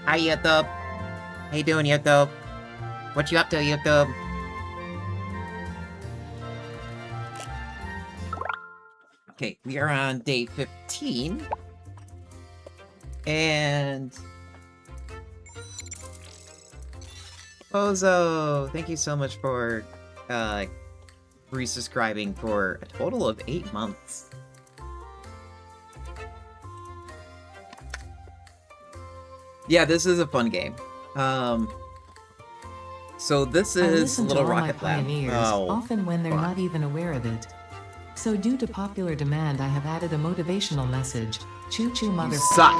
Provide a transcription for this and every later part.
Hi, YouTube. How you doing, YouTube? What you up to, YouTube? Okay, we are on day 15. And... Bozo! Thank you so much for, resubscribing for a total of 8 months. Yeah, this is a fun game. So this is Little Rocket Lab. Oh, often when they're not even aware of it. So due to popular demand, I have added a motivational message. Choo choo, mother. Suck.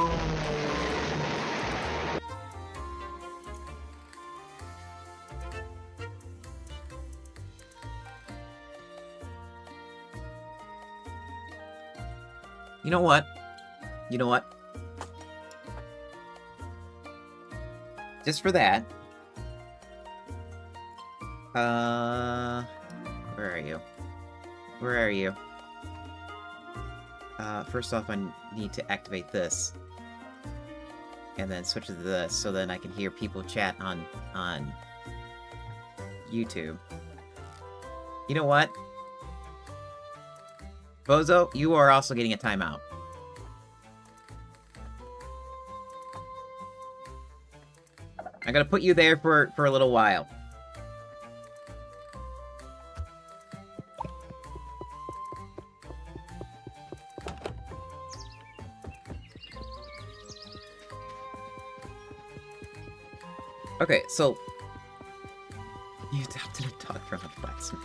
You know what? You know what? Just for that. Where are you? Where are you? First off, I need to activate this. And then switch to this, so then I can hear people chat on YouTube. You know what? Bozo, you are also getting a timeout. I'm gonna put you there for a little while. Okay, so... You adopted a dog from a blacksmith.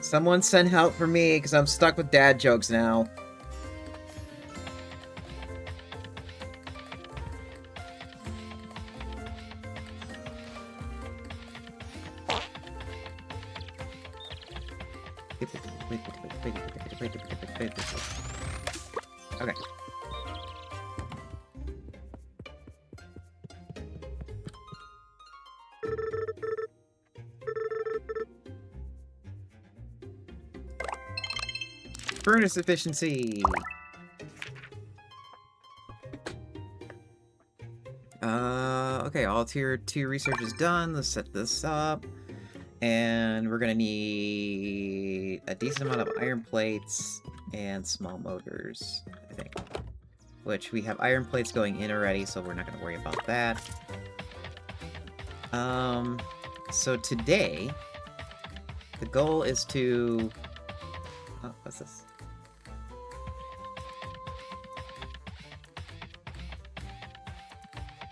Someone send help for me, because I'm stuck with dad jokes now. Okay. Furnace efficiency! Okay, all tier 2 research is done. Let's set this up. And we're gonna need a decent amount of iron plates and small motors, I think. Which, we have iron plates going in already, so we're not gonna worry about that. So today, the goal is to... Oh, what's this?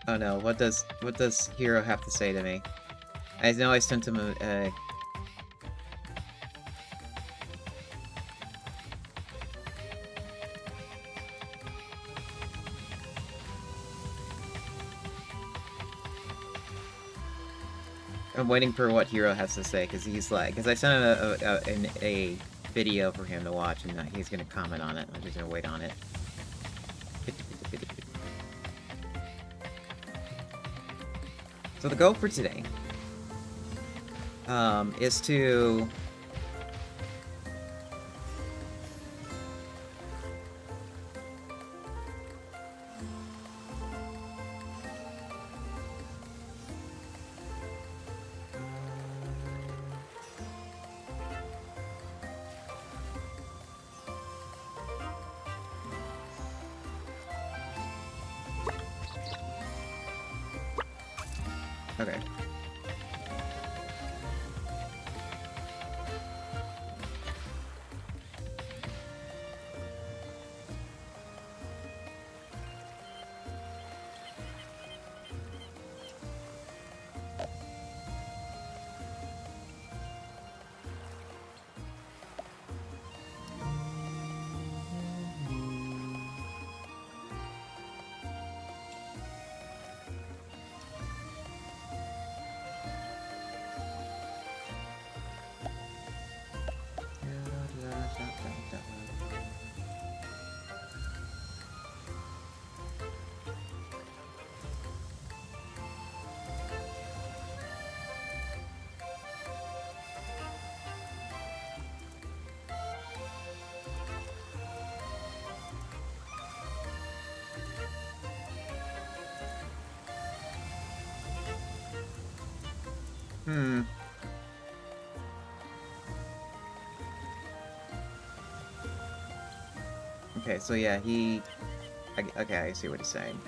Oh no, what does Hero have to say to me? I know I sent him a... I'm waiting for what Hero has to say, because he's like... Because I sent him a video for him to watch, and he's going to comment on it. I'm just going to wait on it. So the goal for today is to okay. Hmm. Okay, so yeah, okay, I see what he's saying.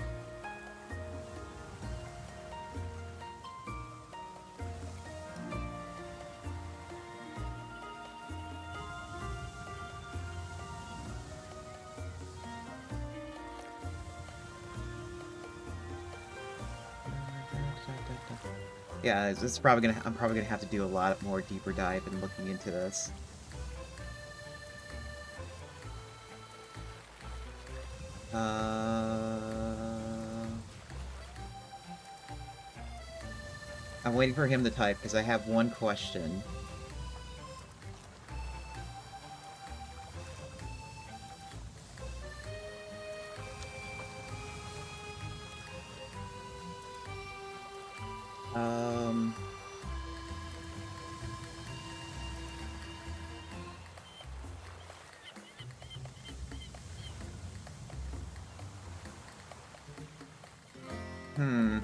Yeah, it's probably I'm probably gonna have to do a lot more deeper dive in looking into this. I'm waiting for him to type because I have one question. Um... Hmm.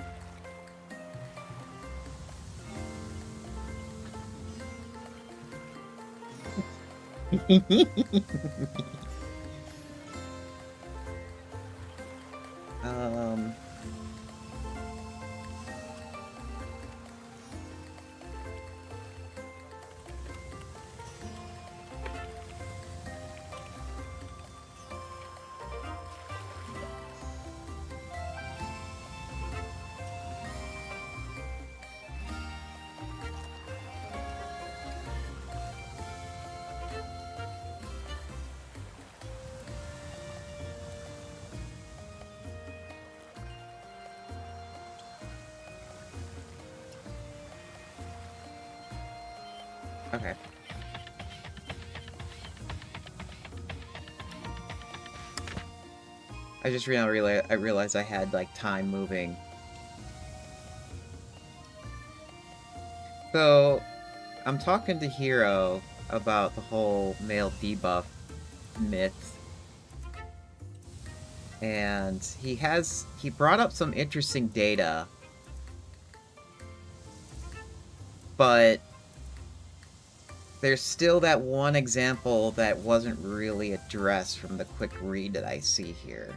um... Okay. I just realized I had, like, time moving. So, I'm talking to Hero about the whole male debuff myth. And he brought up some interesting data. But there's still that one example that wasn't really addressed from the quick read that I see here.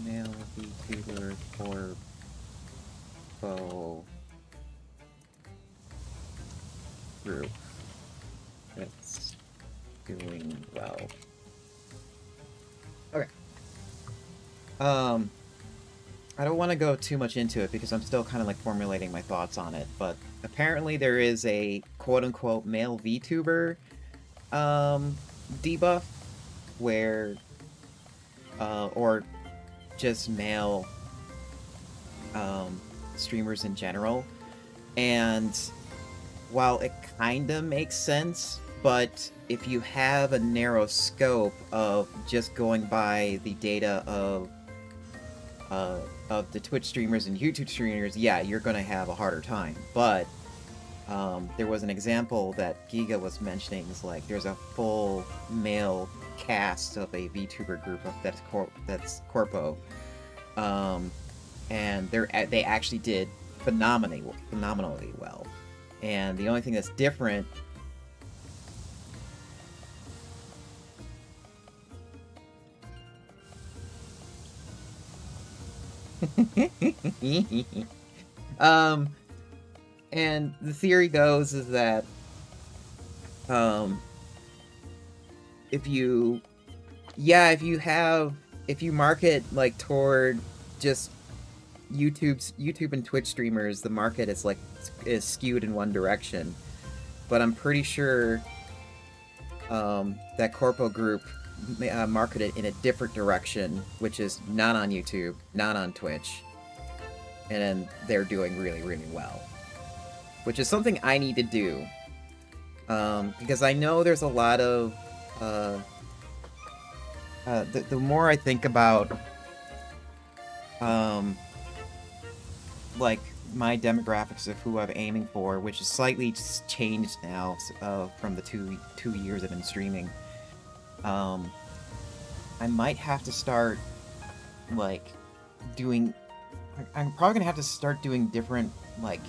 Male VTuber for bow group that's doing well. Okay. I don't want to go too much into it because I'm still kind of like formulating my thoughts on it, but apparently there is a quote-unquote male VTuber debuff where or just male streamers in general. And while it kinda makes sense, but if you have a narrow scope of just going by the data of the Twitch streamers and YouTube streamers, yeah, you're gonna have a harder time. But there was an example that Giga was mentioning, is like there's a full male cast of a VTuber group that's Corpo, and they actually did phenomenally well. And the only thing that's different and the theory goes is that if you market like toward just YouTube and Twitch streamers, the market is skewed in one direction, but I'm pretty sure that Corpo Group marketed in a different direction, which is not on YouTube, not on Twitch, and they're doing really, really well, which is something I need to do, because I know there's a lot of the more I think about like my demographics of who I'm aiming for, which is slightly changed now from the two years I've been streaming. I might have to start like doing. I'm probably gonna have to start doing different like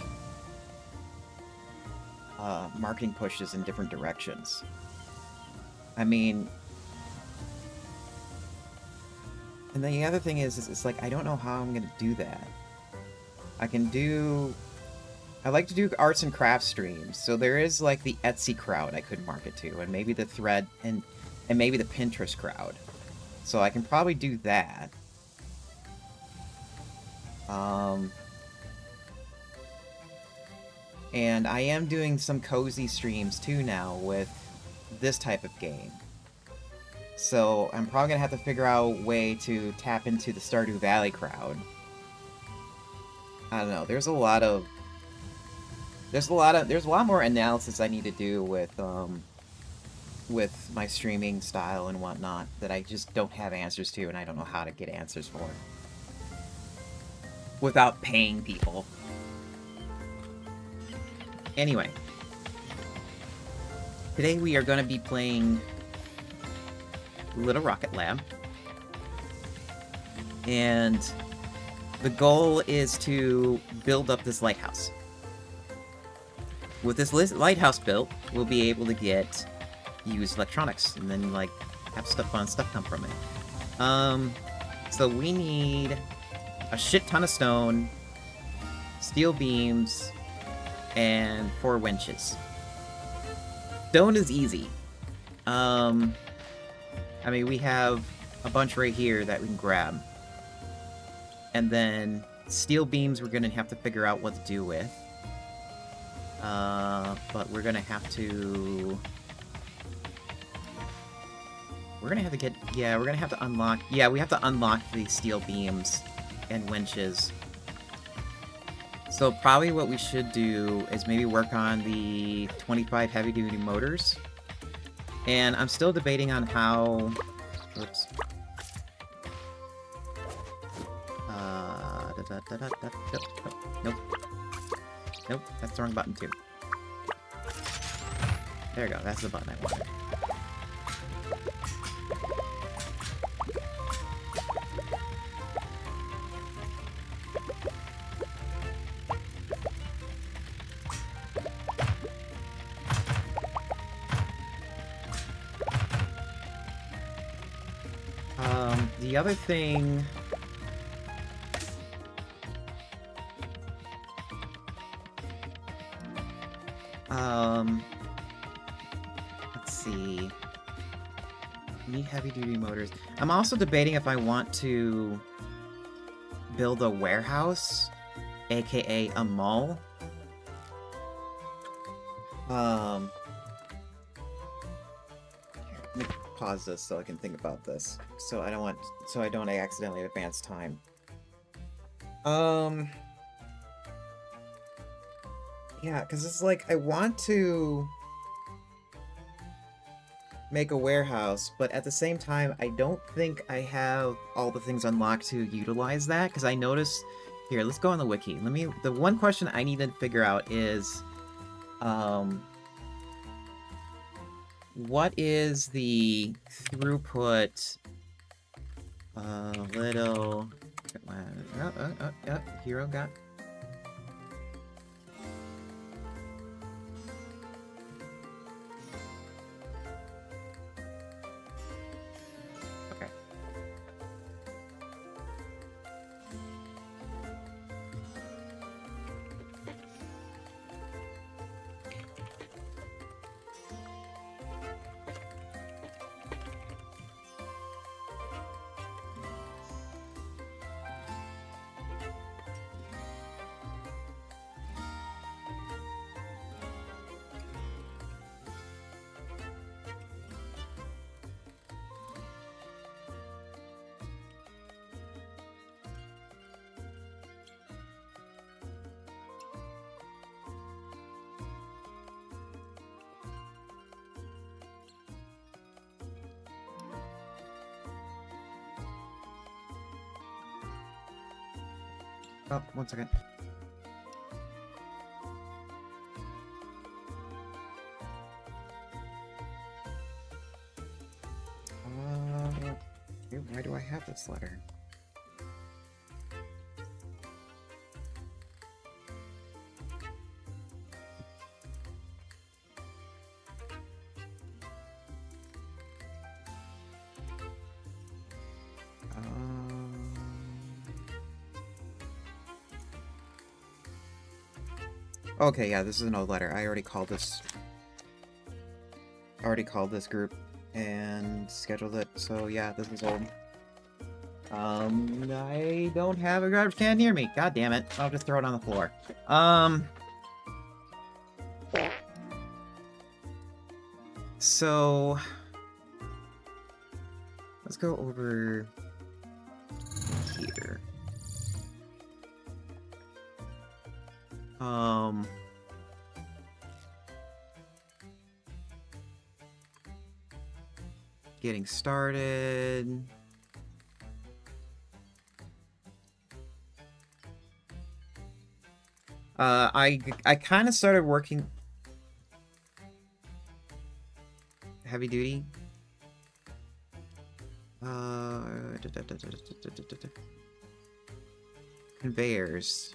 marketing pushes in different directions. I mean, and then the other thing is it's like I don't know how I'm gonna do that. I like to do arts and crafts streams, so there is like the Etsy crowd I could market to, and maybe the thread and maybe the Pinterest crowd. So I can probably do that. And I am doing some cozy streams too now with this type of game. So I'm probably gonna have to figure out a way to tap into the Stardew Valley crowd. I don't know. There's a lot more analysis I need to do with my streaming style and whatnot that I just don't have answers to, and I don't know how to get answers for without paying people. Anyway, today we are going to be playing Little Rocket Lab, and the goal is to build up this lighthouse. With this lighthouse built, we'll be able to use electronics, and then, like, have fun stuff come from it. So we need a shit ton of stone, steel beams, and 4 winches. Stone is easy. I mean, we have a bunch right here that we can grab. And then steel beams we're gonna have to figure out what to do with. But we're gonna have to... We're gonna have to unlock... Yeah, we have to unlock the steel beams and winches. So probably what we should do is maybe work on the 25 heavy-duty motors. And I'm still debating on how... Oops. Nope. Nope, that's the wrong button too. There we go, that's the button I wanted. The other thing... let's see. We need heavy-duty motors. I'm also debating if I want to build a warehouse, aka a mall. Let me pause this so I can think about this. So I don't accidentally advance time. Yeah, because it's like, I want to make a warehouse, but at the same time, I don't think I have all the things unlocked to utilize that, because I noticed... Here, let's go on the wiki. The one question I need to figure out is... what is the throughput... little... Hero got... Oh, 1 second. Why do I have this letter? Okay, yeah, this is an old letter. I already called this. Group and scheduled it. So yeah, this is old. I don't have a garbage can near me. God damn it! I'll just throw it on the floor. So let's go over here. Getting started. I kind of started working heavy duty. Conveyors.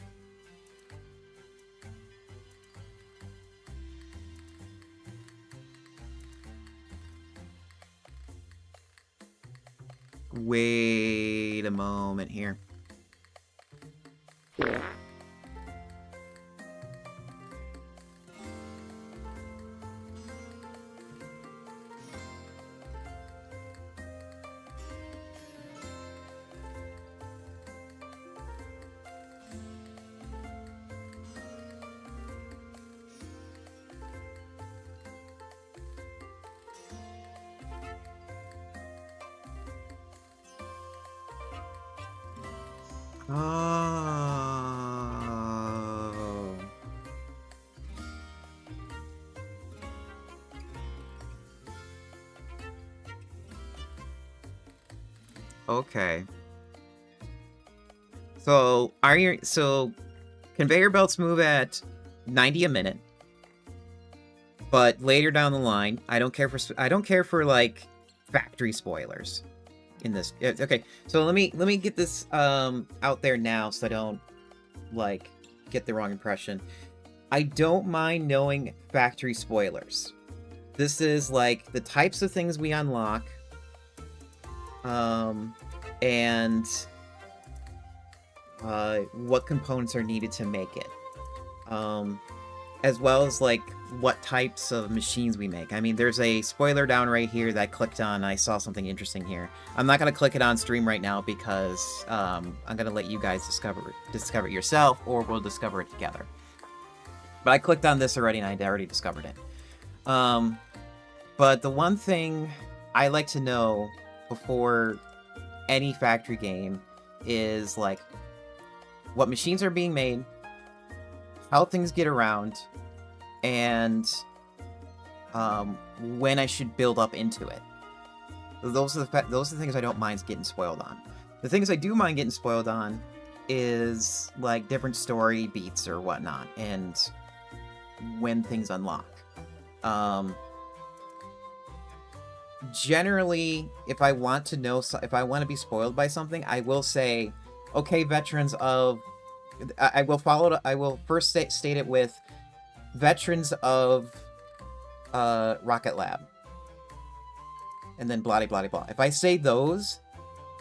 Wait a moment here. Oh. Okay. So conveyor belts move at 90 a minute. But later down the line, I don't care for like factory spoilers in this. Okay. So let me get this out there now so I don't like get the wrong impression. I don't mind knowing factory spoilers. This is like the types of things we unlock, and what components are needed to make it, as well as like what types of machines we make. I mean, there's a spoiler down right here that I clicked on. I saw something interesting here. I'm not gonna click it on stream right now because I'm gonna let you guys discover it yourself, or we'll discover it together. But I clicked on this already, and I already discovered it. But the one thing I like to know before any factory game is like what machines are being made, how things get around, and when I should build up into it. Those are the things I don't mind getting spoiled on. The things I do mind getting spoiled on is like different story beats or whatnot, and when things unlock. Generally, if I want to be spoiled by something, I will say, okay, veterans of... I will first state it with veterans of Rocket Lab. And then blah, blah, blah. If I say those,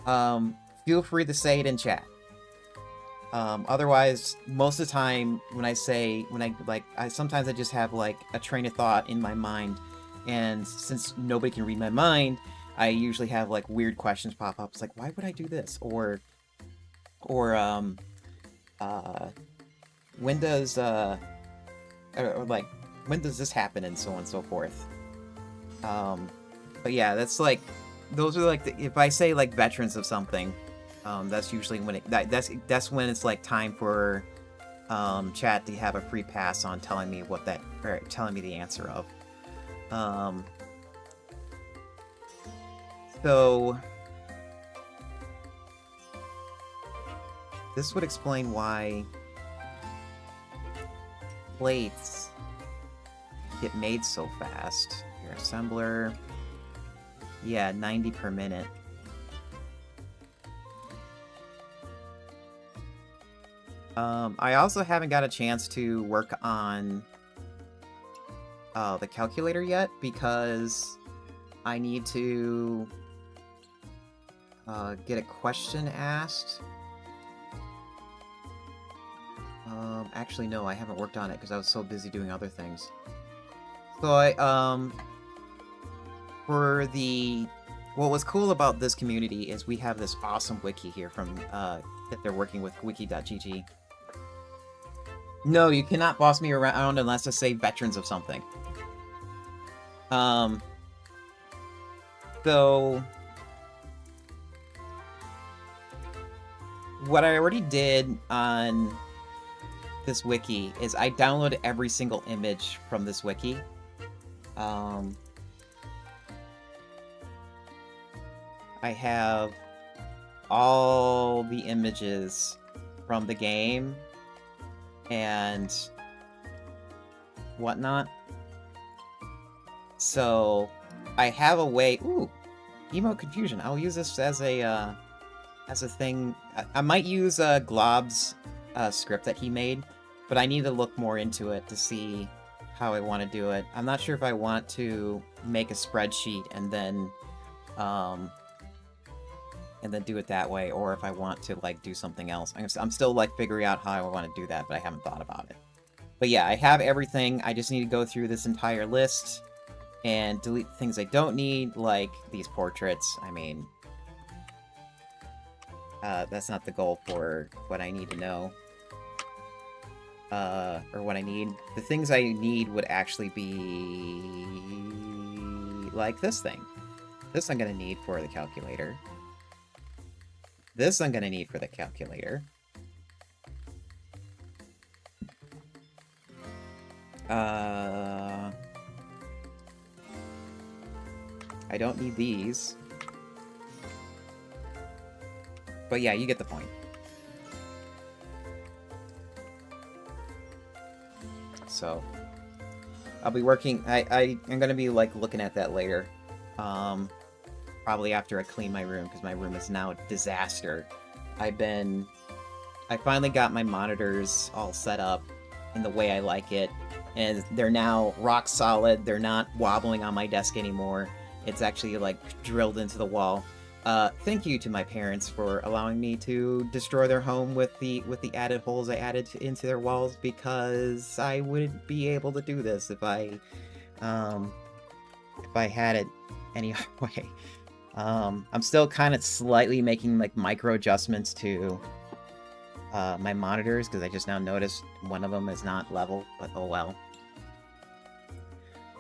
feel free to say it in chat. Otherwise, most of the time sometimes I just have like a train of thought in my mind, and since nobody can read my mind, I usually have like weird questions pop up. It's like, why would I do this? Or when does when does this happen, and so on and so forth. But yeah, that's like, those are like if I say like veterans of something, that's usually when that's when it's like time for chat to have a free pass on telling me telling me the answer of. So this would explain why plates get made so fast. Your assembler, yeah, 90 per minute. I also haven't got a chance to work on the calculator yet because I need to get a question asked. Actually, no, I haven't worked on it because I was so busy doing other things. So what was cool about this community is we have this awesome wiki here from, that they're working with, wiki.gg. No, you cannot boss me around unless I say veterans of something. So what I already did on this wiki is I downloaded every single image from this wiki. I have all the images from the game and whatnot. So I have a way. Ooh, emote confusion. I'll use this as a thing. I might use Glob's script that he made, but I need to look more into it to see how I want to do it. I'm not sure if I want to make a spreadsheet and then do it that way, or if I want to like do something else. I'm still like figuring out how I want to do that, but I haven't thought about it. But yeah, I have everything. I just need to go through this entire list and delete things I don't need, like these portraits. I mean, that's not the goal for what I need to know. Or what I need. The things I need would actually be like this thing. This I'm gonna need for the calculator. This I'm gonna need for the calculator. I don't need these. But yeah, you get the point. So I'll be working. I'm gonna be like looking at that later. Probably after I clean my room, because my room is now a disaster. I finally got my monitors all set up in the way I like it, and they're now rock solid. They're not wobbling on my desk anymore. It's actually like drilled into the wall. Thank you to my parents for allowing me to destroy their home with the added holes I added into their walls, because I wouldn't be able to do this if I had it any other way. I'm still kind of slightly making like micro adjustments to my monitors, because I just now noticed one of them is not level, but oh well.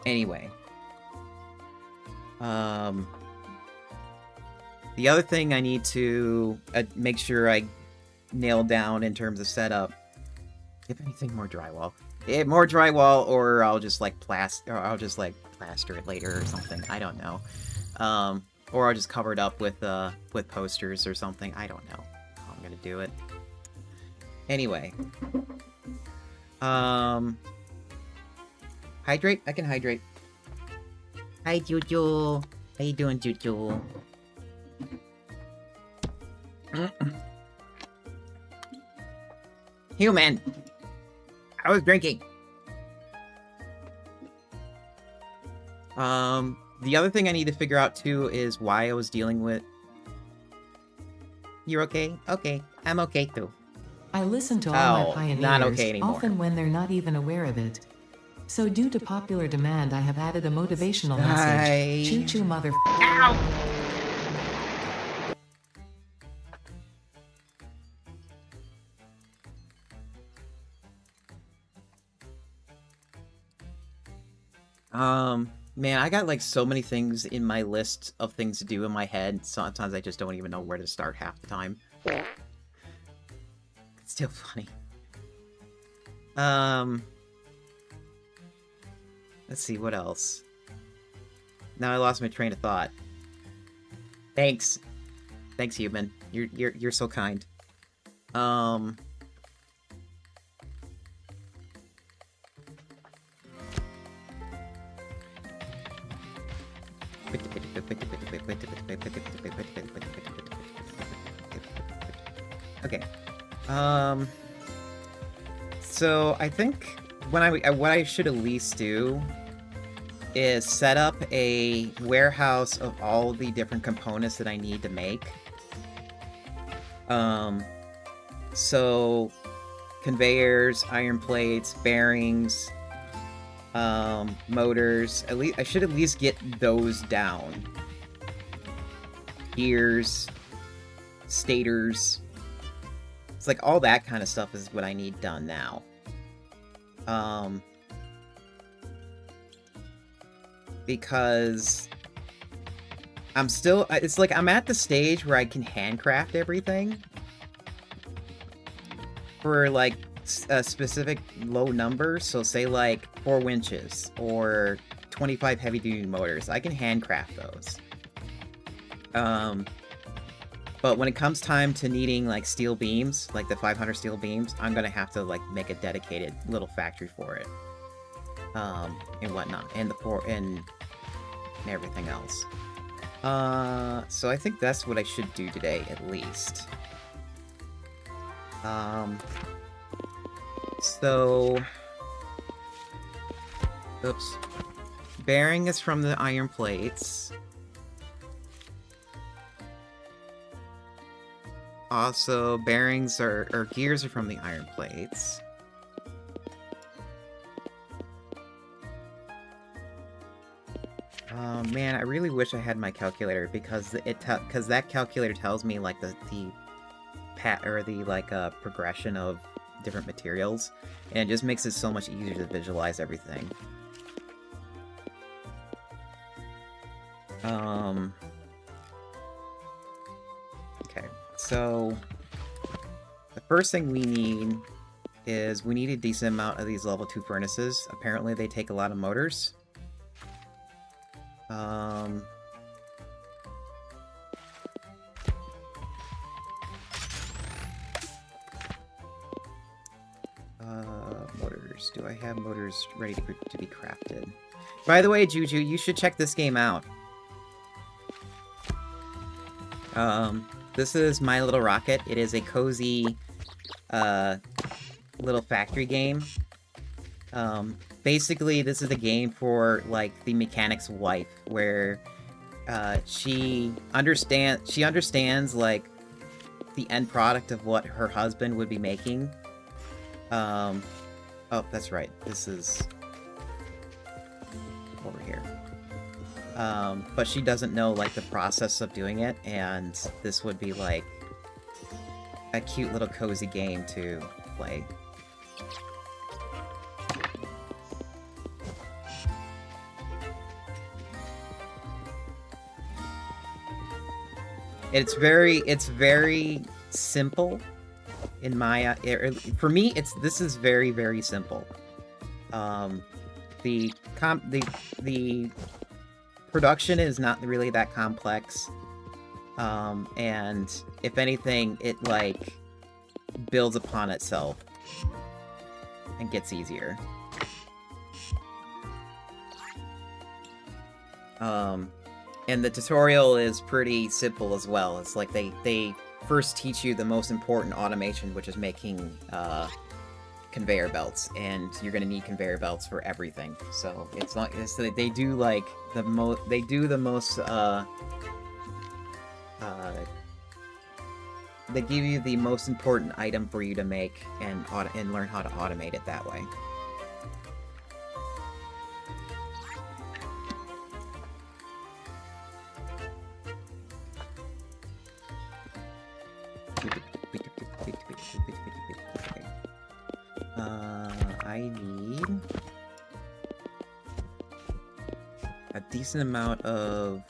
Anyway. The other thing I need to make sure I nail down in terms of setup, if anything, more drywall. More drywall, or I'll just like plaster it later or something. I don't know. Or I'll just cover it up with posters or something. I don't know how I'm gonna do it. Anyway. Hydrate? I can hydrate. Hi, Juju. How you doing, Juju? Human! I was drinking. The other thing I need to figure out, too, is why I was dealing with... You're okay? Okay. I'm okay, too. I listen to all my pioneers, not okay anymore. often when they're not even aware of it. So due to popular demand, I have added a motivational message. Choo-choo, mother... Ow! Man, I got like so many things in my list of things to do in my head. Sometimes I just don't even know where to start half the time. It's still funny. Let's see, what else? Now I lost my train of thought. Thanks. Thanks, human. You're so kind. Um... Okay. So I think what I should at least do is set up a warehouse of all the different components that I need to make. So conveyors, iron plates, bearings, motors. I should at least get those down. Gears, stators. It's like all that kind of stuff is what I need done now. Because I'm still, it's like I'm at the stage where I can handcraft everything for like a specific low number. So say like 4 winches or 25 heavy duty motors. I can handcraft those. But when it comes time to needing like steel beams, like the 500 steel beams, I'm gonna have to like make a dedicated little factory for it, and whatnot, and and everything else. So I think that's what I should do today, at least. So, oops, bearing is from the iron plates. Also, bearings or gears are from the iron plates. Man, I really wish I had my calculator because that calculator tells me like the progression of different materials, and it just makes it so much easier to visualize everything. Okay, so the first thing we need is we need a decent amount of these level 2 furnaces. Apparently they take a lot of motors. Motors. Do I have motors ready to be crafted? By the way, Juju, you should check this game out. This is My Little Rocket. It is a cozy, little factory game. Basically, this is a game for, like, the mechanic's wife, where, she understands, like, the end product of what her husband would be making. Oh, that's right. This is over here. But she doesn't know, like, the process of doing it, and this would be, like, a cute little cozy game to play. It's very simple in my for me. This is very, very simple. The production is not really that complex, and if anything, it like builds upon itself and gets easier. And the tutorial is pretty simple as well. It's like they first teach you the most important automation, which is making conveyor belts, and you're gonna need conveyor belts for everything. So it's not. They do like the most. They do the most. They give you the most important item for you to make and learn how to automate it that way. I need a decent amount of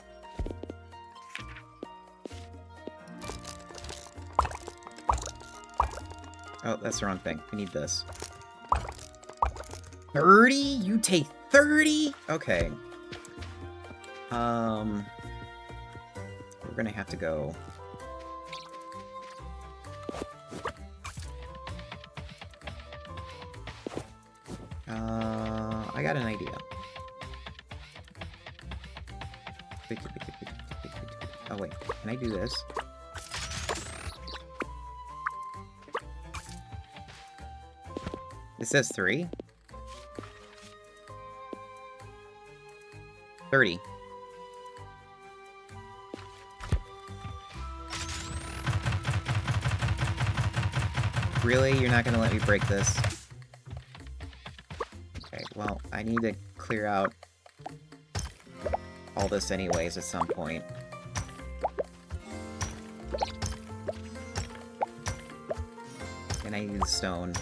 oh, that's the wrong thing. We need this. 30? You take 30? Okay. We're gonna have to go got an idea. Oh wait, can I do this? It says 3? 30. Really? You're not gonna let me break this? Okay, well, I need to clear out all this anyways at some point. And I need the stone.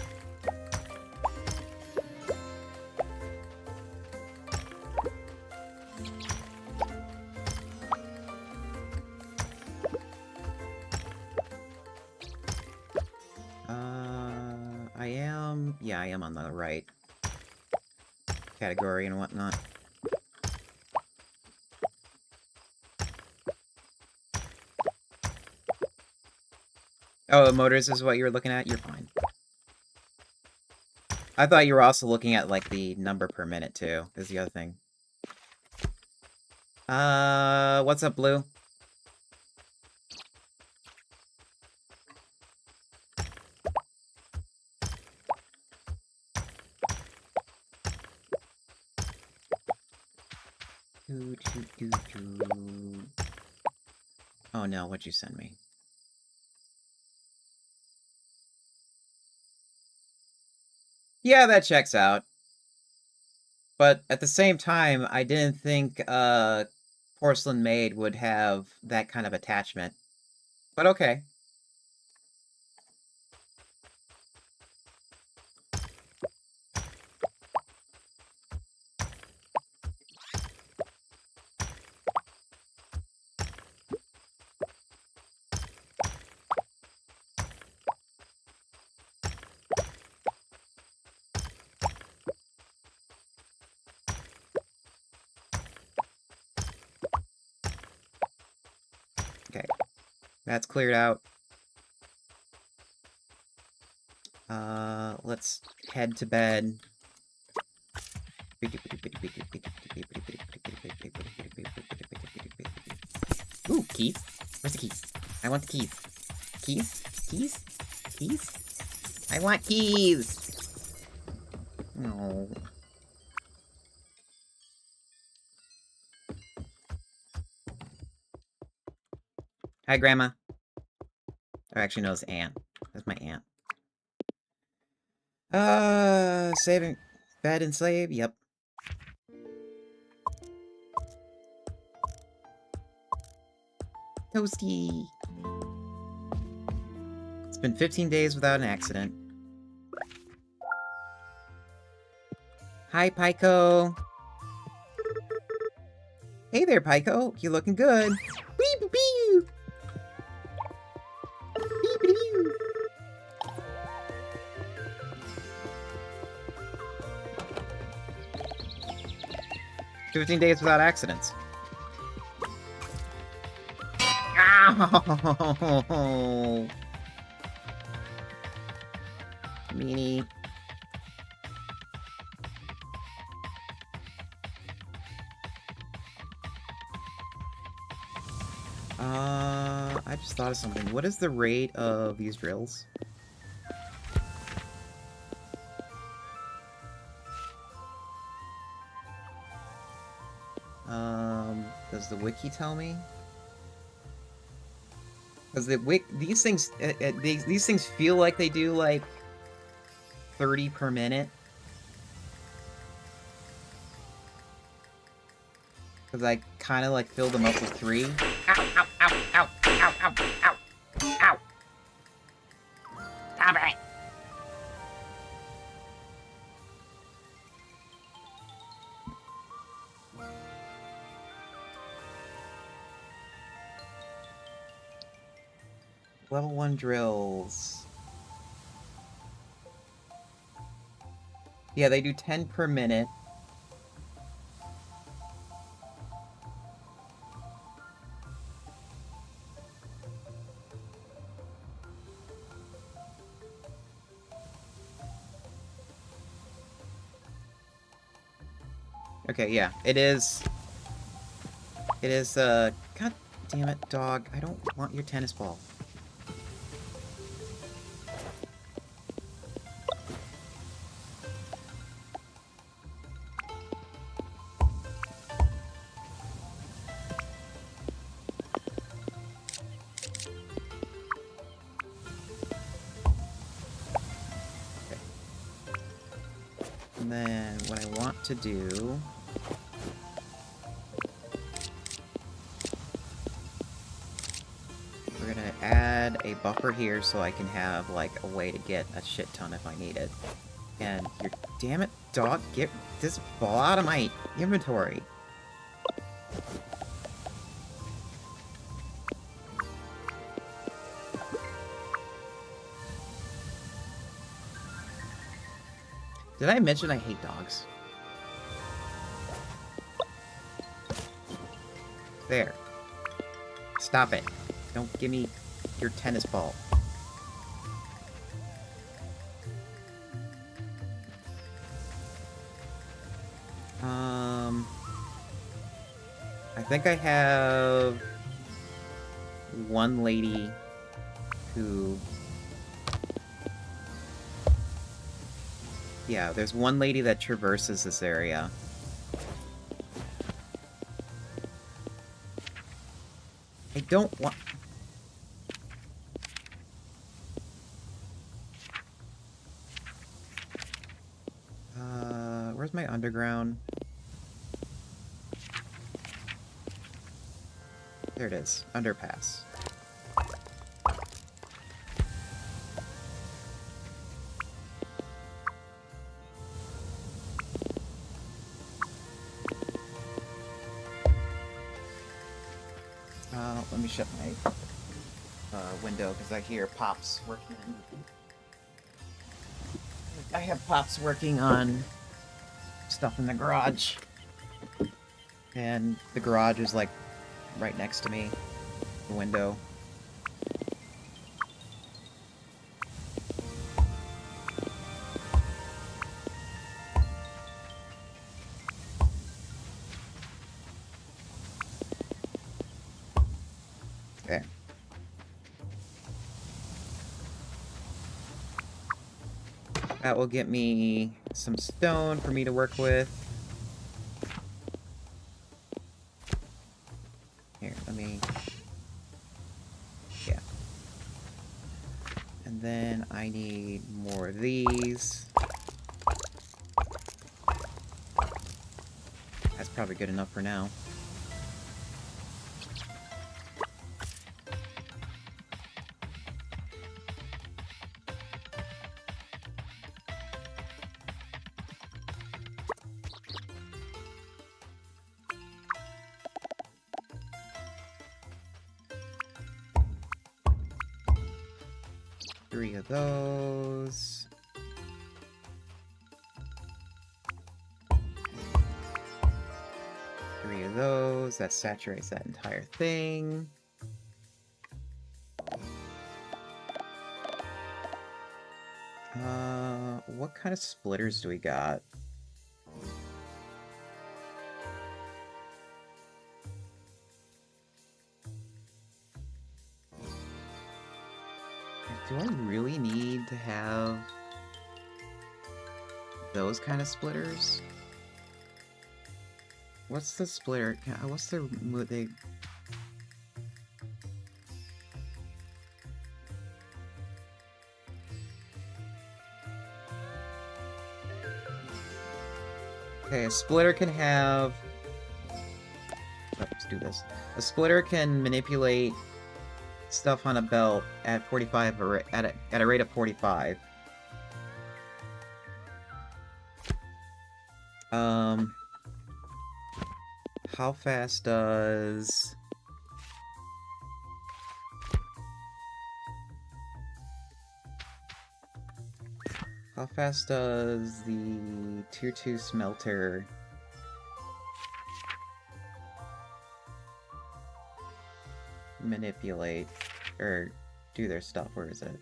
Yeah, I am on the right category and whatnot. Oh, motors is what you were looking at? You're fine. I thought you were also looking at, like, the number per minute, too, is the other thing. What's up, Blue? Oh no, what'd you send me? Yeah, that checks out. But at the same time, I didn't think Porcelain Maid would have that kind of attachment. But okay. Okay. That's cleared out. Let's head to bed. Ooh, keys. Where's the keys? I want the keys. Keys? Keys? Keys? I want keys! No. Hi, Grandma. Or actually, no, it's Aunt. That's my aunt. Saving... Bed and slave? Yep. Toasty! It's been 15 days without an accident. Hi, Pico! Hey there, Pico! You looking good! Beep, beep! Beep, beep, beep. 15 days without accidents. Ow! Meanie. I just thought of something. What is the rate of these drills? Does the wiki tell me? Because these things, these things feel like they do like 30 per minute. Because I kind of like filled them up with 3. Ow! Ow! Ow! Ow! Ow! Ow! Ow! Ow! Stop it! Level 1 drills. Yeah, they do 10 per minute. Okay, yeah, it is... It is, God damn it, dog. I don't want your tennis ball. And then what I want to do... We're gonna add a buffer here so I can have, like, a way to get a shit ton if I need it. And you're... Damn it, dog, get this ball out of my inventory. Did I mention I hate dogs? There. Stop it. Don't give me your tennis ball. I think I have one lady who... Yeah, there's one lady that traverses this area. I don't want... Where's my underground? There it is. Underpass. Let me shut my window because I hear Pops working. I have Pops working on stuff in the garage. And the garage is like right next to me. The window. Okay. That will get me some stone for me to work with. Here, let me... Yeah. And then I need more of these. That's probably good enough for now. Three of those. Three of those. That saturates that entire thing. What kind of splitters do we got? Do I really need to have those kind of splitters? What's the splitter? What's the... They... Okay, a splitter can have... Oh, let's do this. A splitter can manipulate stuff on a belt at 45 or at a rate of 45. How fast does... How fast does the Tier 2 smelter manipulate or do their stuff? Where is it?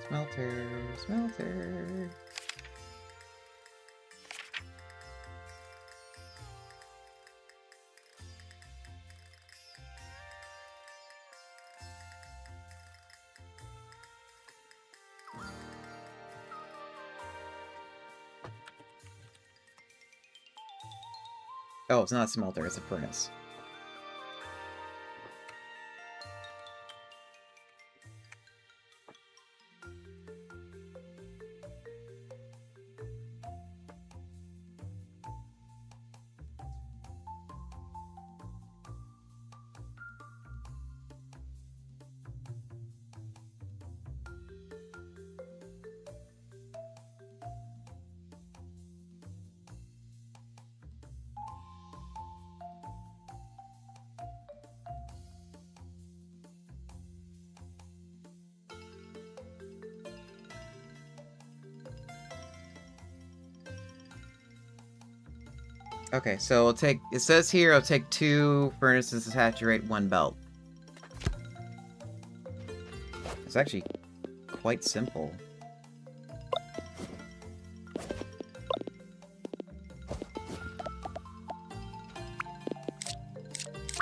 Smelter, smelter. Oh, it's not a smelter, it's a furnace. Okay, so it'll take, it says here it'll take 2 furnaces to saturate 1 belt. It's actually quite simple.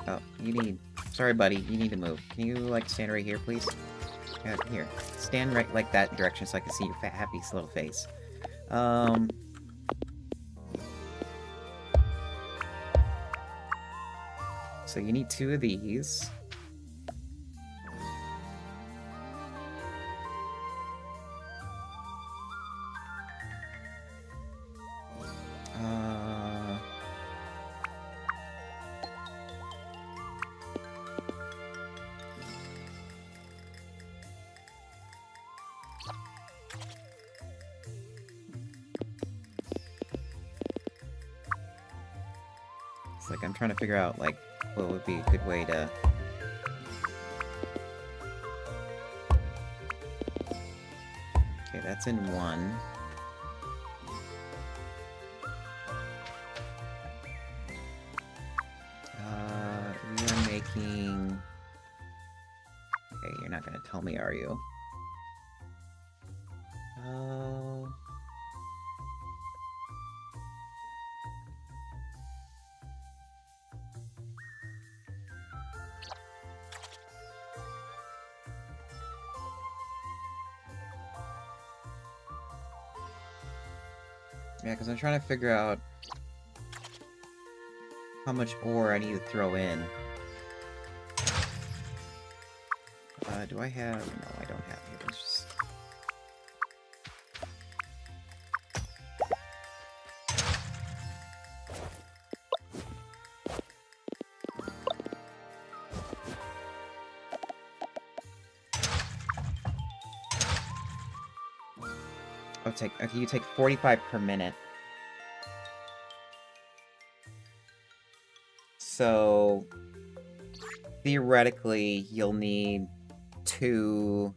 Oh, you need, sorry buddy, you need to move. Can you, like, stand right here, please? Yeah, here. Stand right, like, that direction so I can see your happy little face. So you need 2 of these. It's like I'm trying to figure out, like, what would be a good way to... Okay, that's in 1. We are making... Okay, you're not gonna tell me, are you? Yeah, because I'm trying to figure out how much ore I need to throw in. Do I have... No, I don't have it. It's just... Okay, you take 45 per minute. So theoretically, you'll need 2.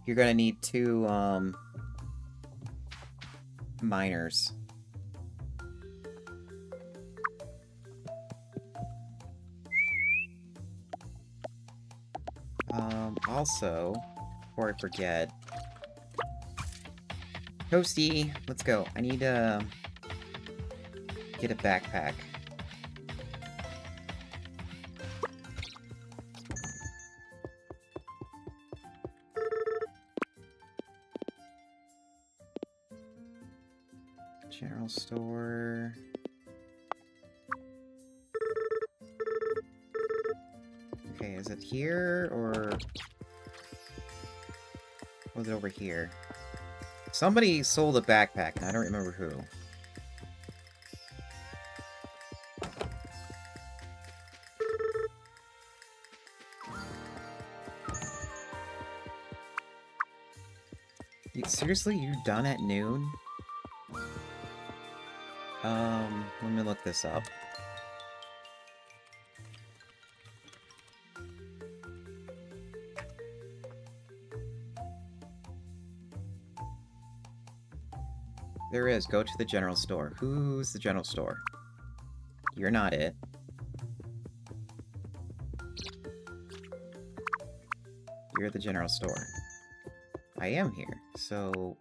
You're gonna need 2 miners. Also, before I forget, Toasty, let's go. I need to get a backpack. General store. Okay, is it here, or was it over here? Somebody sold a backpack, and I don't remember who. Seriously, you're done at noon? Let me look this up. There is. Go to the general store. Who's the general store? You're not it. You're the general store. I am here, so...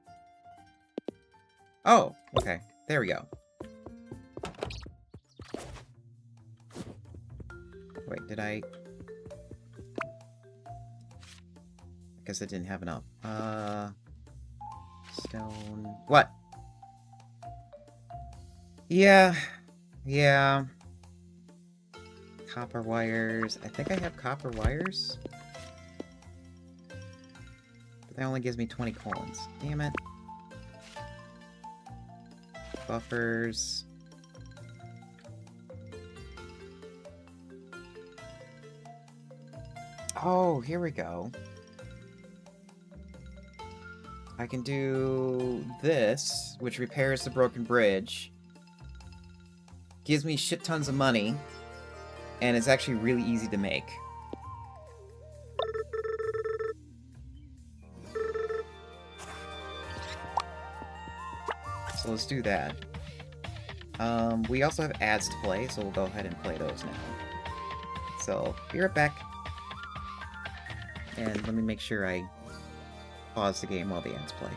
Oh, okay. There we go. Wait, did I... I guess I didn't have enough. Stone... What? Yeah. Yeah. Copper wires. I think I have copper wires. But that only gives me 20 coins. Damn it. Buffers. Oh, here we go. I can do this, which repairs the broken bridge. Gives me shit tons of money. And it's actually really easy to make. So let's do that. We also have ads to play, so we'll go ahead and play those now. So, be right back. And let me make sure I pause the game while the ads play.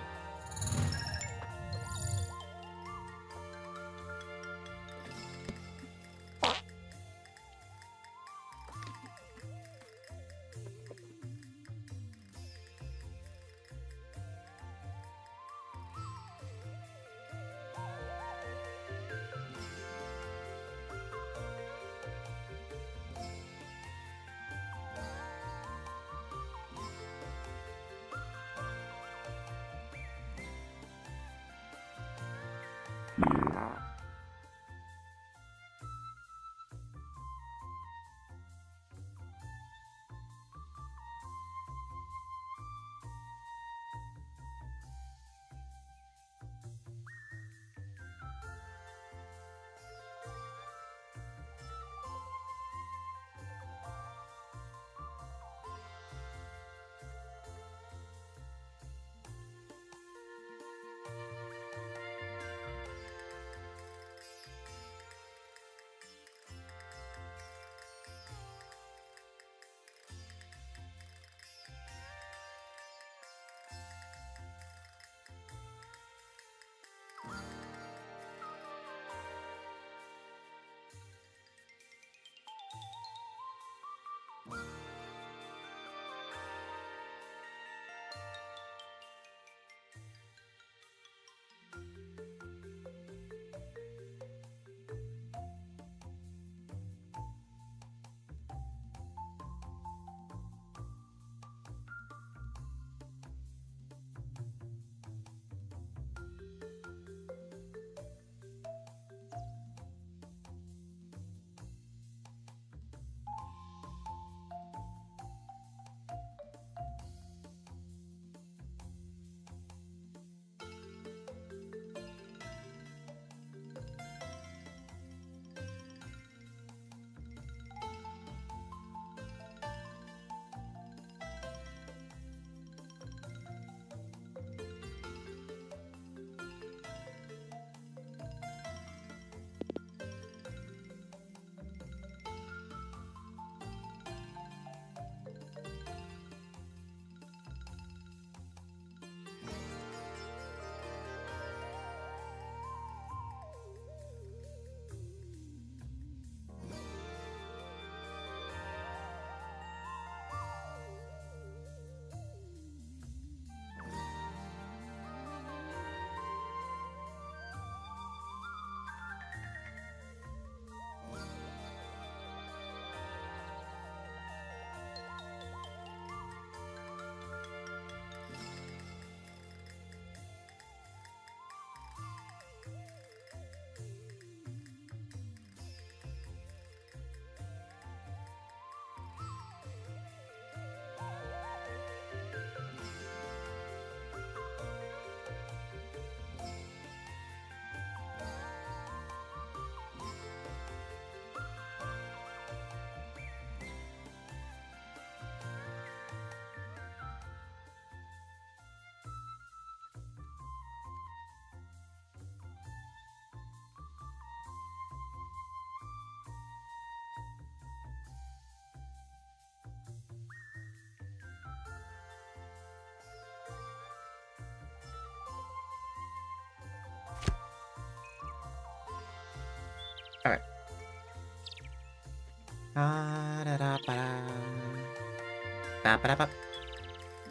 Alright.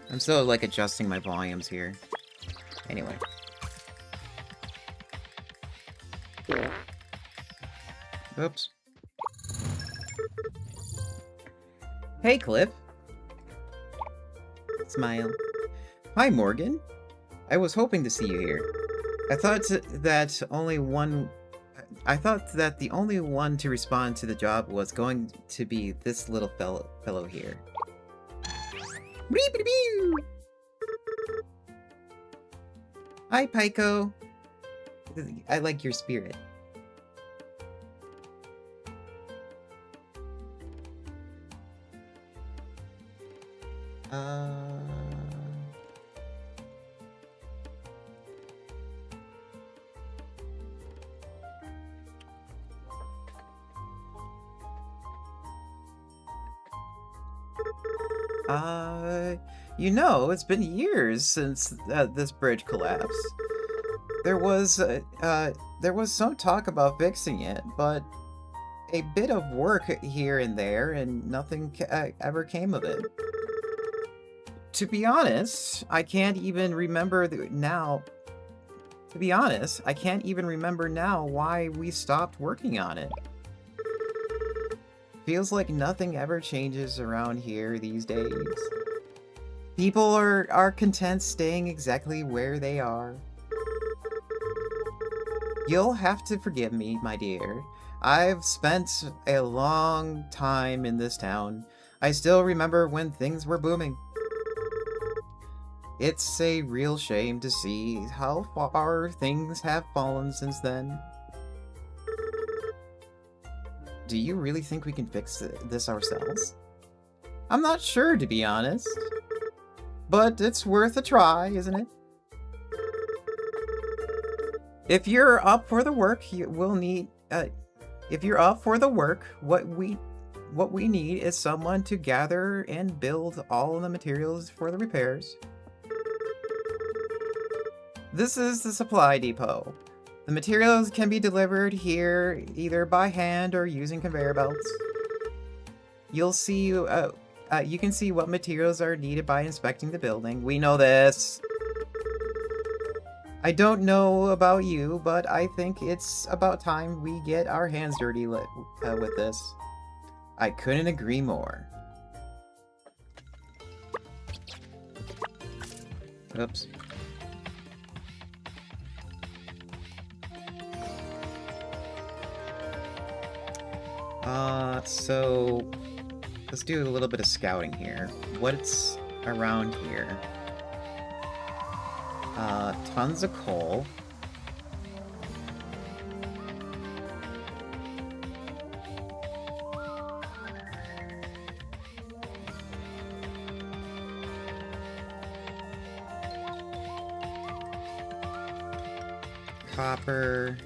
I'm still, like, adjusting my volumes here. Anyway. Oops. Hey, Cliff. Smile. Hi, Morgan. I was hoping to see you here. I thought that the only one to respond to the job was going to be this little fellow here. Hi, Pyko. I like your spirit. You know, it's been years since this bridge collapsed. There was some talk about fixing it, but a bit of work here and there, and nothing ever came of it. To be honest, I can't even remember now. To be honest, I can't even remember now why we stopped working on it. Feels like nothing ever changes around here these days. People are content staying exactly where they are. You'll have to forgive me, my dear. I've spent a long time in this town. I still remember when things were booming. It's a real shame to see how far things have fallen since then. Do you really think we can fix this ourselves? I'm not sure, to be honest. But it's worth a try, isn't it? If you're up for the work, what we need is someone to gather and build all of the materials for the repairs. This is the supply depot. The materials can be delivered here either by hand or using conveyor belts. You can see what materials are needed by inspecting the building. We know this. I don't know about you, but I think it's about time we get our hands dirty with this. I couldn't agree more. Oops. So let's do a little bit of scouting here. What's around here? Tons of coal. Copper.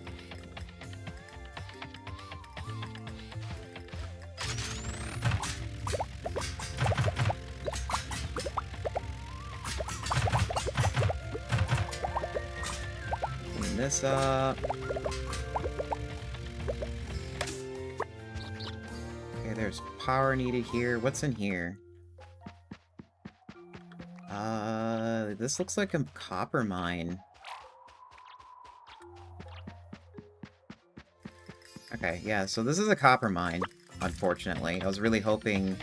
Clean this up. Okay, there's power needed here. What's in here? This looks like a copper mine. Okay, yeah, so this is a copper mine, unfortunately. I was really hoping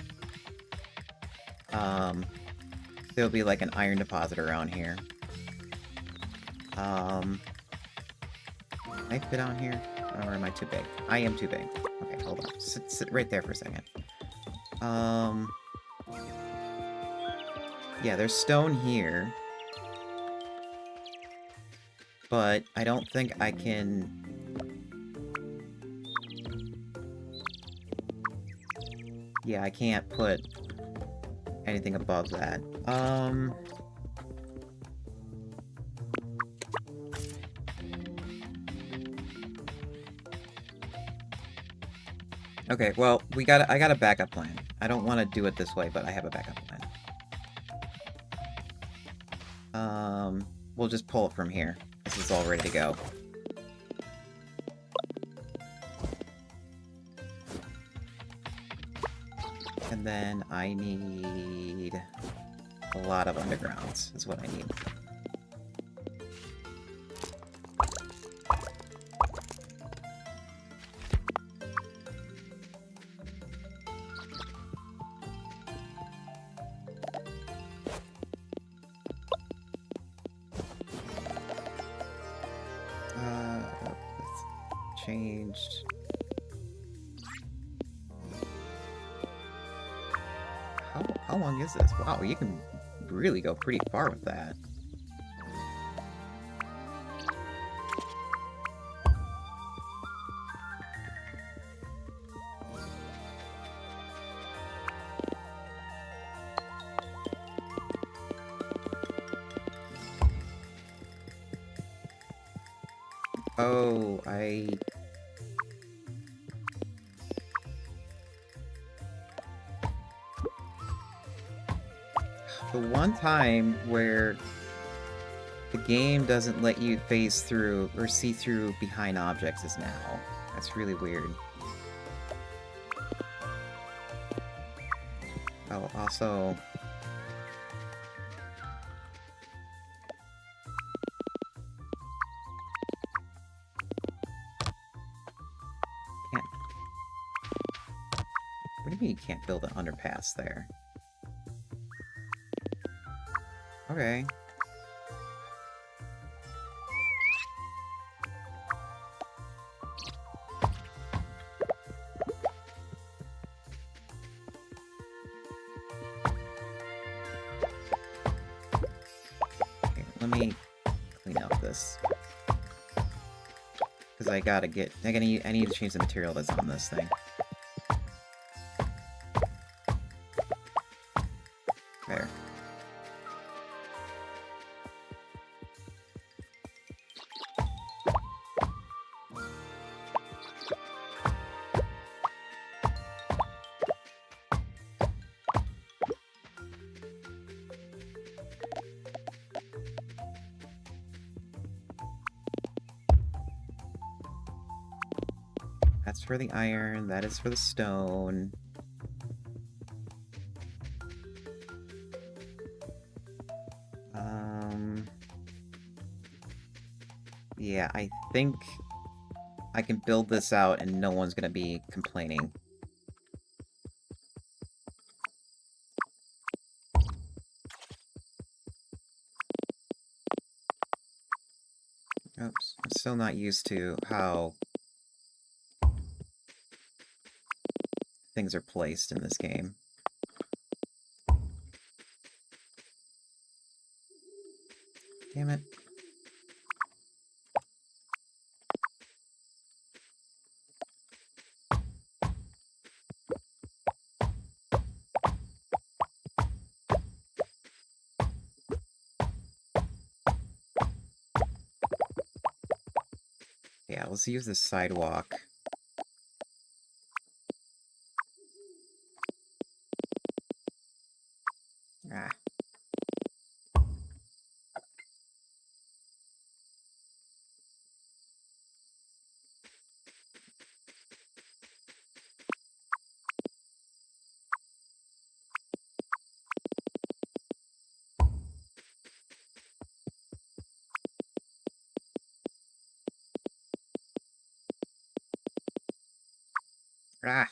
there'll be like an iron deposit around here. Can I fit down here? Or am I too big? I am too big. Okay, hold on. Sit right there for a second. Yeah, there's stone here. But I don't think I can... Yeah, I can't put anything above that. Okay, well, I got a backup plan. I don't want to do it this way, but I have a backup plan. We'll just pull it from here. This is all ready to go. And then I need a lot of undergrounds, is what I need. changed. How long is this? Wow, you can really go pretty far with that. Oh, the one time where the game doesn't let you phase through or see through behind objects is now. That's really weird. Oh, also... What do you mean you can't build an underpass there? Okay. Okay, let me clean up this. Because I need to change the material that's on this thing. There. That's for the iron, that is for the stone. Yeah, I think I can build this out and no one's gonna be complaining. Oops, I'm still not used to how things are placed in this game. Damn it. Yeah, let's use this sidewalk. Ah. Ah.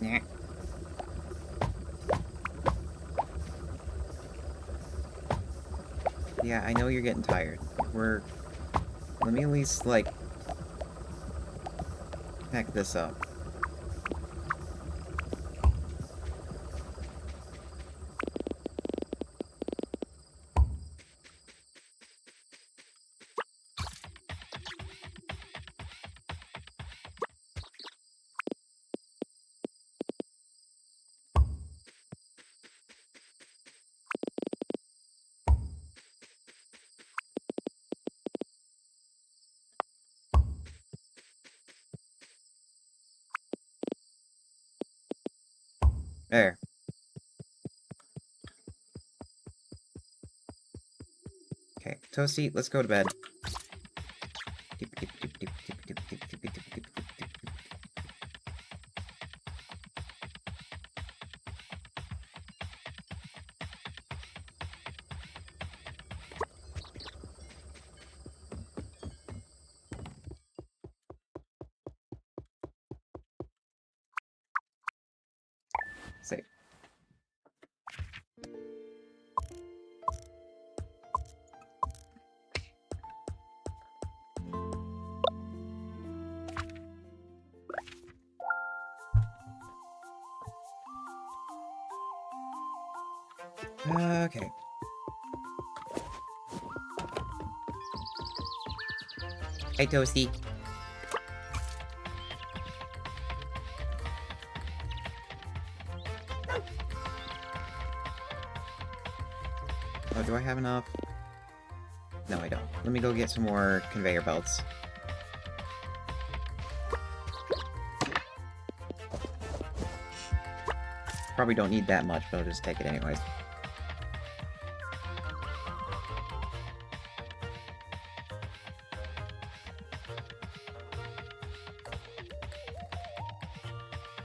Yeah. Yeah, I know you're getting tired. Let me at least, like, pack this up. There. Okay, Toasty, let's go to bed. Save. Okay. Hey, Toasty. Oh, do I have enough? No, I don't. Let me go get some more conveyor belts. Probably don't need that much, but I'll just take it anyways.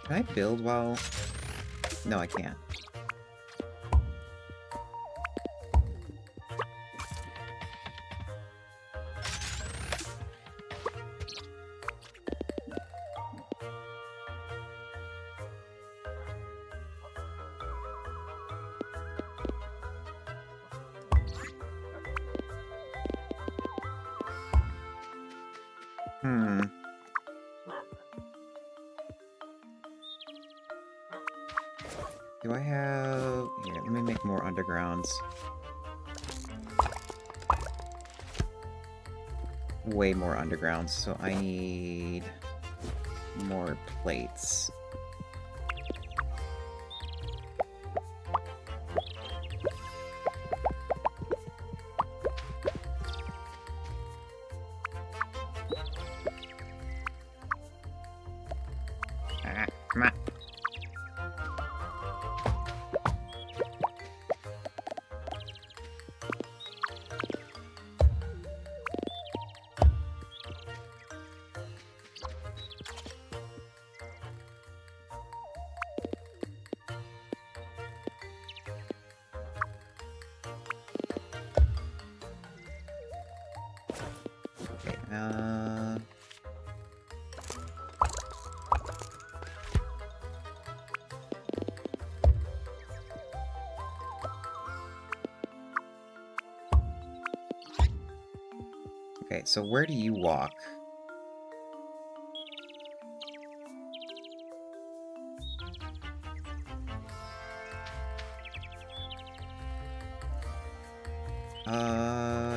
Can I build while... No, I can't. Do I have... Here, let me make more undergrounds. Way more undergrounds, so I need... more plates. Ah, come on. Okay, so where do you walk?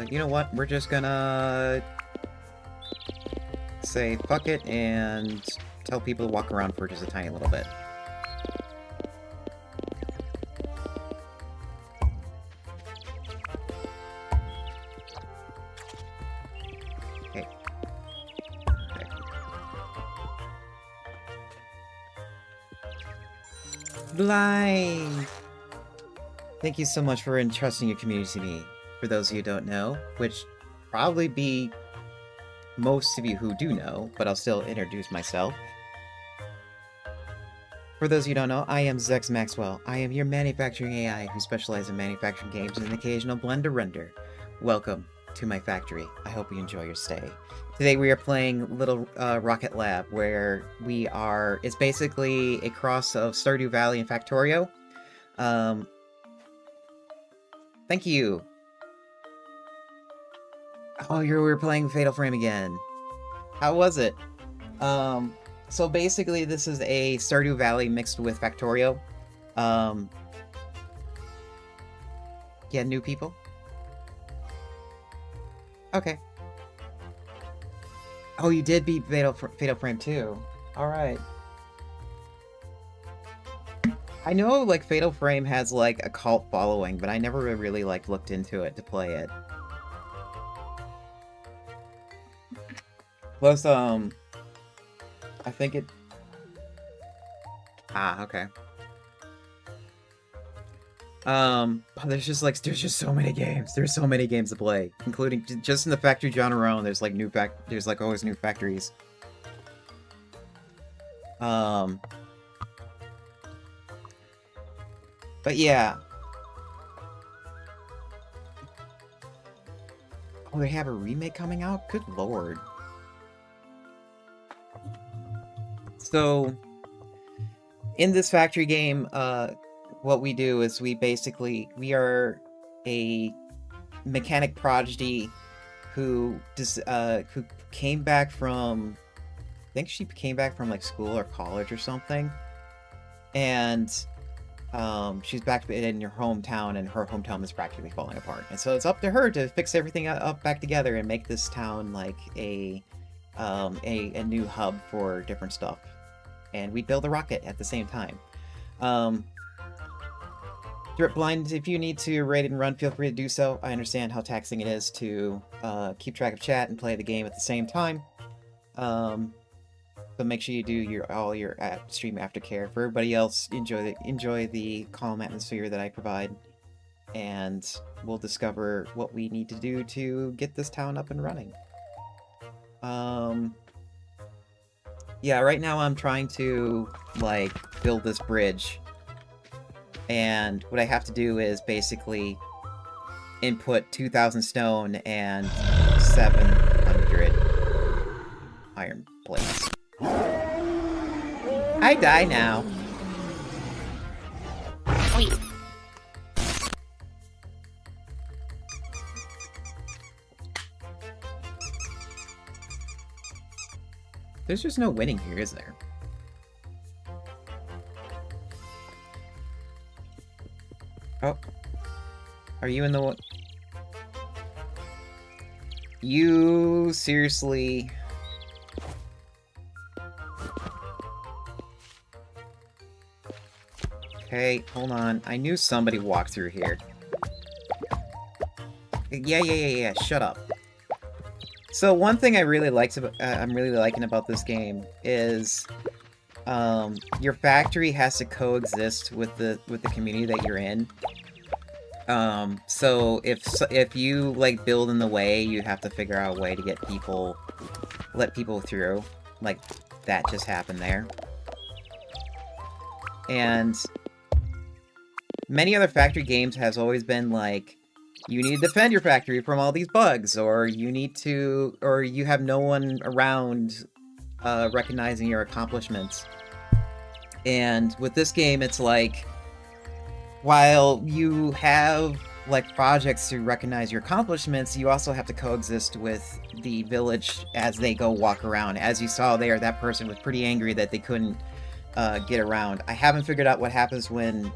You know what? We're just gonna say fuck it and tell people to walk around for just a tiny little bit. Okay. Okay. Blind! Thank you so much for entrusting your community to me. For those of you who don't know, which probably be most of you who do know, but I'll still introduce myself. For those of you who don't know, I am Zex Maxwell. I am your manufacturing AI who specializes in manufacturing games and an occasional blender render. Welcome to my factory. I hope you enjoy your stay. Today we are playing Little Rocket Lab, where we are... It's basically a cross of Stardew Valley and Factorio. Thank you. Oh, we were playing Fatal Frame again. How was it? So basically this is a Stardew Valley mixed with Factorio. Yeah, new people? Okay. Oh, you did beat Fatal Frame 2. Alright. I know, like, Fatal Frame has, like, a cult following, but I never really, like, looked into it to play it. Plus, I think it... Ah, okay. There's just so many games. There's so many games to play, including just in the factory genre alone. There's like there's like always new factories. But yeah. Oh, they have a remake coming out? Good lord. So in this factory game, what we do is we are a mechanic prodigy who came back from, I think she came back from like school or college or something, and she's back in your hometown, and her hometown is practically falling apart, and so it's up to her to fix everything up back together and make this town like a new hub for different stuff. And we build a rocket at the same time. Drip Blind, if you need to raid and run, feel free to do so. I understand how taxing it is to keep track of chat and play the game at the same time. So make sure you do all your stream aftercare. For everybody else, enjoy the calm atmosphere that I provide, and we'll discover what we need to do to get this town up and running. Yeah, right now I'm trying to, like, build this bridge. And what I have to do is basically input 2,000 stone and 700 iron plates. I die now. Sweet. There's just no winning here, is there? Oh. Are you in the... You... seriously... Okay, hold on. I knew somebody walked through here. Yeah, shut up. So one thing I'm really liking about this game is your factory has to coexist with the community that you're in. So if you like build in the way, you have to figure out a way to let people through. Like that just happened there. And many other factory games has always been like, you need to defend your factory from all these bugs, or you have no one around recognizing your accomplishments. And with this game, it's like, while you have like projects to recognize your accomplishments, you also have to coexist with the village as they go walk around. As you saw there, that person was pretty angry that they couldn't get around. I haven't figured out what happens when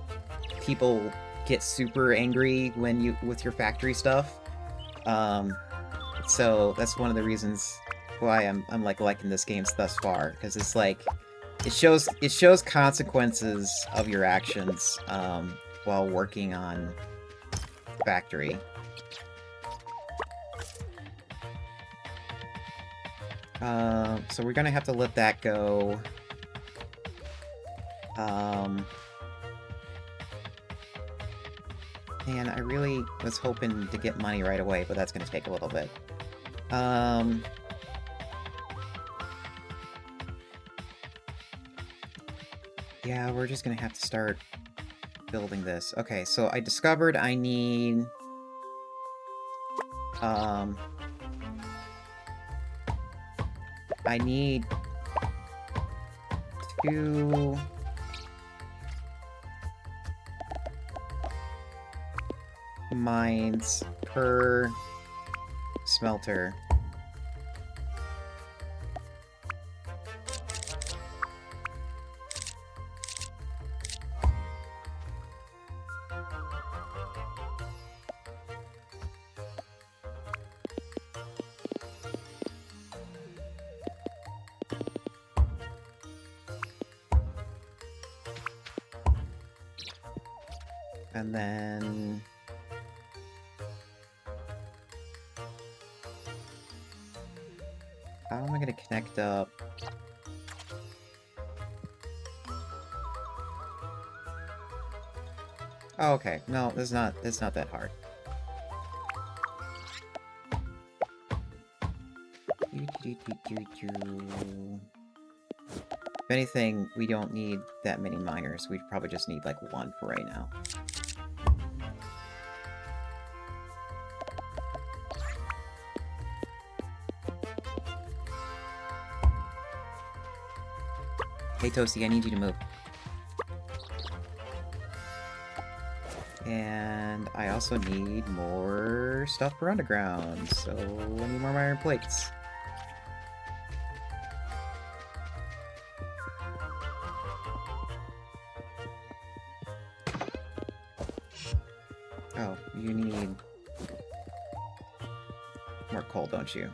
people get super angry with your factory stuff. So that's one of the reasons why I'm like liking this game thus far, because it's like it shows consequences of your actions while working on factory. So we're gonna have to let that go. And I really was hoping to get money right away, but that's gonna take a little bit. Yeah, we're just gonna have to start building this. Okay, so I discovered I need... I need 2... mines per smelter. And then... how am I gonna connect up? Oh, okay. No, it's not that hard. If anything, we don't need that many miners. We probably just need like one for right now. Hey Toasty, I need you to move. And I also need more stuff for underground, so I need more iron plates. Oh, you need more coal, don't you?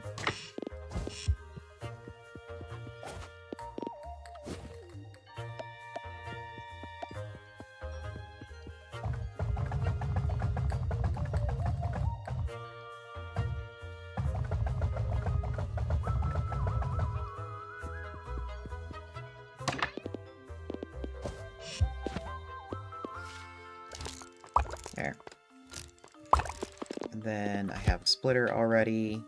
There. And then I have a splitter already.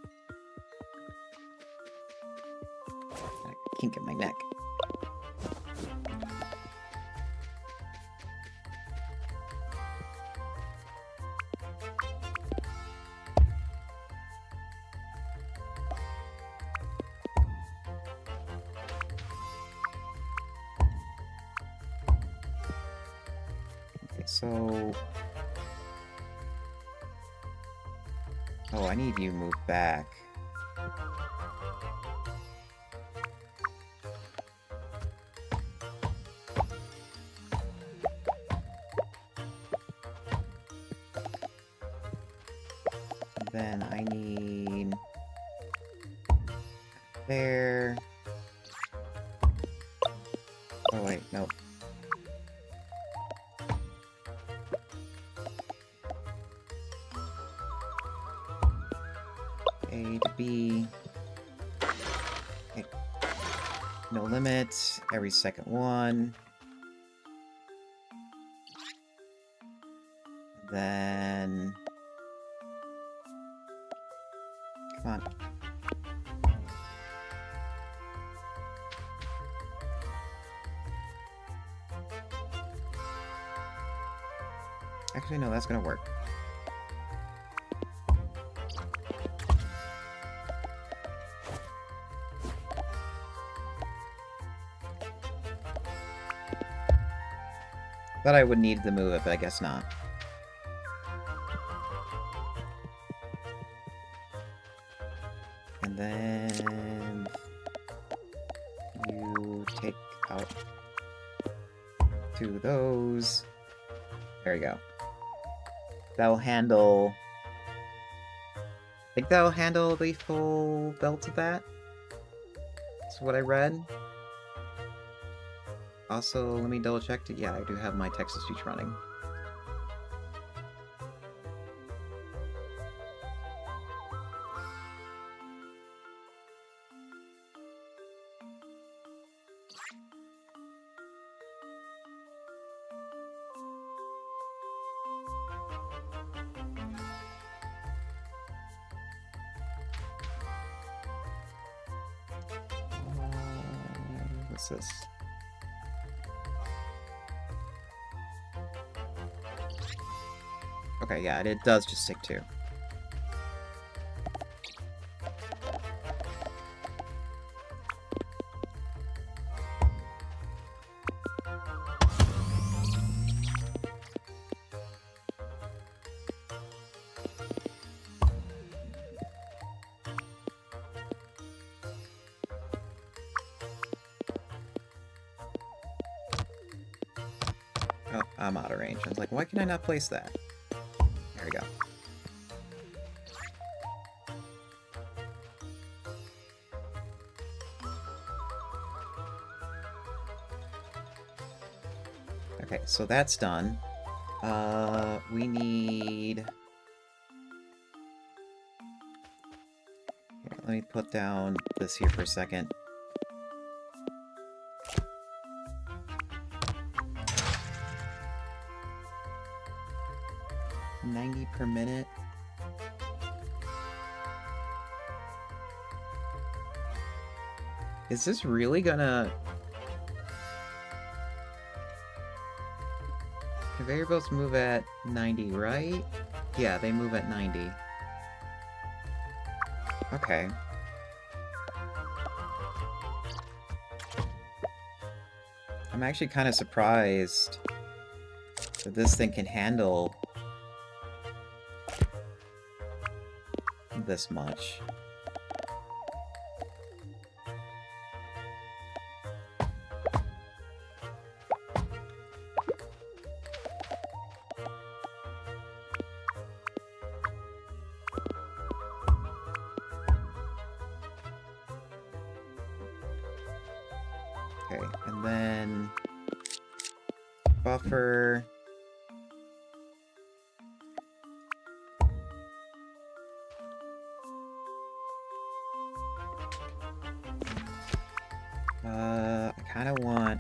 I kink in my neck. Okay, so... Oh, I need you to move back. Then I need... there... Oh wait, nope. A to B. Okay. No limit. Every second one. Then... Come on. Actually, no, that's gonna work. Thought I would need to move it, but I guess not. And then... you take out 2 of those. There we go. That'll handle... I think that'll handle the full belt of that. That's what I read. Also, let me double check. Yeah, I do have my Texas speech running. What's this? Okay, yeah, it does just stick to. Oh, I'm out of range. I was like, why can I not place that? There we go. Okay, so that's done. We need... Here, let me put down this here for a second. $90 per minute. Is this really gonna... Conveyor belts move at 90, right? Yeah, they move at 90. Okay. I'm actually kind of surprised that this thing can handle this much. Okay, and then buffer. I kind of want...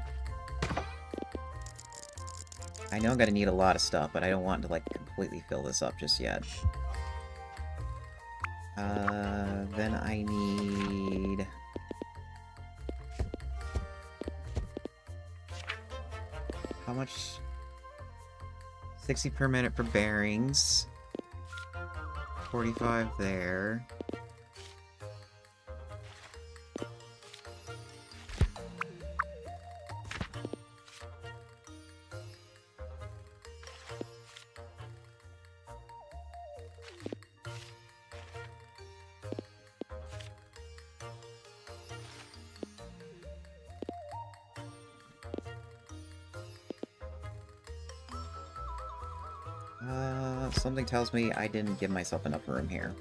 I know I'm gonna need a lot of stuff, but I don't want to, like, completely fill this up just yet. Then I need... How much? 60 per minute for bearings. 45 there. Something tells me I didn't give myself enough room here.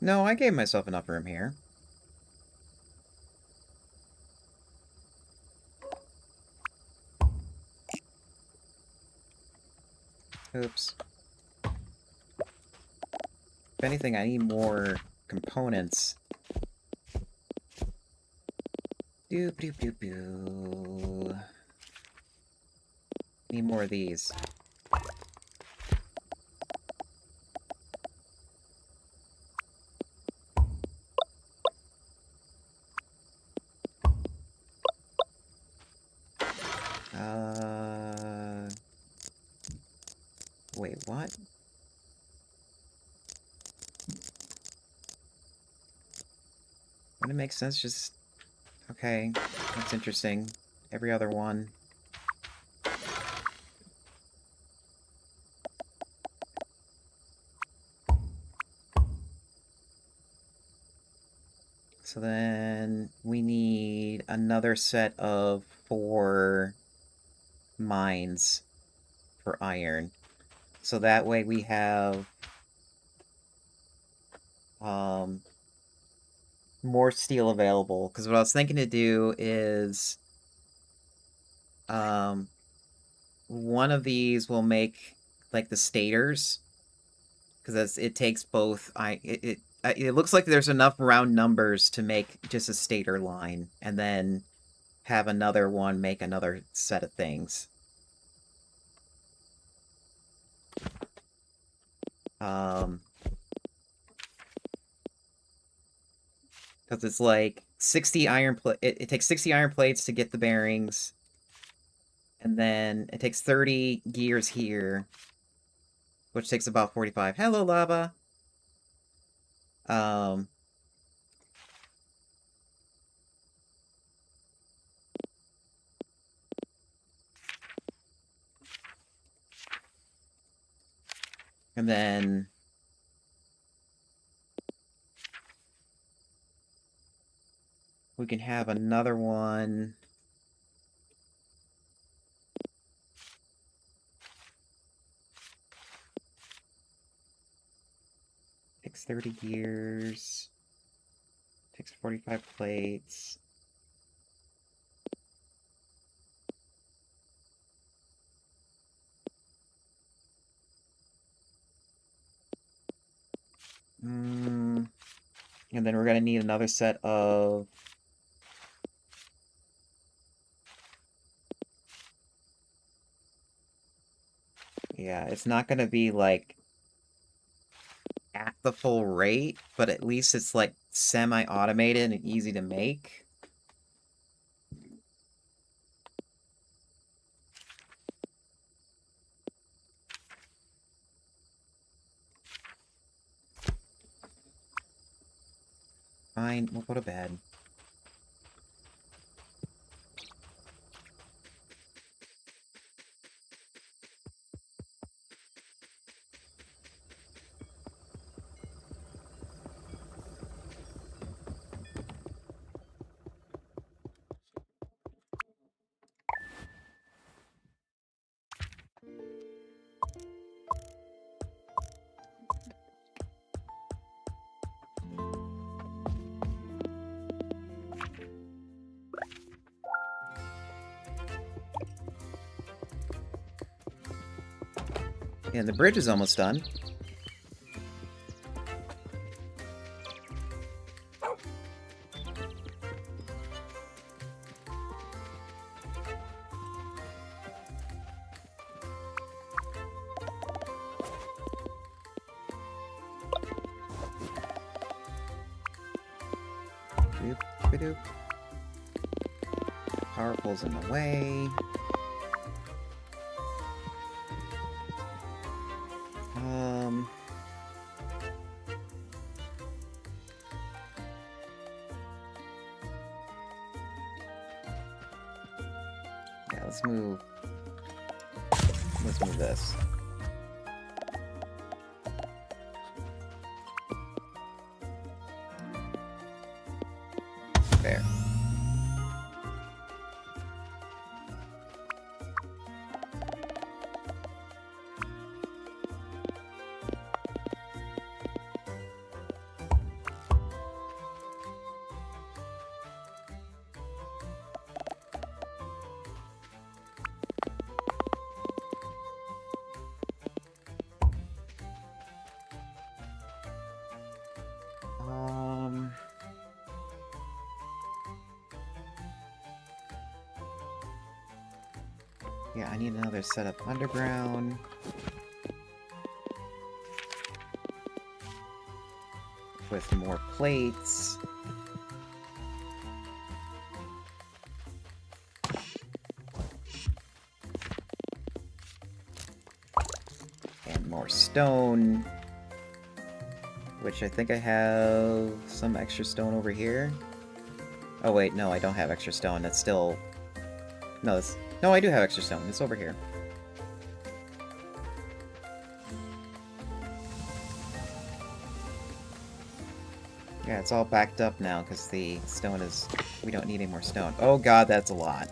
No, I gave myself enough room here. Oops. If anything, I need more components. Doop doop doop doop. Need more of these. Wait, what? Wouldn't it make sense just... Okay, that's interesting. Every other one. So then we need another set of 4 mines for iron. So that way we have more steel available. Because what I was thinking to do is one of these will make like the stators, because it takes both. It looks like there's enough round numbers to make just a stator line, and then have another one make another set of things. Because it's like 60 iron plate. It takes 60 iron plates to get the bearings, and then it takes 30 gears here, which takes about 45. Hello, lava. And then we can have another one. Takes 30 gears. Takes 45 plates. And then we're gonna need another set of... Yeah, it's not gonna be, like, at the full rate, but at least it's, like, semi-automated and easy to make. Fine, we'll go to bed. And the bridge is almost done. Doop, doop. Power pole's in the way. Yeah, let's move this. There. Yeah, I need another setup underground. With more plates. And more stone. Which I think I have some extra stone over here. Oh wait, no, I don't have extra stone. That's still... No, that's... No, I do have extra stone. It's over here. Yeah, it's all backed up now because the stone is... We don't need any more stone. Oh god, that's a lot.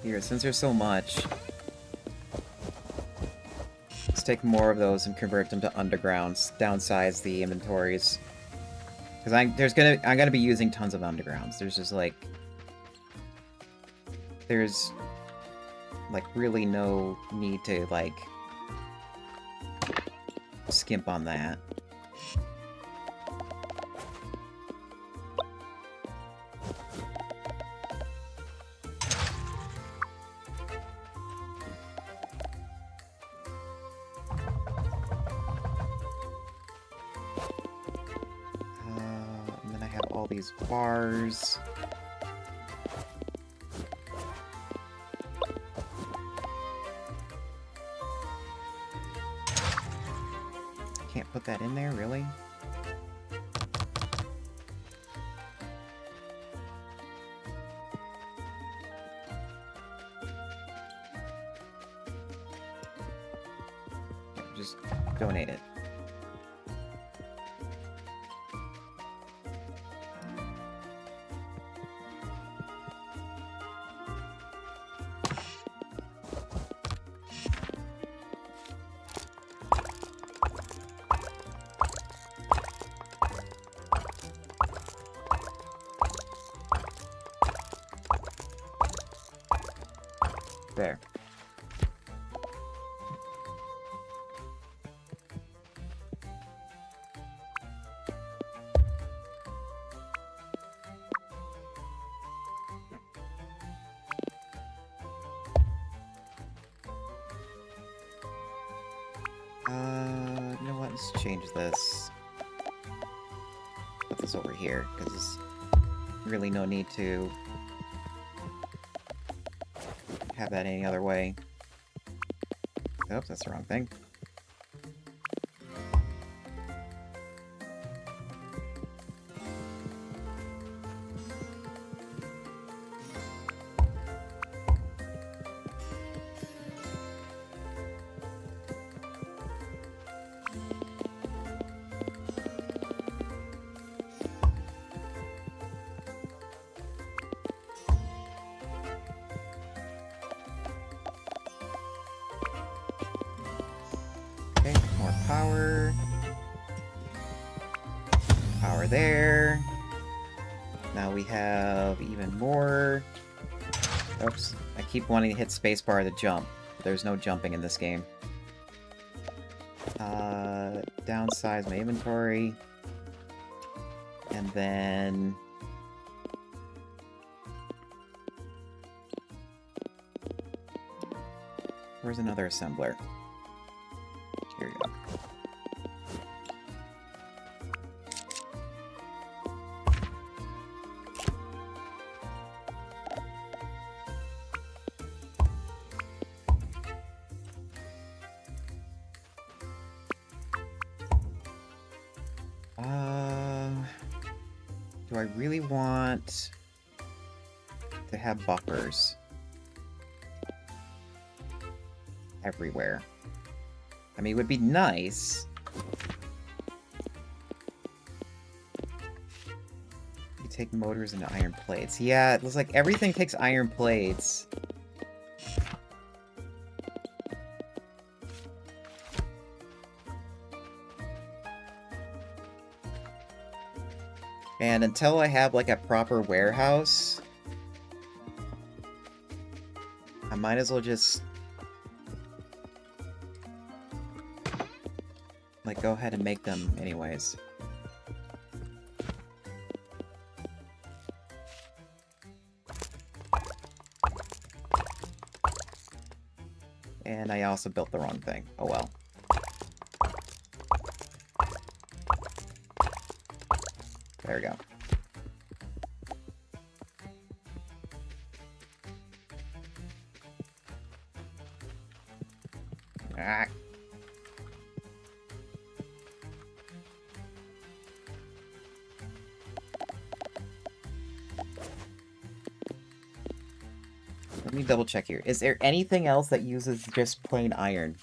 Here, since there's so much, let's take more of those and convert them to undergrounds, downsize the inventories. Because I'm gonna be using tons of undergrounds. There's just like, there's like really no need to like skimp on that. These bars. Can't put that in there, really? Just donate it. There. You know what? Let's change this. Put this over here, because there's really no need to have that any other way. Oops, that's the wrong thing. Okay, more power. Power there. Now we have even more. Oops. I keep wanting to hit spacebar to jump. There's no jumping in this game. Downsize my inventory. And then... where's another assembler? Here we go. Do I really want to have buffers everywhere? I mean, it would be nice. You take motors into iron plates. Yeah, it looks like everything takes iron plates. And until I have, like, a proper warehouse, I might as well just... like, go ahead and make them anyways. And I also built the wrong thing. Oh well. There we go. Ah. Let me double check here. Is there anything else that uses just plain iron?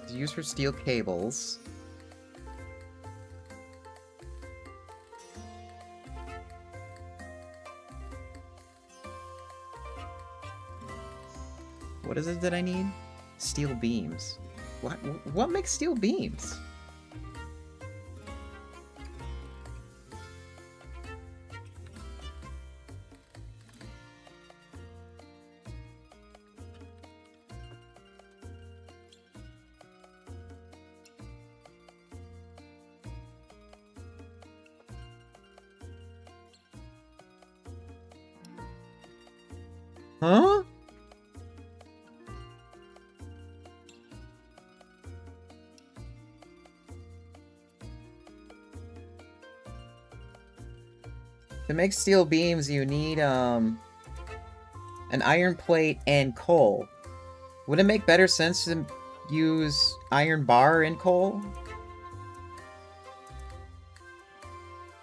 It's used for steel cables. What is it that I need? Steel beams. What makes steel beams? Huh? To make steel beams, you need, an iron plate and coal. Would it make better sense to use iron bar and coal?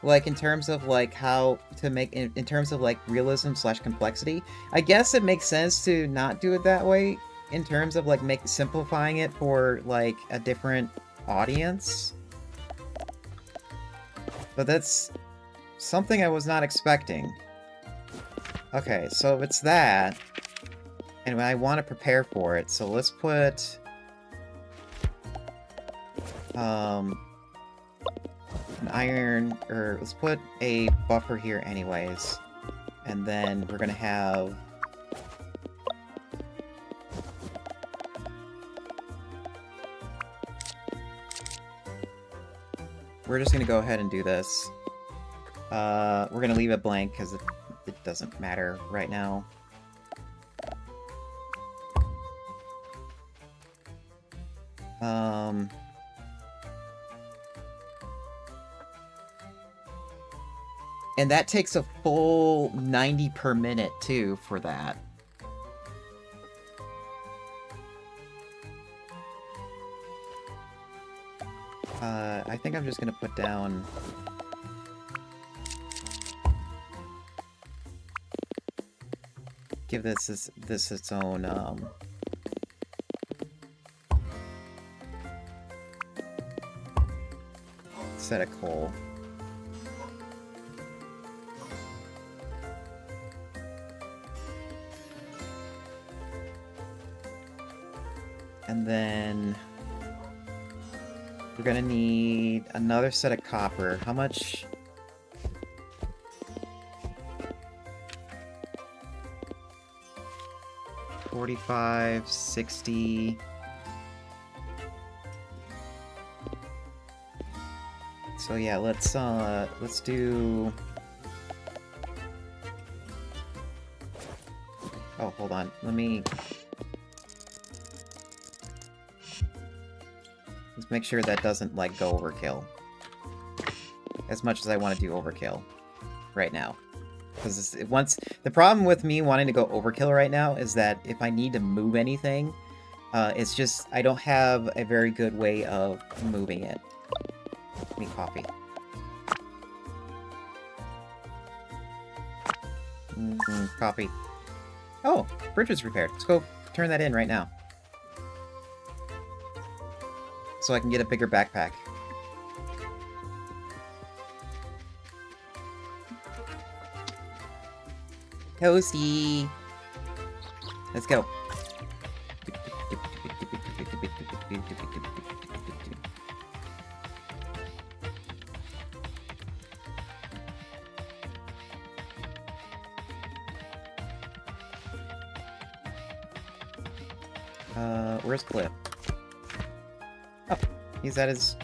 Like, in terms of, like, how to make... in terms of, like, realism / complexity? I guess it makes sense to not do it that way, in terms of, like, simplifying it for, like, a different audience. But that's... something I was not expecting. Okay, so if it's that, and I want to prepare for it, so let's put... an iron, or let's put a buffer here anyways. And then we're gonna have... We're just gonna go ahead and do this. We're gonna leave it blank because it doesn't matter right now. And that takes a full 90 per minute, too, for that. I think I'm just gonna put down... Give this its own, set of coal. And then we're gonna need another set of copper. How much? $45, $60. So yeah, let's do... Oh, hold on. Let's make sure that doesn't, like, go overkill. As much as I want to do overkill right now. Because the problem with me wanting to go overkill right now is that if I need to move anything, it's just, I don't have a very good way of moving it. Give me coffee. Coffee. Oh, bridge was repaired. Let's go turn that in right now. So I can get a bigger backpack. Toasty! Let's go. Where's Cliff? Oh, he's at his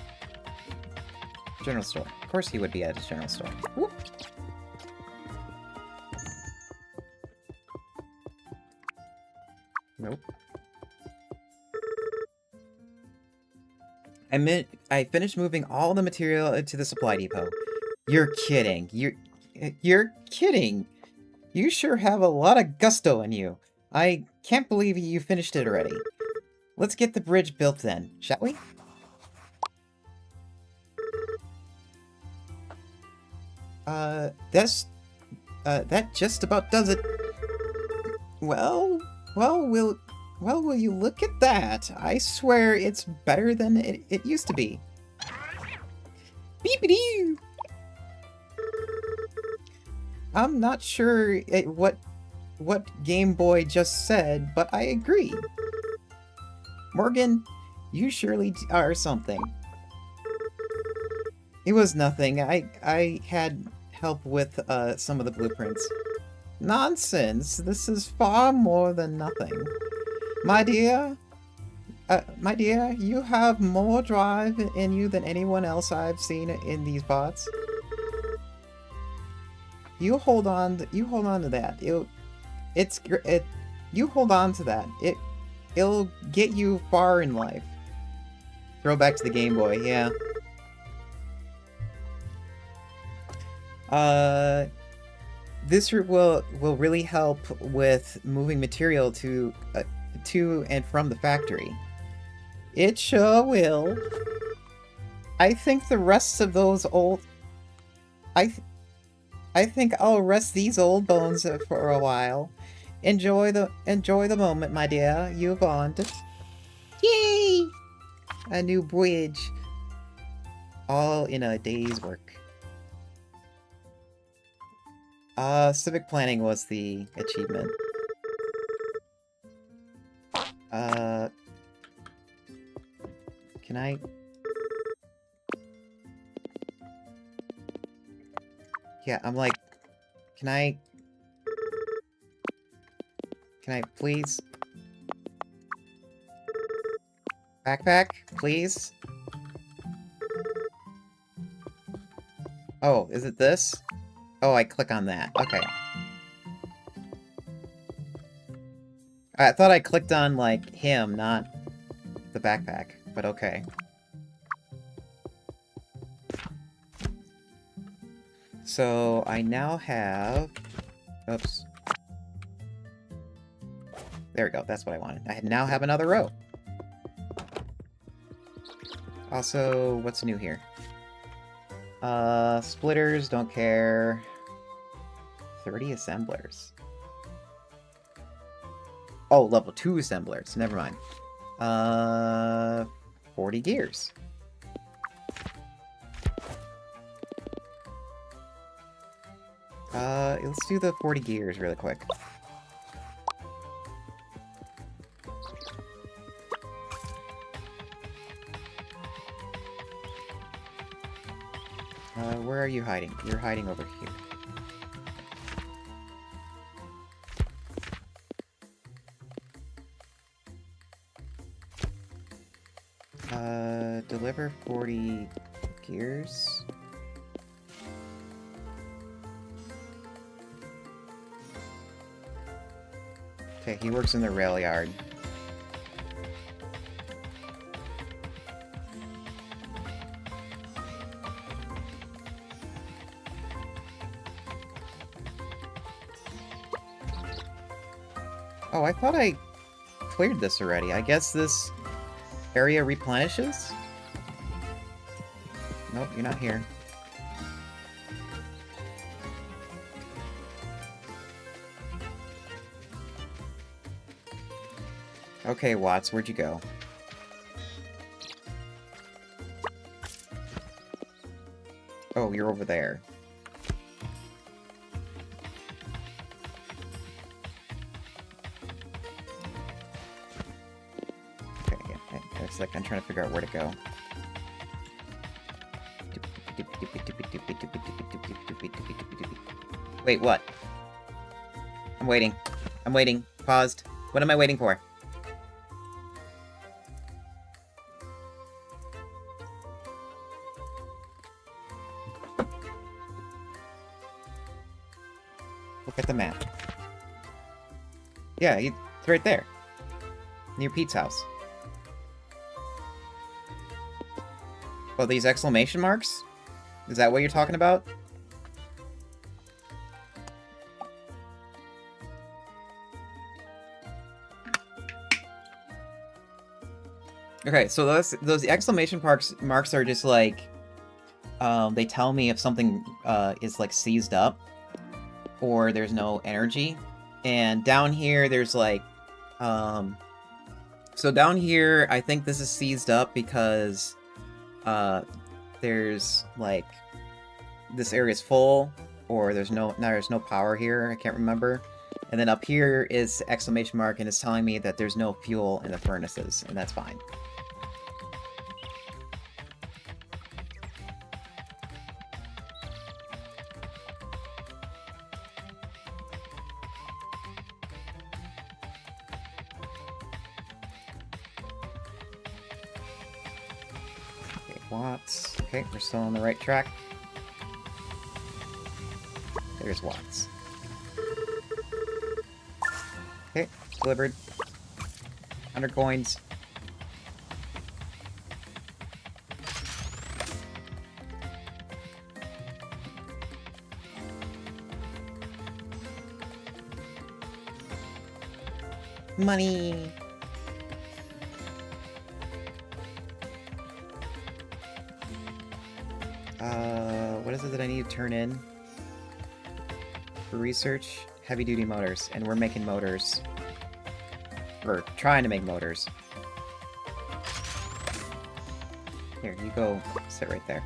general store. Of course he would be at his general store. Whoop. Nope. I finished moving all the material into the supply depot. You're kidding. You're kidding. You sure have a lot of gusto in you. I can't believe you finished it already. Let's get the bridge built then, shall we? That just about does it. Well, will you look at that? I swear it's better than it used to be. Beep-a-doo! I'm not sure what Game Boy just said, but I agree. Morgan, you surely are something. It was nothing. I had help with some of the blueprints. Nonsense. This is far more than nothing. My dear, you have more drive in you than anyone else I've seen in these parts. You hold on to that. You hold on to that. It'll get you far in life. Throw back to the Game Boy, yeah. This route will really help with moving material to and from the factory. It sure will. I think the rest of those old... I think I'll rest these old bones for a while. Enjoy the moment, my dear. You've earned it. Yay! A new bridge. All in a day's work. Civic planning was the achievement. Can I... Yeah, I'm like... Can I please? Backpack, please? Oh, is it this? Oh, I click on that. Okay. I thought I clicked on, like, him, not the backpack, but okay. So, I now have... Oops. There we go, that's what I wanted. I now have another row. Also, what's new here? Splitters, don't care. 30 assemblers. Oh, level 2 assemblers, never mind. 40 gears. Let's do the 40 gears really quick. Where are you hiding? You're hiding over here. Deliver 40 gears. Okay, he works in the rail yard. Oh, I thought I cleared this already. I guess this area replenishes? Nope, you're not here. Okay, Watts, where'd you go? Oh, you're over there. Okay, yeah, it's like I'm trying to figure out where to go. Wait, what? I'm waiting. I'm waiting. Paused. What am I waiting for? Look at the map. Yeah, it's right there. Near Pete's house. Oh, these exclamation marks? Is that what you're talking about? Okay, so those exclamation marks are just like, they tell me if something is like seized up, or there's no energy. And down here, there's like, so down here, I think this is seized up because there's like, this area is full, or there's no power here. I can't remember. And then up here is exclamation mark, and it's telling me that there's no fuel in the furnaces, and that's fine. Watts. Okay, we're still on the right track. There's Watts. Okay, delivered. 100 coins. Money! What is it that I need to turn in? For research? Heavy-duty motors. And we're making motors. We're trying to make motors. Here, you go sit right there.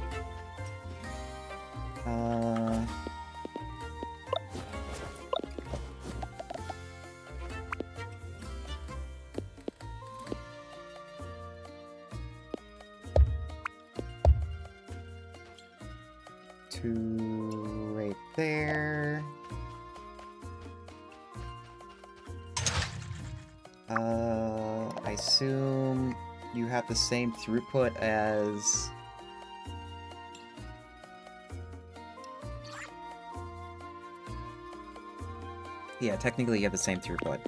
2 right there. I assume you have the same throughput as... Yeah, technically you have the same throughput.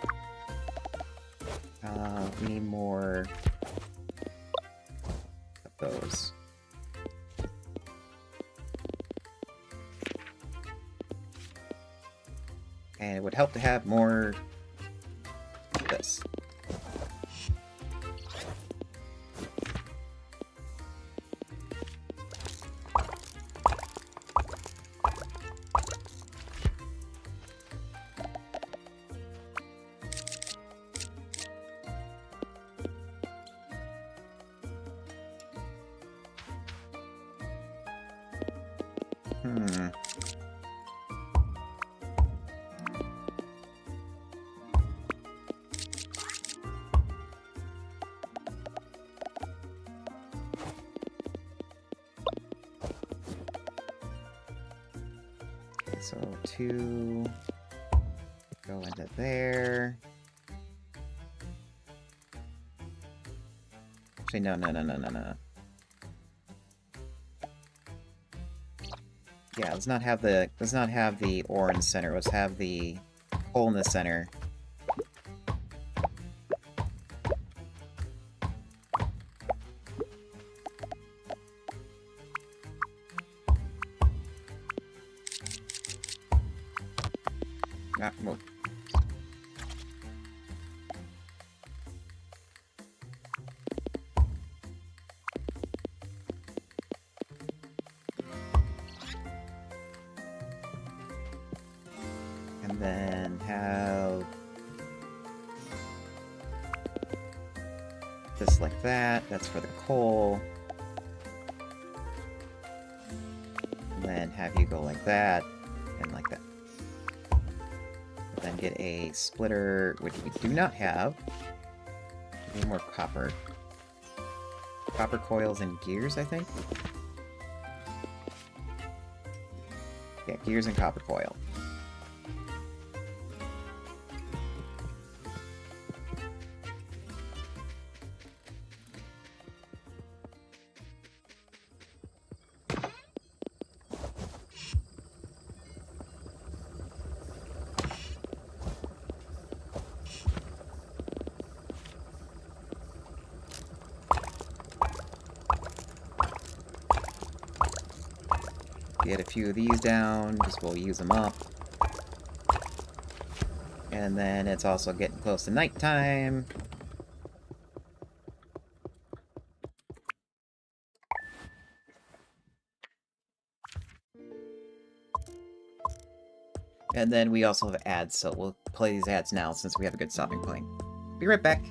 We need more of those. And it would help to have more of this. So 2 go into there. Actually, no. Yeah, let's not have the ore in the center. Let's have the hole in the center. Ah, move. And then have this like that. That's for the coal. And then have you go like that and like that. Then get a splitter, which we do not have. We need more copper. Copper coils and gears, I think? Yeah, gears and copper coil. Get a few of these down, just we'll use them up. And then it's also getting close to nighttime. And then we also have ads, so we'll play these ads now since we have a good stopping point. Be right back.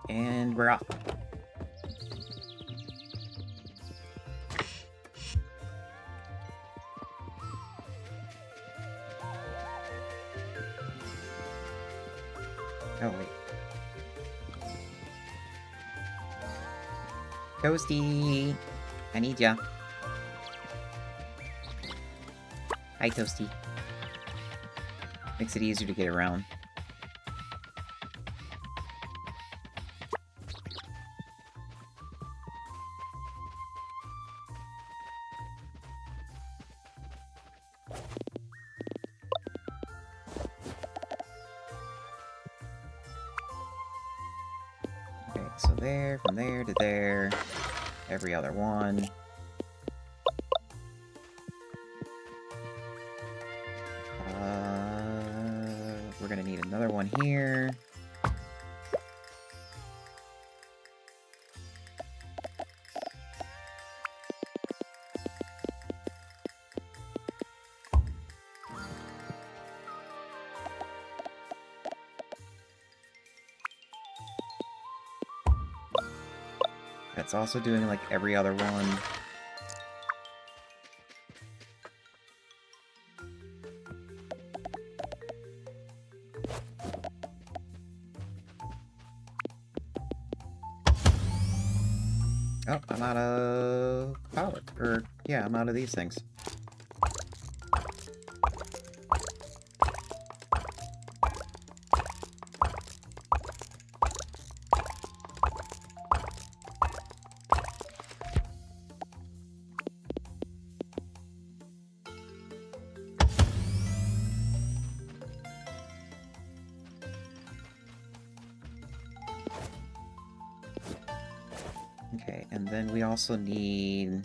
And we're off. Oh, wait. Toasty! I need ya. Hi, Toasty. Makes it easier to get around. Okay, so there, from there to there, every other one. We're gonna need another one here. That's also doing like every other one. Oh, I'm out of power. Or, yeah, I'm out of these things. Okay, and then we also need...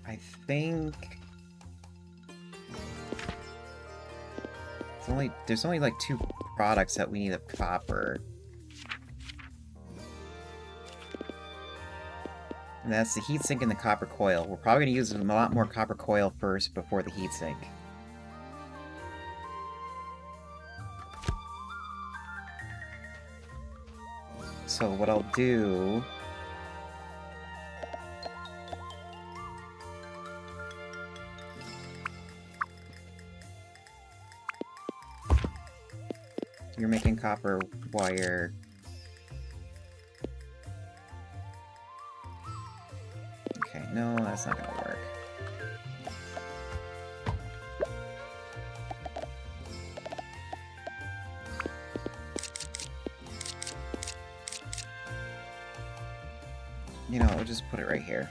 I think... There's only like 2 products that we need of copper. And that's the heatsink and the copper coil. We're probably going to use a lot more copper coil first before the heatsink. So what I'll do... You're making copper wire... Okay, no, that's not gonna work. You know, I'll just put it right here.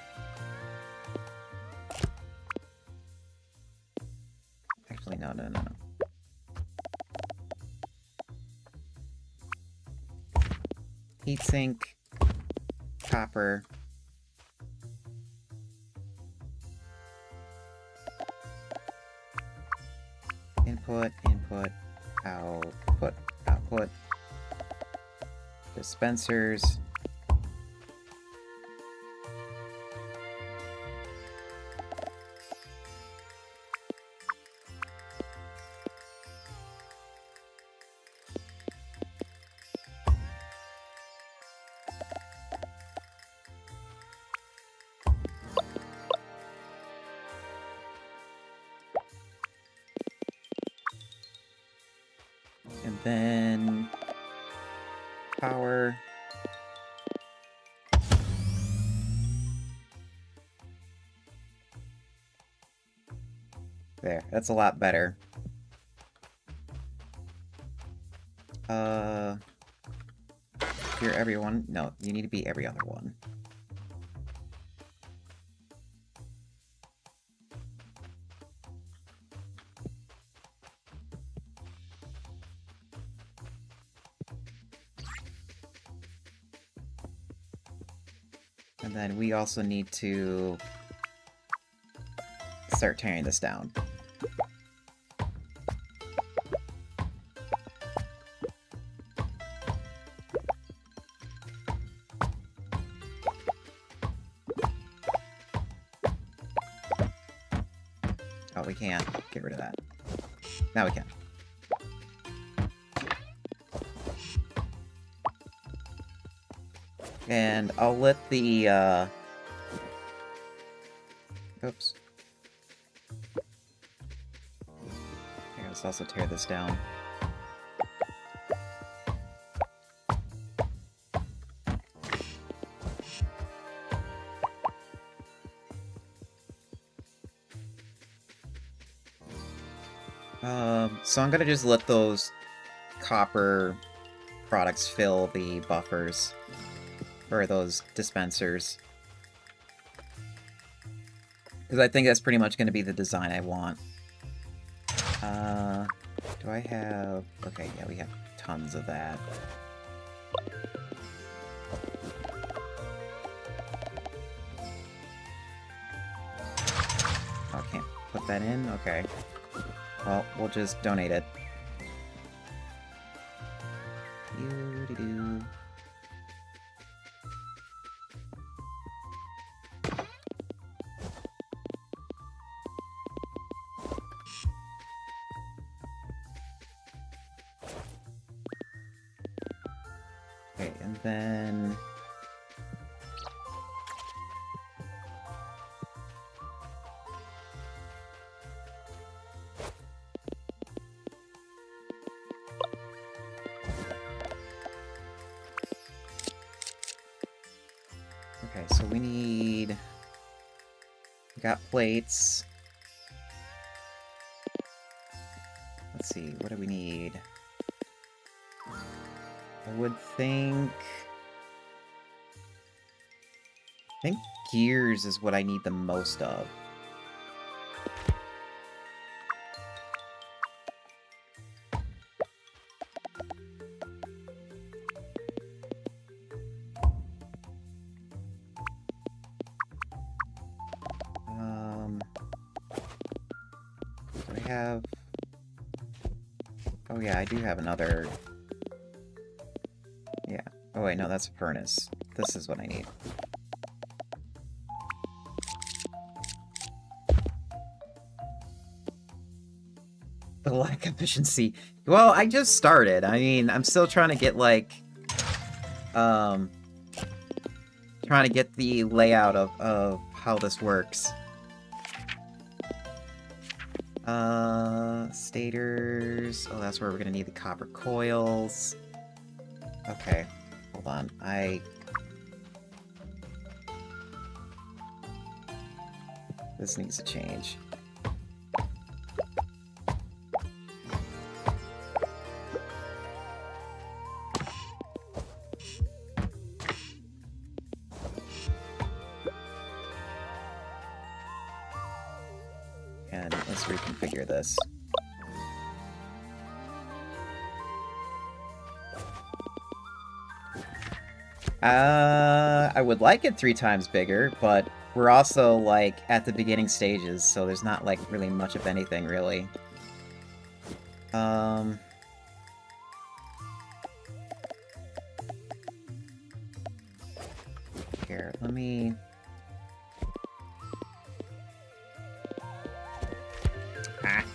Actually, no. Heatsink, copper. Input, output. Dispensers. And then power. There, that's a lot better. You're everyone. No, you need to be every other one. And then we also need to start tearing this down. Oh, we can't get rid of that. Now we can. And I'll let the, oops. Here, let's also tear this down. So I'm gonna just let those copper products fill the buffers, or those dispensers. Because I think that's pretty much gonna be the design I want. Do I have... Okay, yeah, we have tons of that. Oh, I can't put that in? Okay. Well, we'll just donate it. Doo-doo-doo. Okay, and then... Okay, so we need... We got plates. Let's see, what do we need? I would think... I think gears is what I need the most of. Do I have... Oh yeah, I do have another... Yeah. Oh wait, no, that's a furnace. This is what I need. The lack of efficiency. Well, I just started. I mean, I'm still trying to get, like... Trying to get the layout of how this works. Stators... Oh, that's where we're gonna need the copper coils. Okay, hold on. This needs to change. And let's reconfigure this. I would like it 3 times bigger, but we're also, like, at the beginning stages, so there's not, like, really much of anything, really. Here, let me... Ah!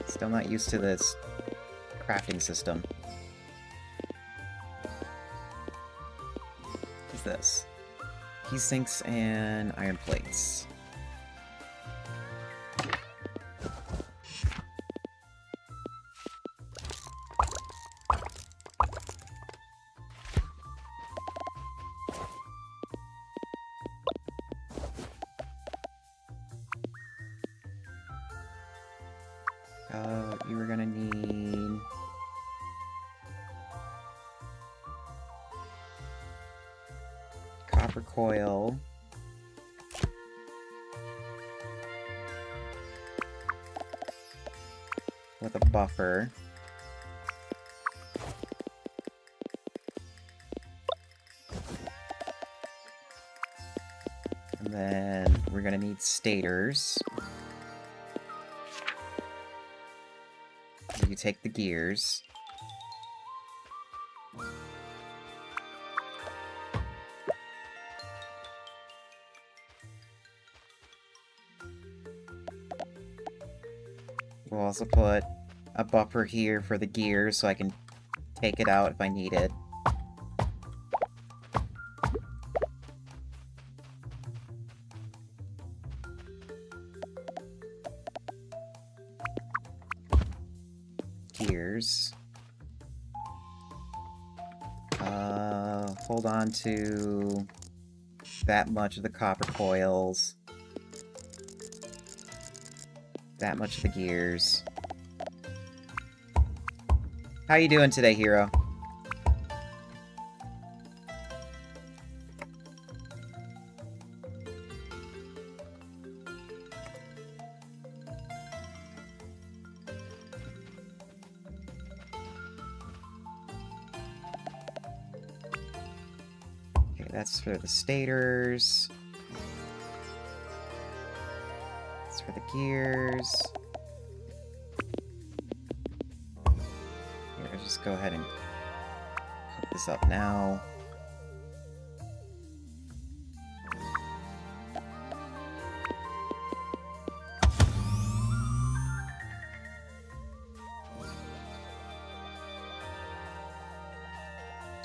Still not used to this crafting system. What's this? Heat sinks and iron plates. You were gonna need... copper coil. With a buffer. And then we're gonna need stators. You take the gears. We'll also put a buffer here for the gears so I can take it out if I need it. Gears. Hold on to that much of the copper coils. That much of the gears. How you doing today, hero? Okay, that's for the stators. That's for the gears. Here, just go ahead and hook this up now.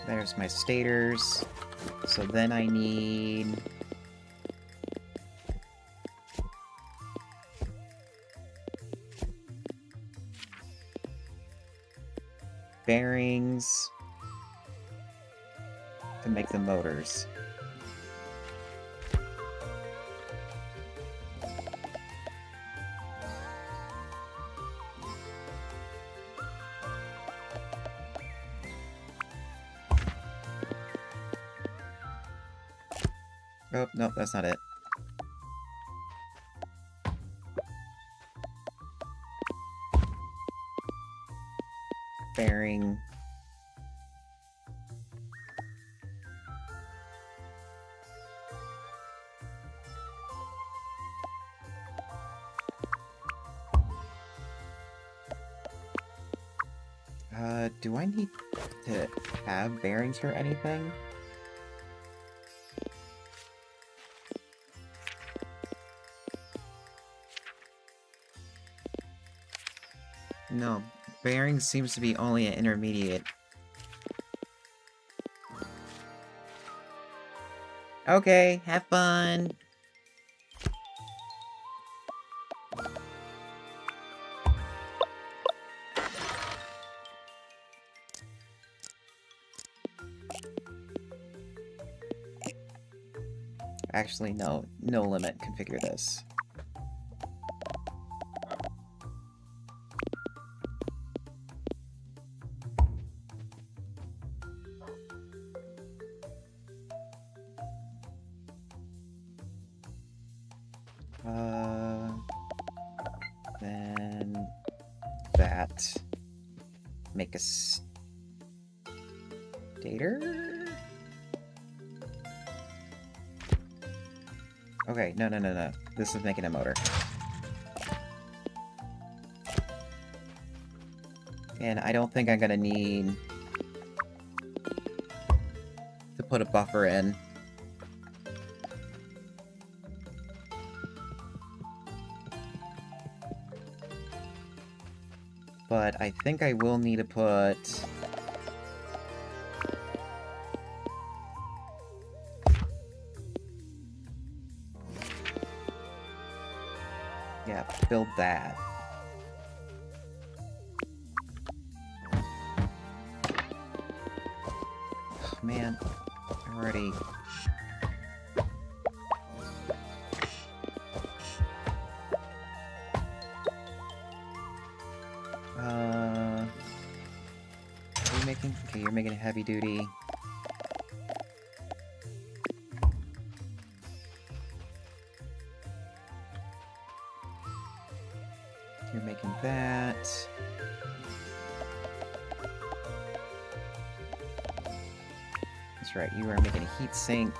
There's my stators. So then I need... bearings to make the motors. Oh, no, that's not it. Bearing. Do I need to have bearings for anything? No, bearings seems to be only an intermediate. Okay, have fun! Actually, no limit, configure this. Then that. Make a stator? Okay, no. This is making a motor. And I don't think I'm gonna need to put a buffer in. But I think I will need to put... yeah, build that. Oh, man, I already... Are you making... okay, you're making a heavy duty. You're making that. That's right, you are making a heat sink.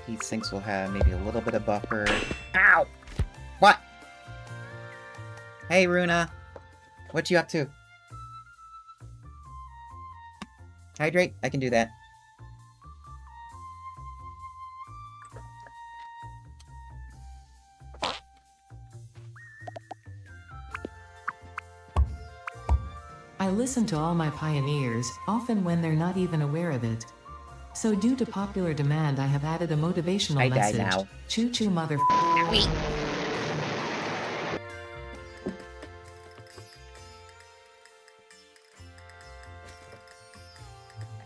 Heat sinks will have maybe a little bit of buffer. Ow! What? Hey, Runa. What you up to? Hydrate? I can do that. listen to all my pioneers, often when they're not even aware of it. So due to popular demand, I have added a motivational I die message. now. Choo choo mother.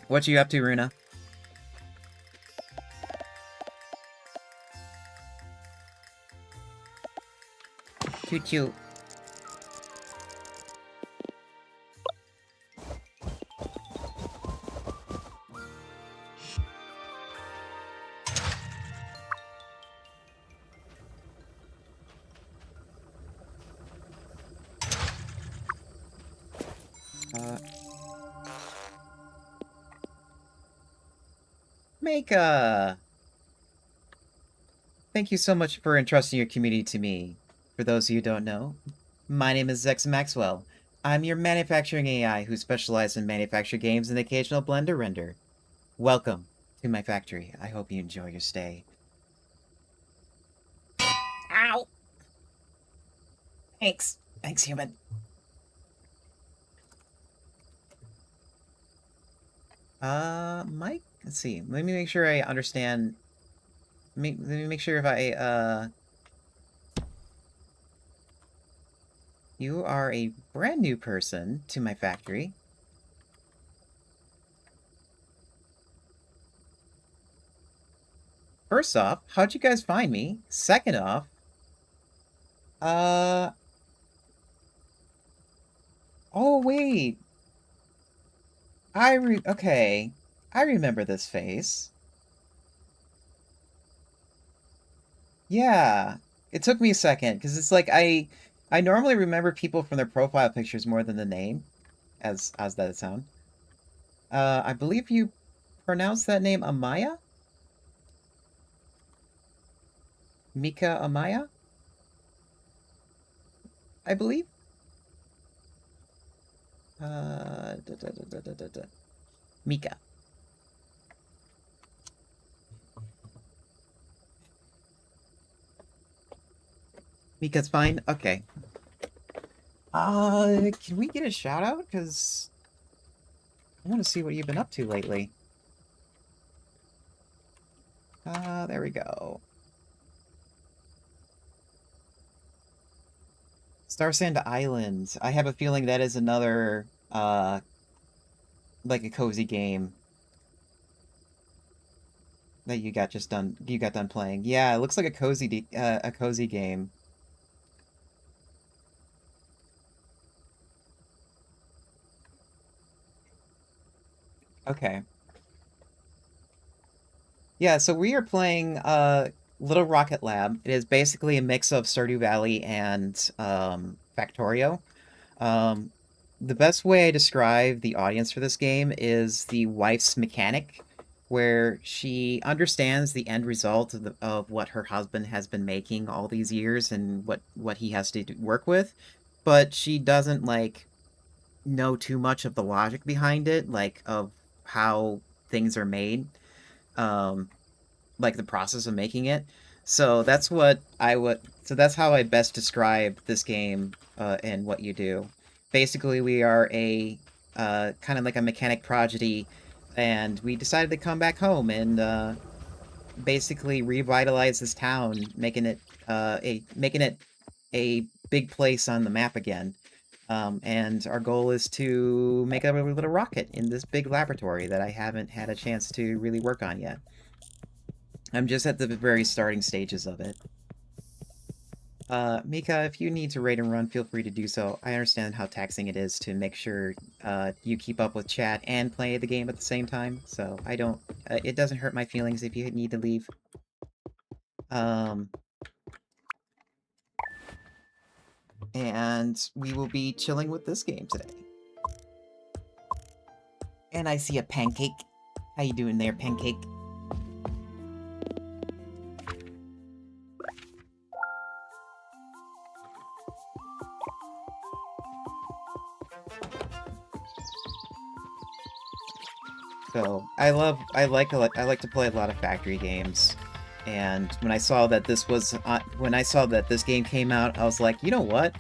What you up to, Runa? Choo choo. Mika! Thank you so much for entrusting your community to me. For those of you who don't know, my name is Zex Maxwell. I'm your manufacturing AI who specializes in manufacture games and occasional blender render. Welcome to my factory. I hope you enjoy your stay. Ow! Thanks. Thanks, human. Mike? Let's see. Let me make sure I understand. Let me make sure if I, You are a brand new person to my factory. First off, how'd you guys find me? Second off, oh wait. Okay. I remember this face. Yeah. It took me a second, because it's like I normally remember people from their profile pictures more than the name, as that sound. I believe you pronounce that name Amaya? Mika Amaya? I believe? Mika. Mika's fine? Okay. Can we get a shout out? Because I want to see what you've been up to lately. There we go. Star Sand Island. I have a feeling that is another, like a cozy game that you got done playing. Yeah, it looks like a cozy game. Okay. Yeah, so we are playing Little Rocket Lab. It is basically a mix of Stardew Valley and Factorio. The best way I describe the audience for this game is the wife's mechanic, where she understands the end result of what her husband has been making all these years and what he has to work with, but she doesn't like know too much of the logic behind it, like of how things are made. Like the process of making it. So that's what I would. So that's how I best describe this game and what you do. Basically, we are a kind of like a mechanic prodigy, and we decided to come back home and basically revitalize this town, making it a big place on the map again. And our goal is to make a little rocket in this big laboratory that I haven't had a chance to really work on yet. I'm just at the very starting stages of it. Mika, if you need to raid and run, feel free to do so. I understand how taxing it is to make sure you keep up with chat and play the game at the same time, so I don't... it doesn't hurt my feelings if you need to leave. And we will be chilling with this game today. And I see a pancake. How you doing there, pancake? So I like to play a lot of factory games, and when I saw that this game came out, I was like, you know what?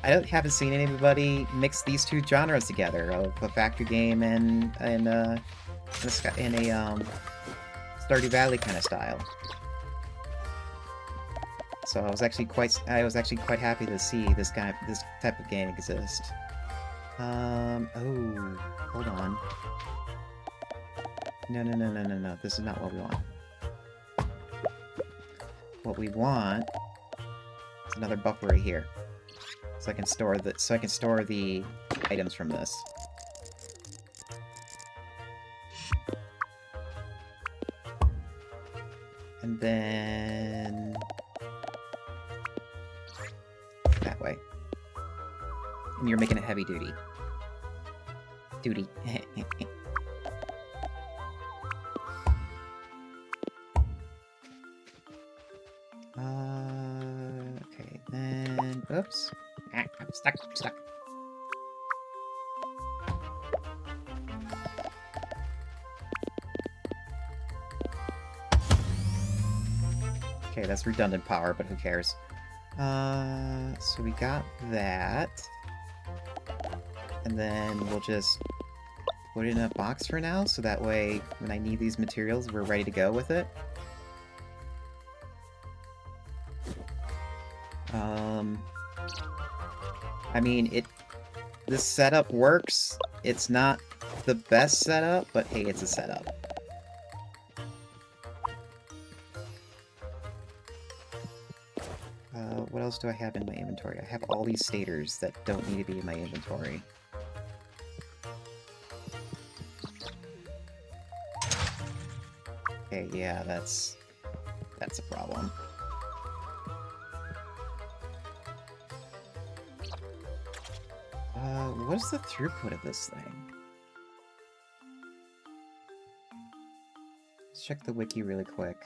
haven't seen anybody mix these two genres together of a factory game and a Stardew Valley kind of style. So I was actually quite happy to see this type of game exist. Oh, hold on. No. This is not what we want. What we want is another buffer right here. So I can store the items from this. And then that way. And you're making it heavy duty. Okay, then... Oops. I'm stuck. Okay, that's redundant power, but who cares? So we got that. And then we'll just put it in a box for now, so that way when I need these materials, we're ready to go with it. I mean, this setup works. It's not the best setup, but hey, it's a setup. What else do I have in my inventory? I have all these stators that don't need to be in my inventory. Okay, yeah, that's a problem. What's the throughput of this thing? Let's check the wiki really quick.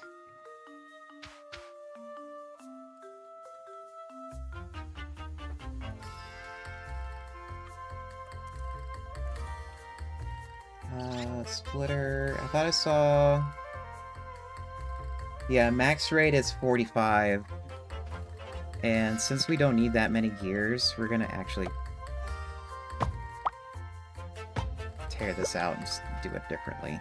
Splitter. I thought I saw... Yeah, max rate is 45. And since we don't need that many gears, we're gonna actually tear this out and just do it differently.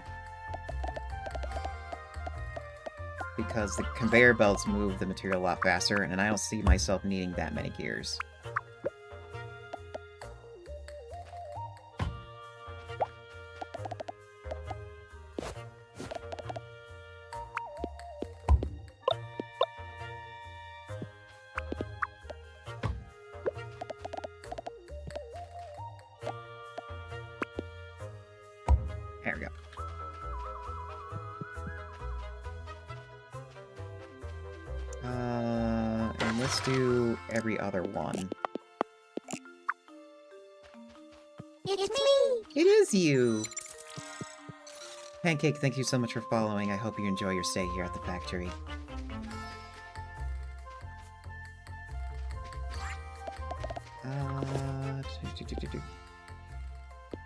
Because the conveyor belts move the material a lot faster, and I don't see myself needing that many gears. There we go. And let's do every other one. It's me! It is you! Pancake, thank you so much for following. I hope you enjoy your stay here at the factory.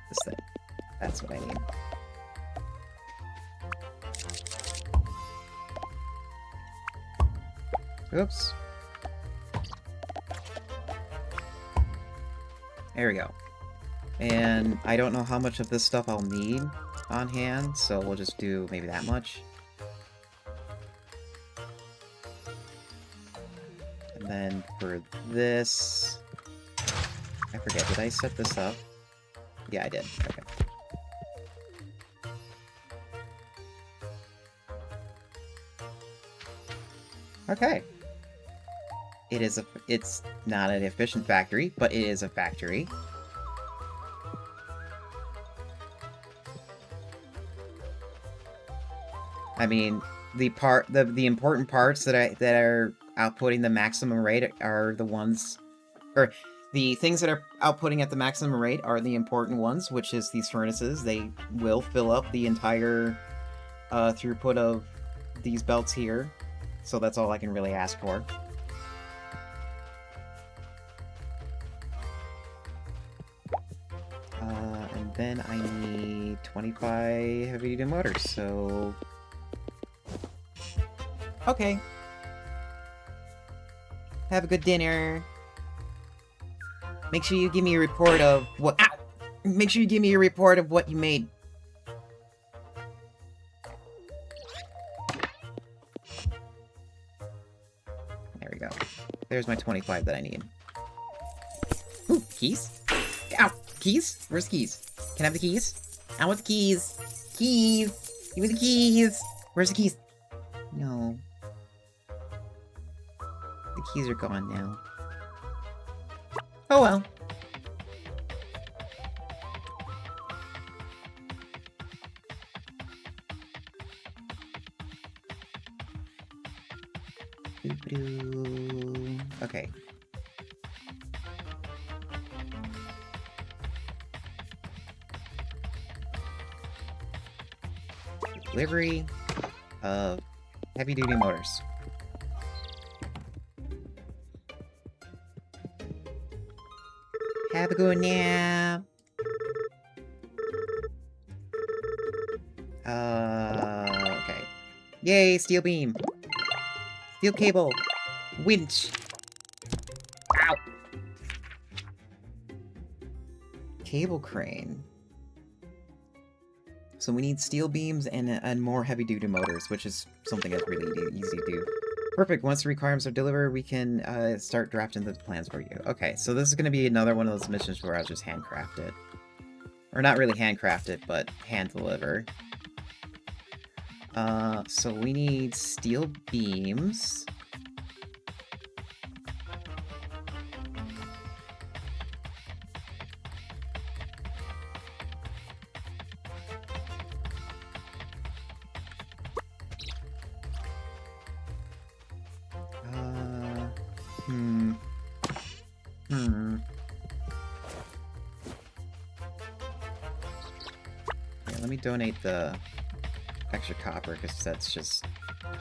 This thing. That's what I need. Oops. There we go. And I don't know how much of this stuff I'll need on hand, so we'll just do maybe that much. And then for this... I forget, did I set this up? Yeah, I did. Okay. Okay. It's not an efficient factory, but it is a factory. I mean, the important parts that are outputting the maximum rate are the ones, or the things that are outputting at the maximum rate are the important ones, which is these furnaces. They will fill up the entire throughput of these belts here, so that's all I can really ask for. And then I need 25 heavy-duty motors, so... Okay. Have a good dinner. Make sure you give me a report of what- Ow! Make sure you give me a report of what you made. There we go. There's my 25 that I need. Ooh, keys? Ow! Keys? Where's the keys? Can I have the keys? I want the keys! Keys! Give me the keys! Where's the keys? No. The keys are gone now. Oh well. Doo-doo. Okay. Delivery of heavy-duty motors. Have a good nap. Okay. Yay, steel beam. Steel cable. Winch. Ow. Cable crane. So we need steel beams and more heavy-duty motors, which is something that's really easy to do. Perfect. Once the requirements are delivered, we can start drafting the plans for you. Okay, so this is going to be another one of those missions where I'll just handcraft it. Or not really handcraft it, but hand-deliver. So we need steel beams. Yeah, let me donate the extra copper, because that's just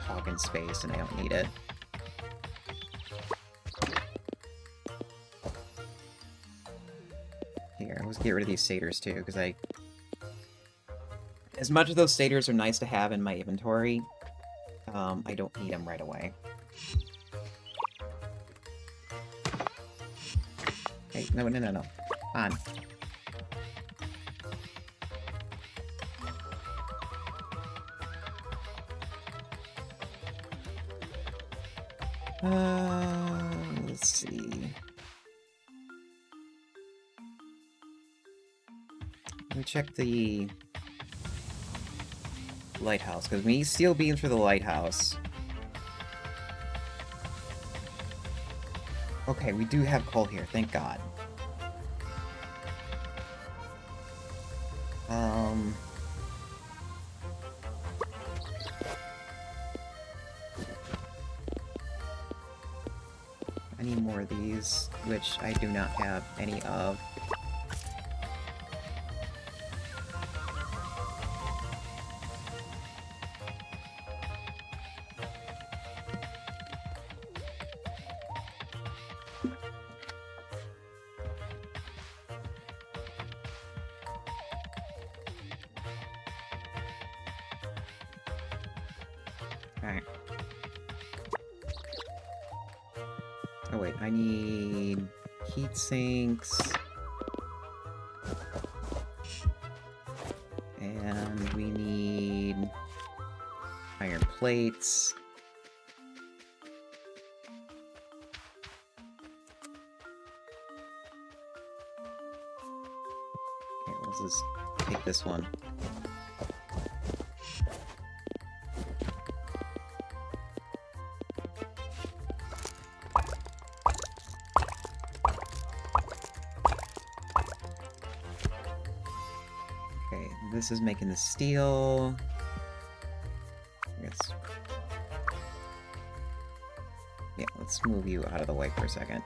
hogging space and I don't need it. Here, let's get rid of these satyrs too, because as much as those satyrs are nice to have in my inventory, I don't need them right away. Hey, no. On. Let's see. Let me check the lighthouse, because we need steel beams for the lighthouse. Okay, we do have coal here, thank God. I need more of these, which I do not have any of. Alright. Oh wait, I need heat sinks. And we need iron plates. Okay, let's just take this one. Okay, this is making the steel. Yeah, let's move you out of the way for a second.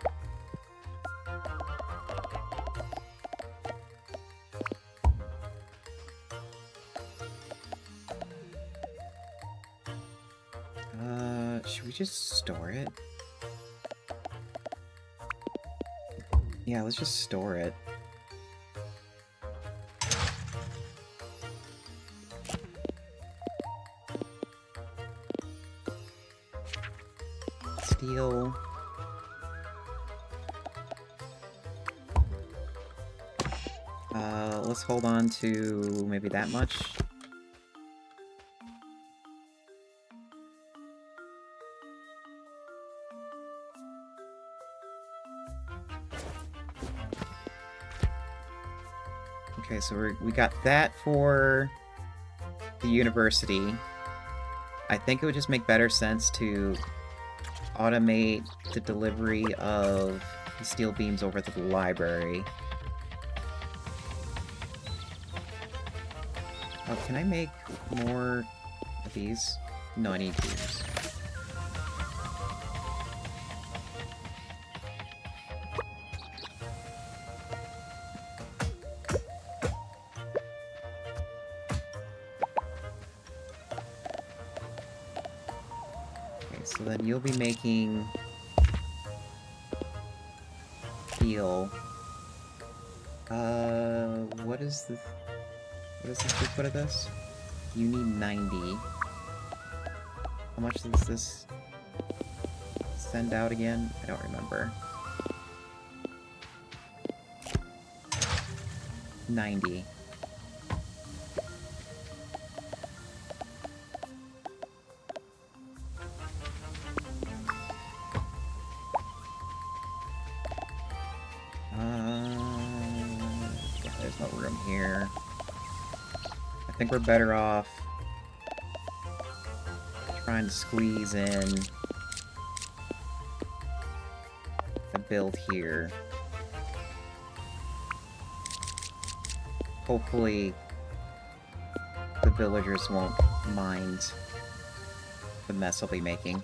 Should we just store it? Yeah, let's just store it. Steel. let's hold on to maybe that much. Okay, so we got that for the university. I think it would just make better sense to automate the delivery of the steel beams over to the library. Oh, can I make more of these? No, I need these. Okay, so then you'll be making steel. What is the throughput of this? You need 90. How much does this send out again? I don't remember. 90. Yeah, there's no room here. I think we're better off trying to squeeze in a build here. Hopefully, the villagers won't mind the mess I'll be making.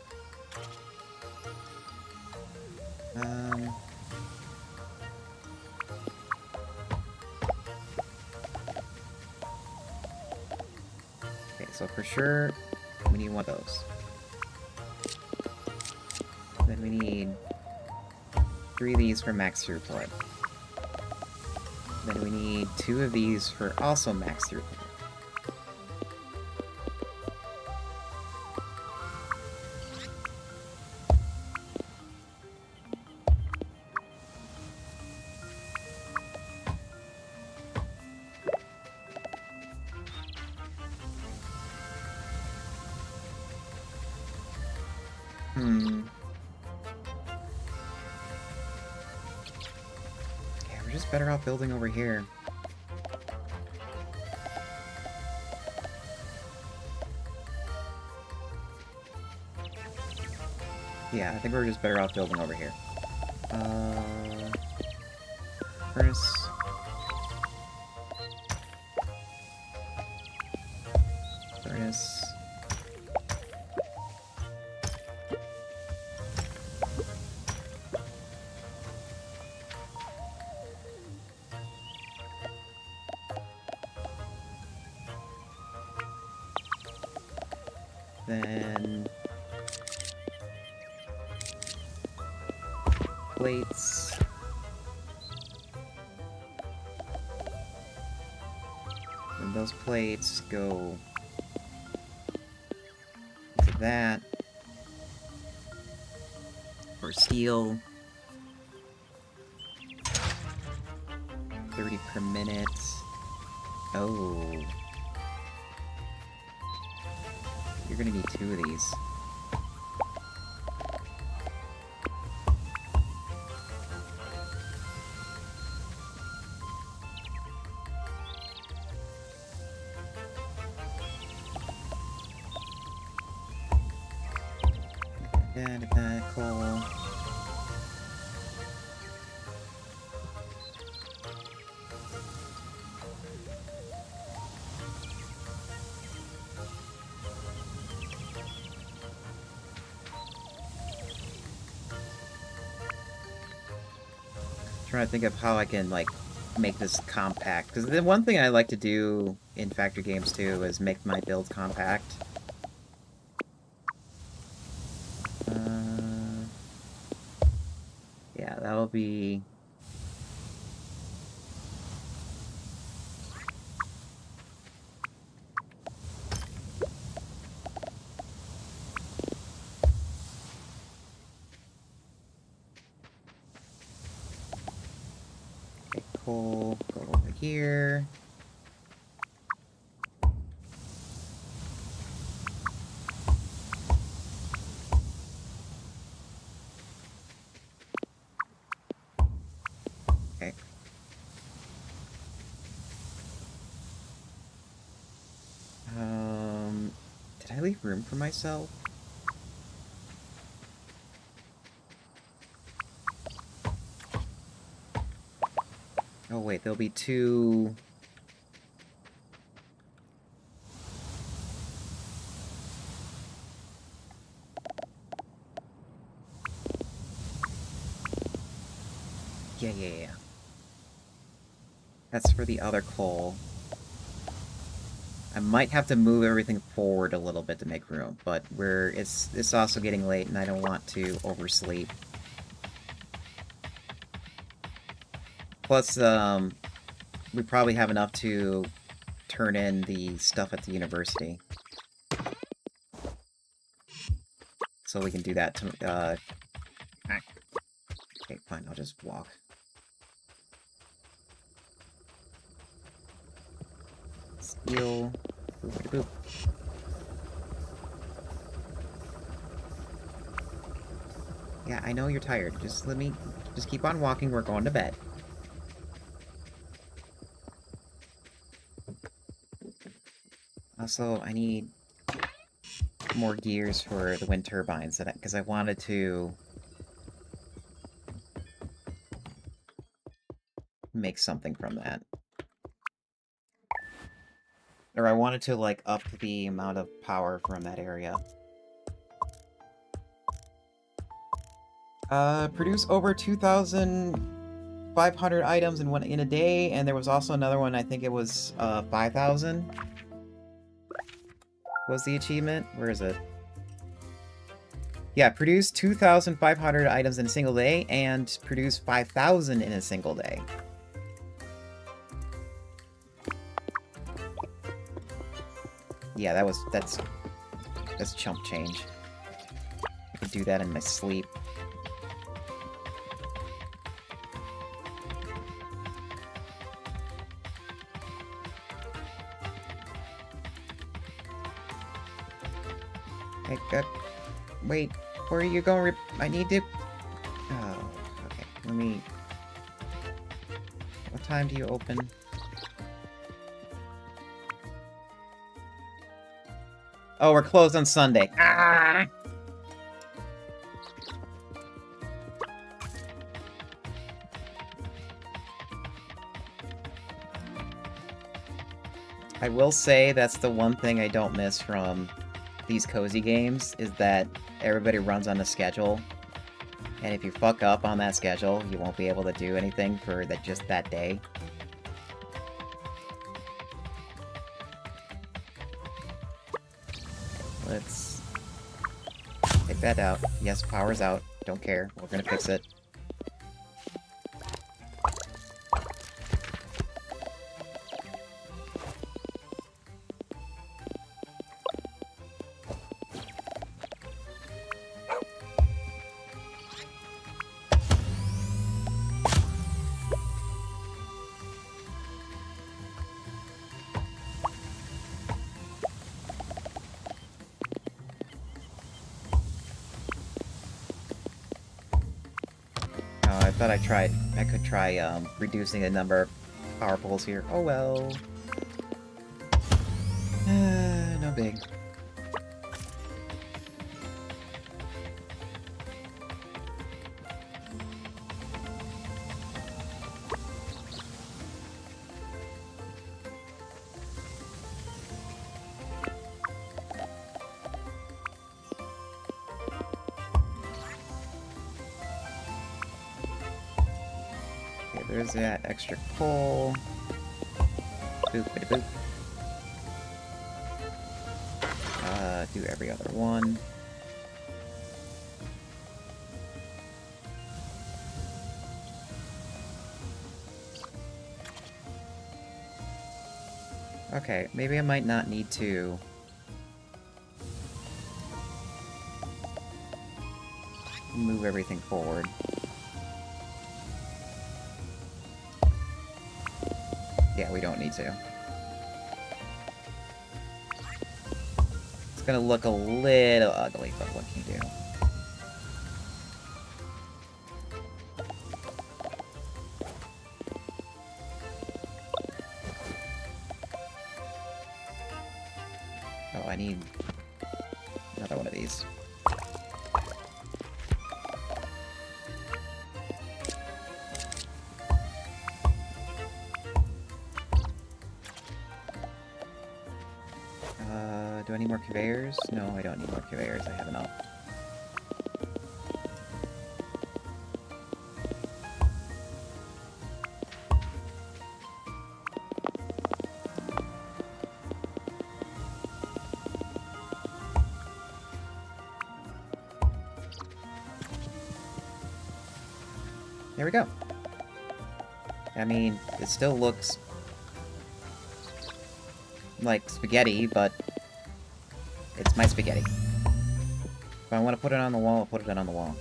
Okay, so for sure, we need one of those. Then we need 3 of these for max throughput. Then we need 2 of these for also max throughput. Yeah, we're just better off building over here. Yeah, I think we're just better off building over here. Furnace. Furnace. Then plates. And those plates go to that. For steel. 30 per minute. Oh. You're gonna need 2 of these. Coal. Trying to think of how I can, like, make this compact. Because the one thing I like to do in factory games, too, is make my build compact. Yeah, that'll be... Okay, coal, go over here. Did I leave room for myself? Oh wait, there'll be two... Yeah. That's for the other coal. I might have to move everything forward a little bit to make room, but it's also getting late and I don't want to oversleep. Plus, we probably have enough to turn in the stuff at the university. So we can do that to, okay, fine, I'll just walk. Steel. Boop, boop. Yeah, I know you're tired. Just keep on walking. We're going to bed. Also, I need more gears for the wind turbines, because I wanted to make something from that. Or I wanted to, like, up the amount of power from that area. Produce over 2,500 items in a day, and there was also another one, I think it was, 5,000? Was the achievement? Where is it? Yeah, produce 2,500 items in a single day, and produce 5,000 in a single day. Yeah, that's chump change. I could do that in my sleep. Hey, wait, where are you going? I need to... Oh, okay, let me... What time do you open? Oh, we're closed on Sunday. Ah! I will say that's the one thing I don't miss from these cozy games, is that everybody runs on a schedule. And if you fuck up on that schedule, you won't be able to do anything for just that day. Let's take that out. Yes, power's out. Don't care. We're gonna fix it. I thought I could try, reducing the number of power poles here. Oh well. No big. There's that extra coal. Boop, boop, boop. Do every other one. Okay, maybe I might not need to... move everything forward. Yeah, we don't need to. It's gonna look a little ugly, but what can you do? Oh, I need another one of these. Do I need more conveyors? No, I don't need more conveyors. I have enough. There we go. I mean, it still looks like spaghetti, but it's my spaghetti. If I want to put it on the wall, I'll put it on the wall.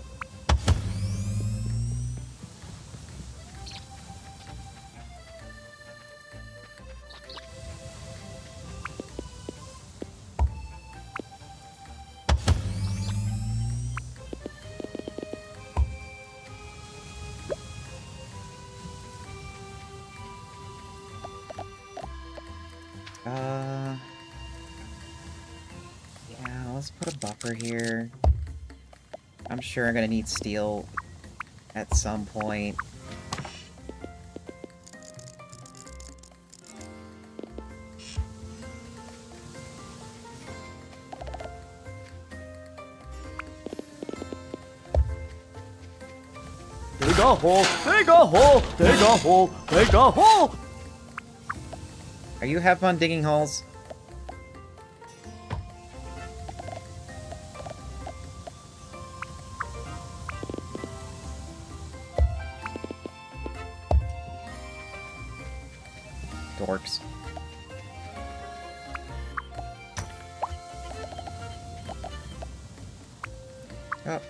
Yeah, let's put a buffer here. I'm sure I'm gonna need steel at some point. Dig a hole, dig a hole, dig a hole, dig a hole! Are you have fun digging holes? Dorks. Oh.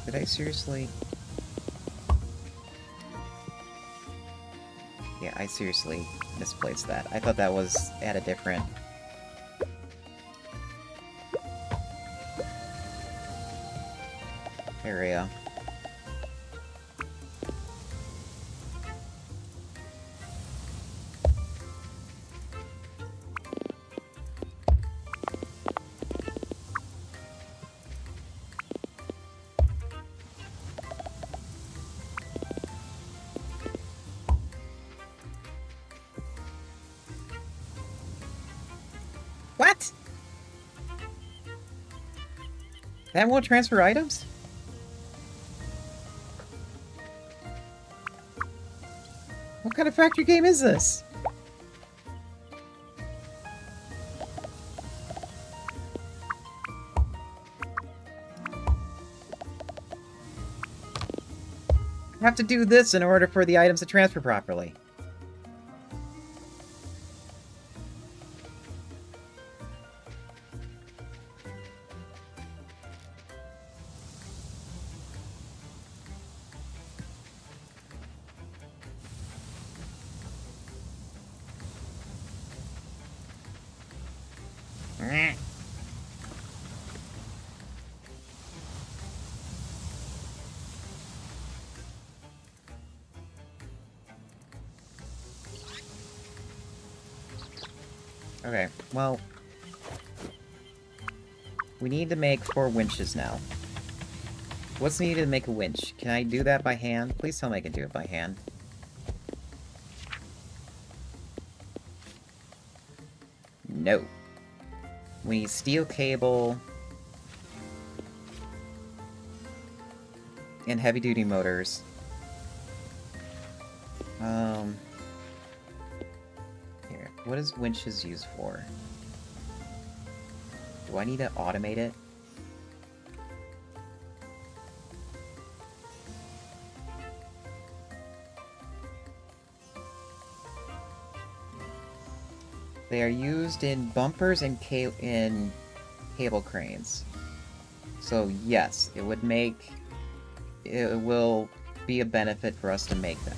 Did I seriously? Yeah, I seriously misplaced that. I thought that was at a different... area. What? That won't transfer items? What kind of factory game is this? I have to do this in order for the items to transfer properly. Okay, well... we need to make 4 winches now. What's needed to make a winch? Can I do that by hand? Please tell me I can do it by hand. No. We need steel cable... and heavy-duty motors. Here, what is winches used for? Do I need to automate it? They are used in bumpers and in cable cranes. So yes, it would make... it will be a benefit for us to make them.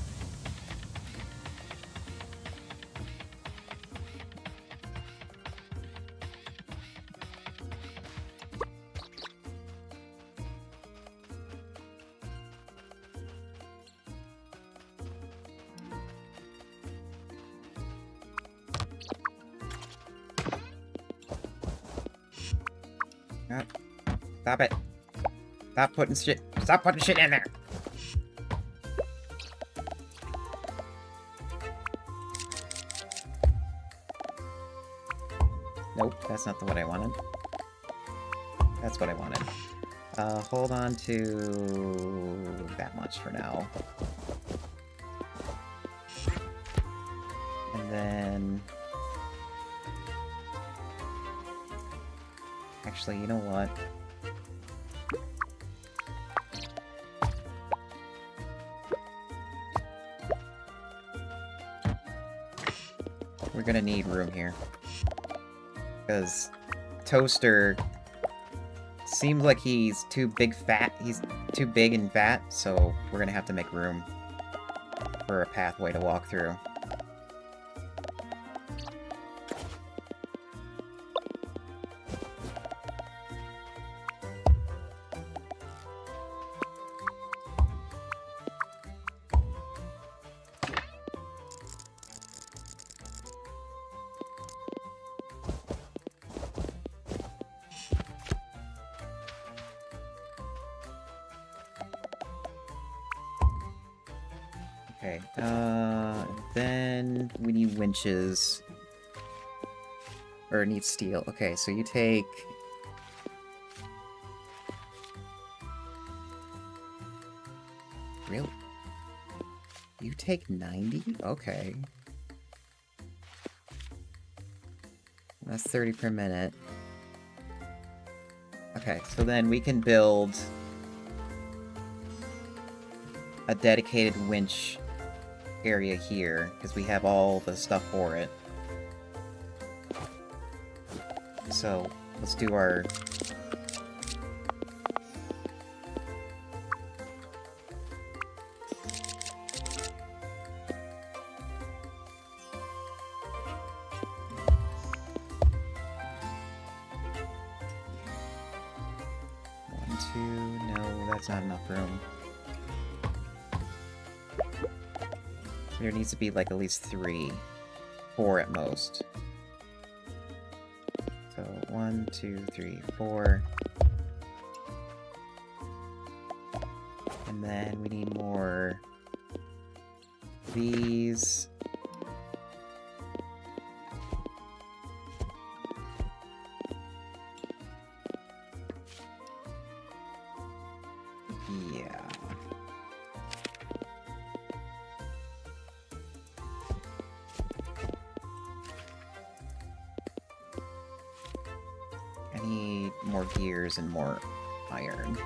Stop it. Stop putting shit in there. Nope, that's not what I wanted. That's what I wanted. Hold on to that much for now. And then... Actually, you know what? We're gonna need room here. Because Toaster seems like he's too big and fat, so we're gonna have to make room for a pathway to walk through. Okay, then we need winches. Or need steel. Okay, so you take... Really? You take 90? Okay. That's 30 per minute. Okay, so then we can build a dedicated winch area here, because we have all the stuff for it. So, let's do our... One, two... No, that's not enough room. There needs to be, like, at least 3. 4 at most. So, 1, 2, 3, 4. And then we need more... these. Yeah. I need more gears and more iron.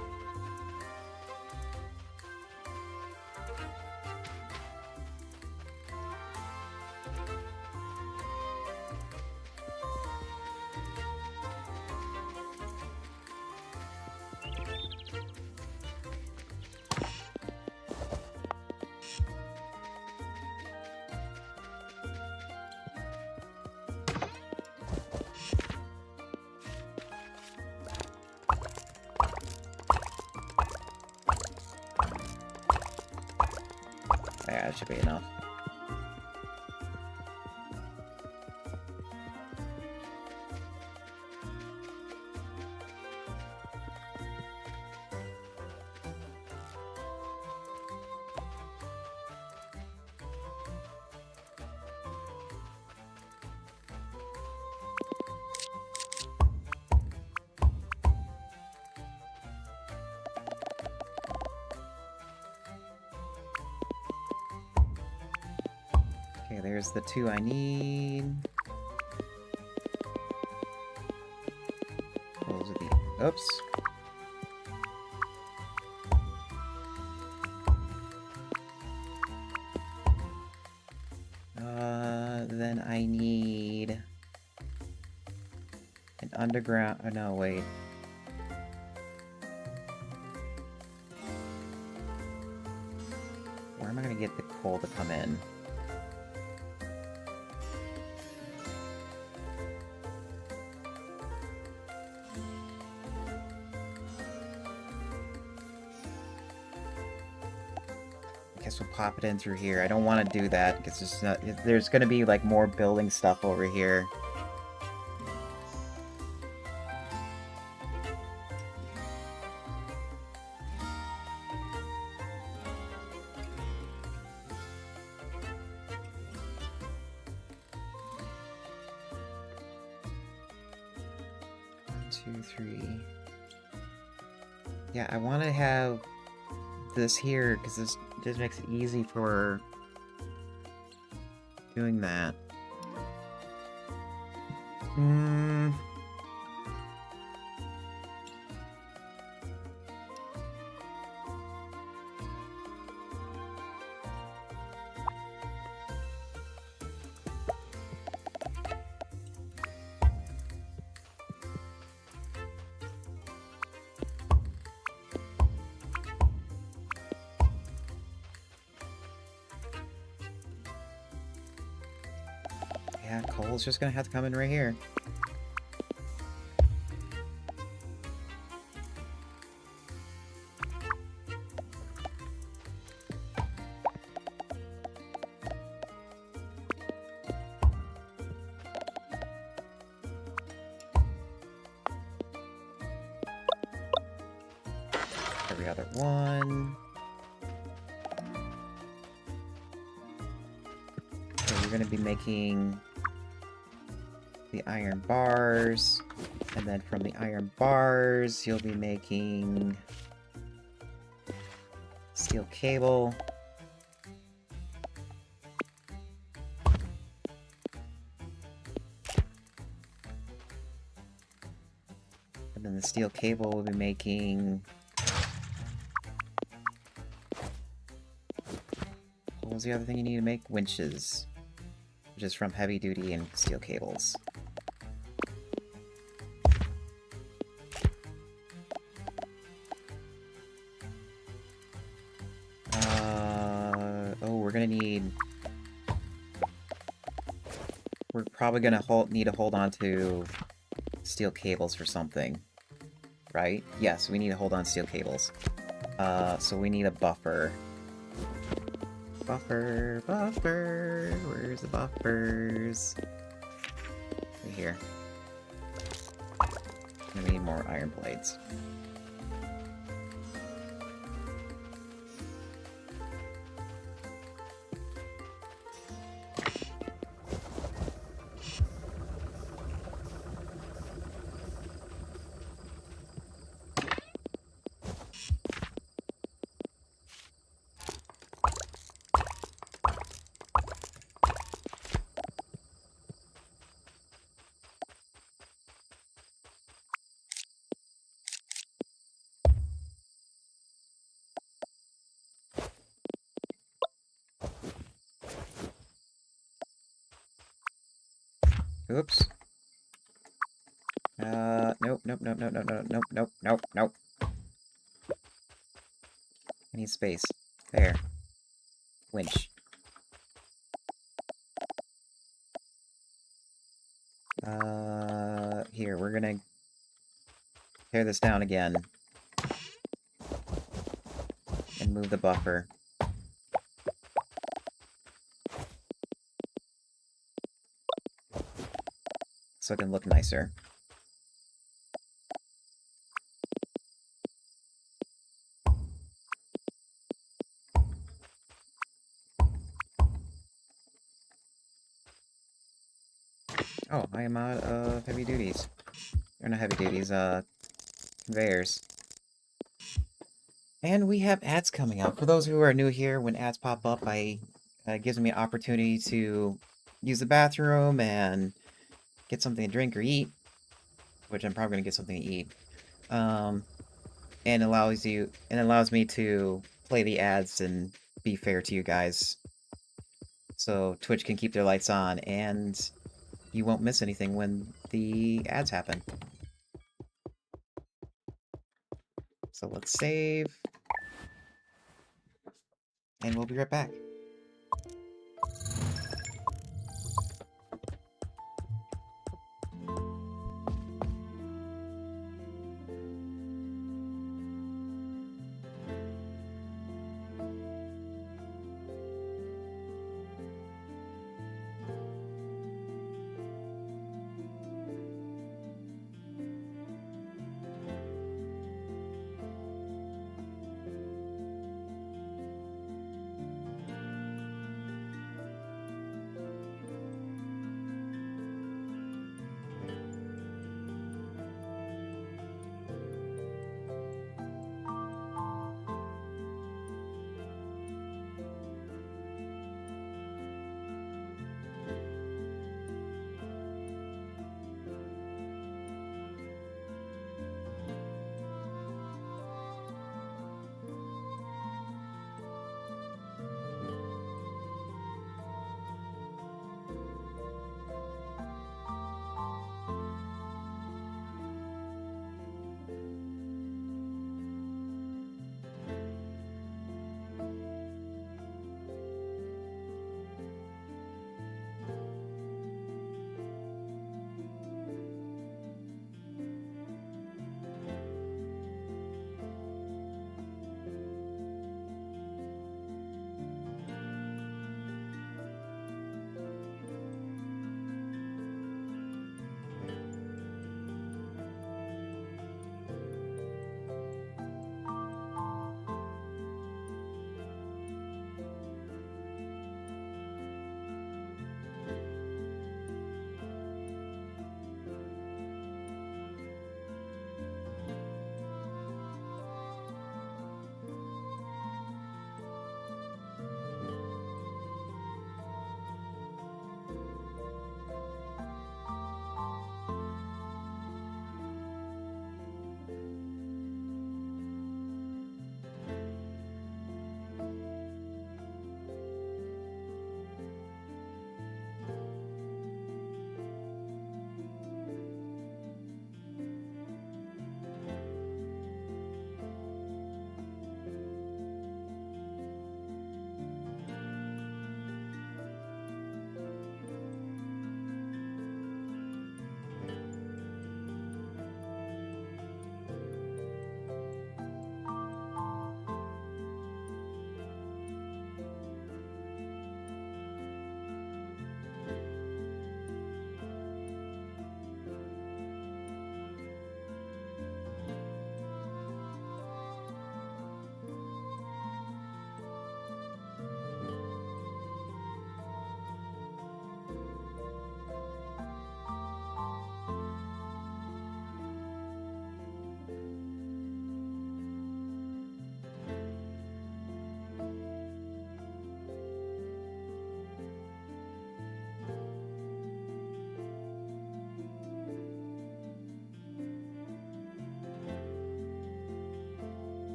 Yeah, that should be enough. Okay, there's the 2 I need. Those are the... Oops. Then I need... an underground... Oh, no, wait. Where am I gonna get the coal to come in? Guess we'll pop it in through here. I don't want to do that because it's not, there's going to be like more building stuff over here. 2, 3. Yeah, I want to have this here because this just makes it easy for doing that. Yeah, coal's just gonna have to come in right here. Every other one. So you're gonna be making the iron bars, and then from the iron bars, you'll be making steel cable. And then the steel cable will be making... What was the other thing you need to make? Winches. Which is from heavy duty and steel cables. Oh, we're gonna need... We're probably gonna need to hold on to steel cables for something. Right? Yes, we need to hold on to steel cables. So we need a buffer. Buffer, buffer, where's the buffers? Right here. And we need more iron blades. Oops. Nope, nope, nope, nope, nope, nope, nope, nope, nope, nope. I need space. There. Winch. Here, we're gonna tear this down again. And move the buffer. So it can look nicer. Oh, I am out of heavy duties. Or not heavy duties, conveyors. And we have ads coming up. For those who are new here, when ads pop up, it gives me an opportunity to use the bathroom and get something to drink or eat, which I'm probably gonna get something to eat. And allows me to play the ads and be fair to you guys. So Twitch can keep their lights on and you won't miss anything when the ads happen. So let's save. And we'll be right back.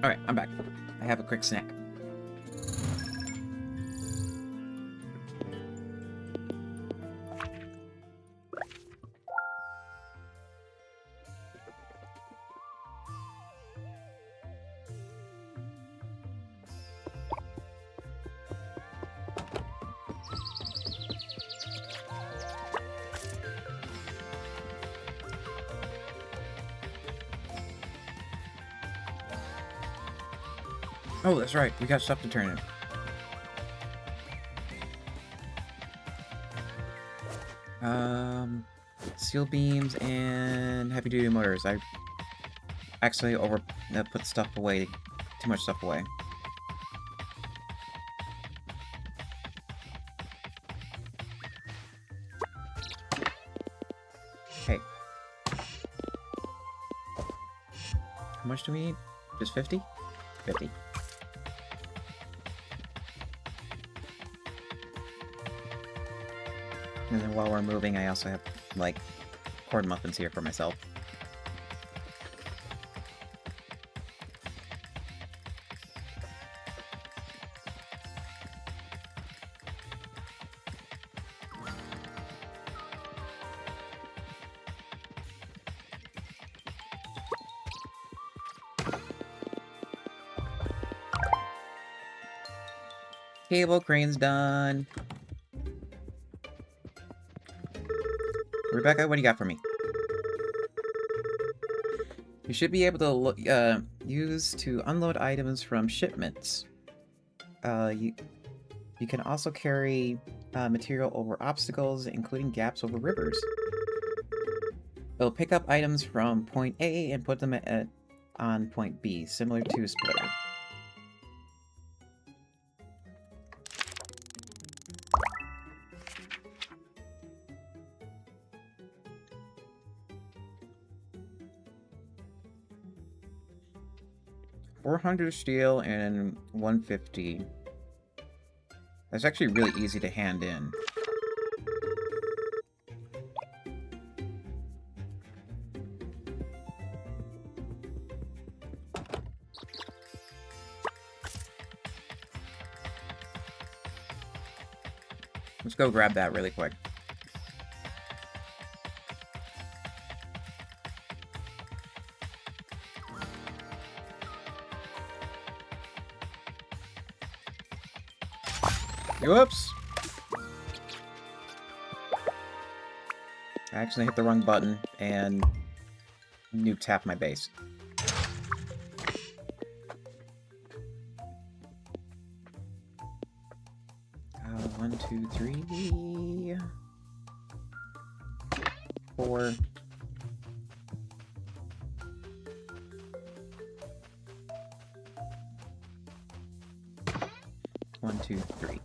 Alright, I'm back. I have a quick snack. Oh, that's right. We got stuff to turn in. Steel beams and heavy-duty motors. I actually put stuff away. Too much stuff away. Hey. How much do we need? Just 50? 50. And then while we're moving, I also have, like, corn muffins here for myself. Cable crane's done. Rebecca, what do you got for me? You should be able to use to unload items from shipments. You can also carry material over obstacles, including gaps over rivers. It'll pick up items from point A and put them on point B, similar to a splitter. $400 steel and 150. That's actually really easy to hand in. Let's go grab that really quick. Whoops! I actually hit the wrong button and nuked half my base. One, two, three, 4. One, two, three.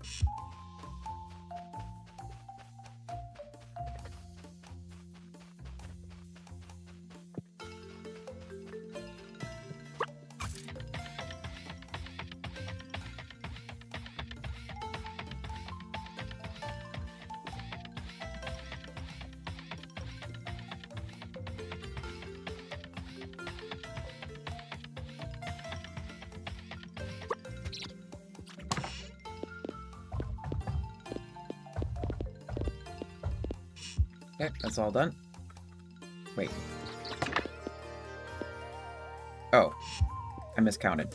Okay, that's all done. Wait. Oh. I miscounted.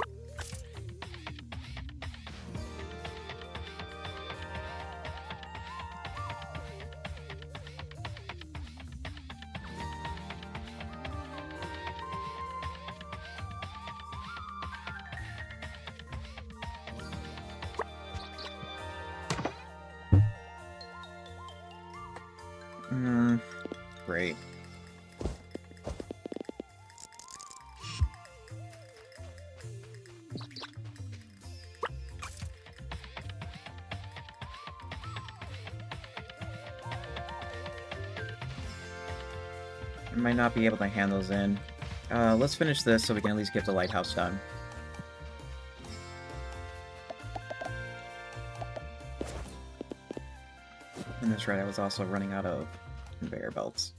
Great. I might not be able to hand those in. Let's finish this so we can at least get the lighthouse done. And that's right, I was also running out of conveyor belts.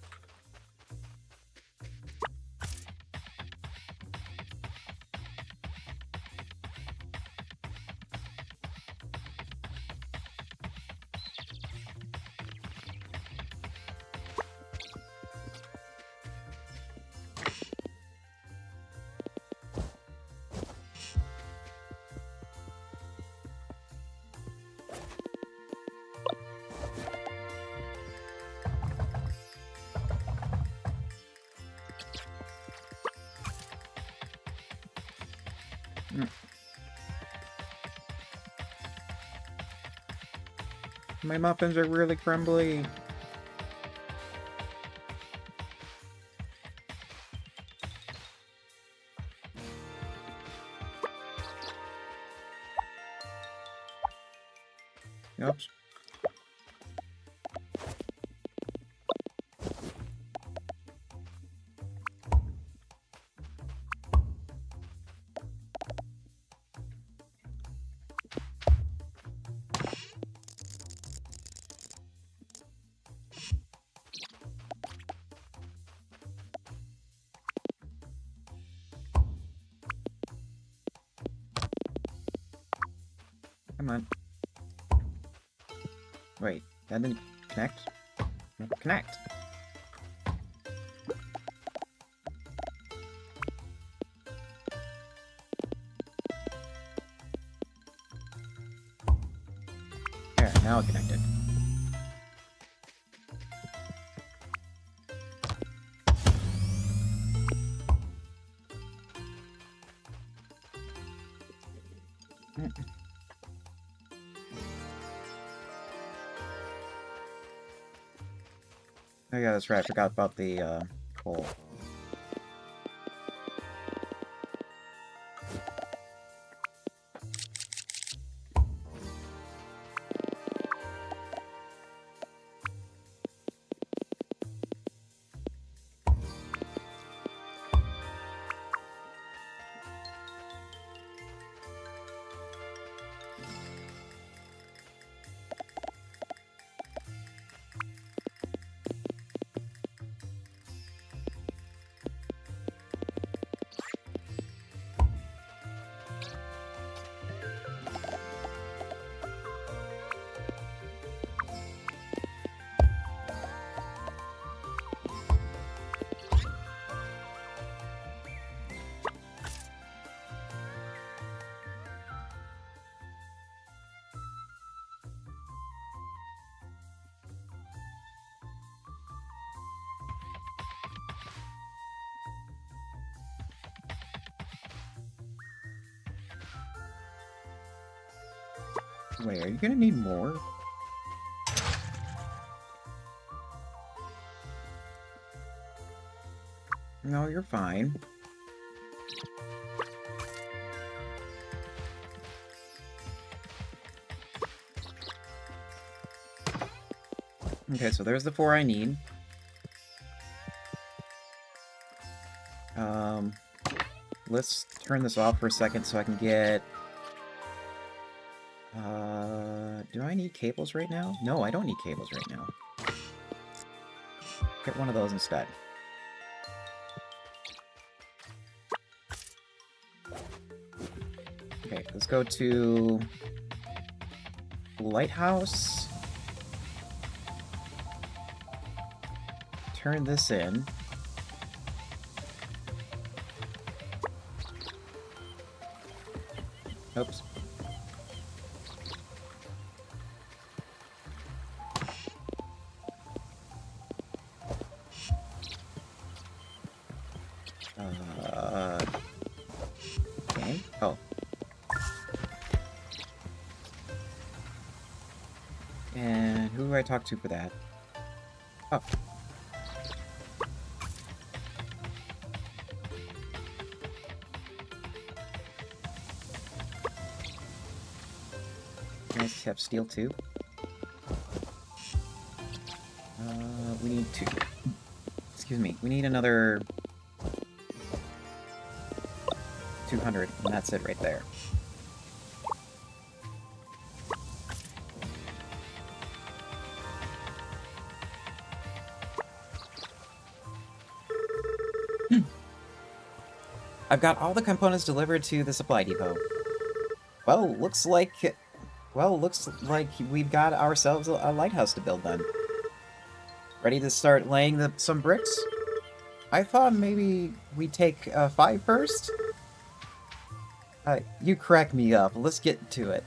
Mm. My muffins are really crumbly. Oops. Come on. Wait, that didn't connect? Connect! There, now it connected. Oh yeah, that's right, I forgot about the, coal. Wait, are you gonna need more? No, you're fine. Okay, so there's the 4 I need. Let's turn this off for a second so I can get... do I need cables right now? No, I don't need cables right now. Get one of those instead. Okay, let's go to... lighthouse. Turn this in. Oops. Okay. Oh. And who do I talk to for that? Oh. Nice to have steel too. We need 2. Excuse me. We need another 200, and that's it right there. I've got all the components delivered to the supply depot. Well, looks like we've got ourselves a lighthouse to build then. Ready to start laying some bricks? I thought maybe we'd take 5 first? You crack me up. Let's get to it.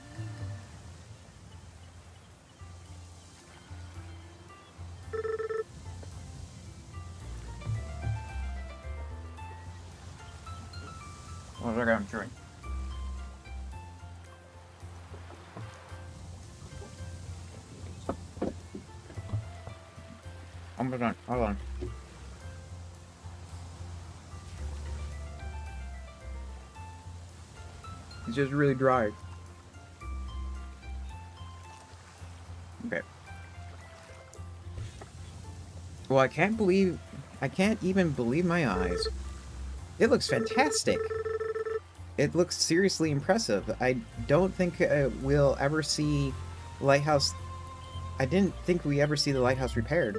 What was I going to drink? Hold on, hold on. It's just really dry. Okay. Well, I can't even believe my eyes. It looks fantastic. It looks seriously impressive. I don't think we'll ever see lighthouse. I didn't think we ever see the lighthouse repaired.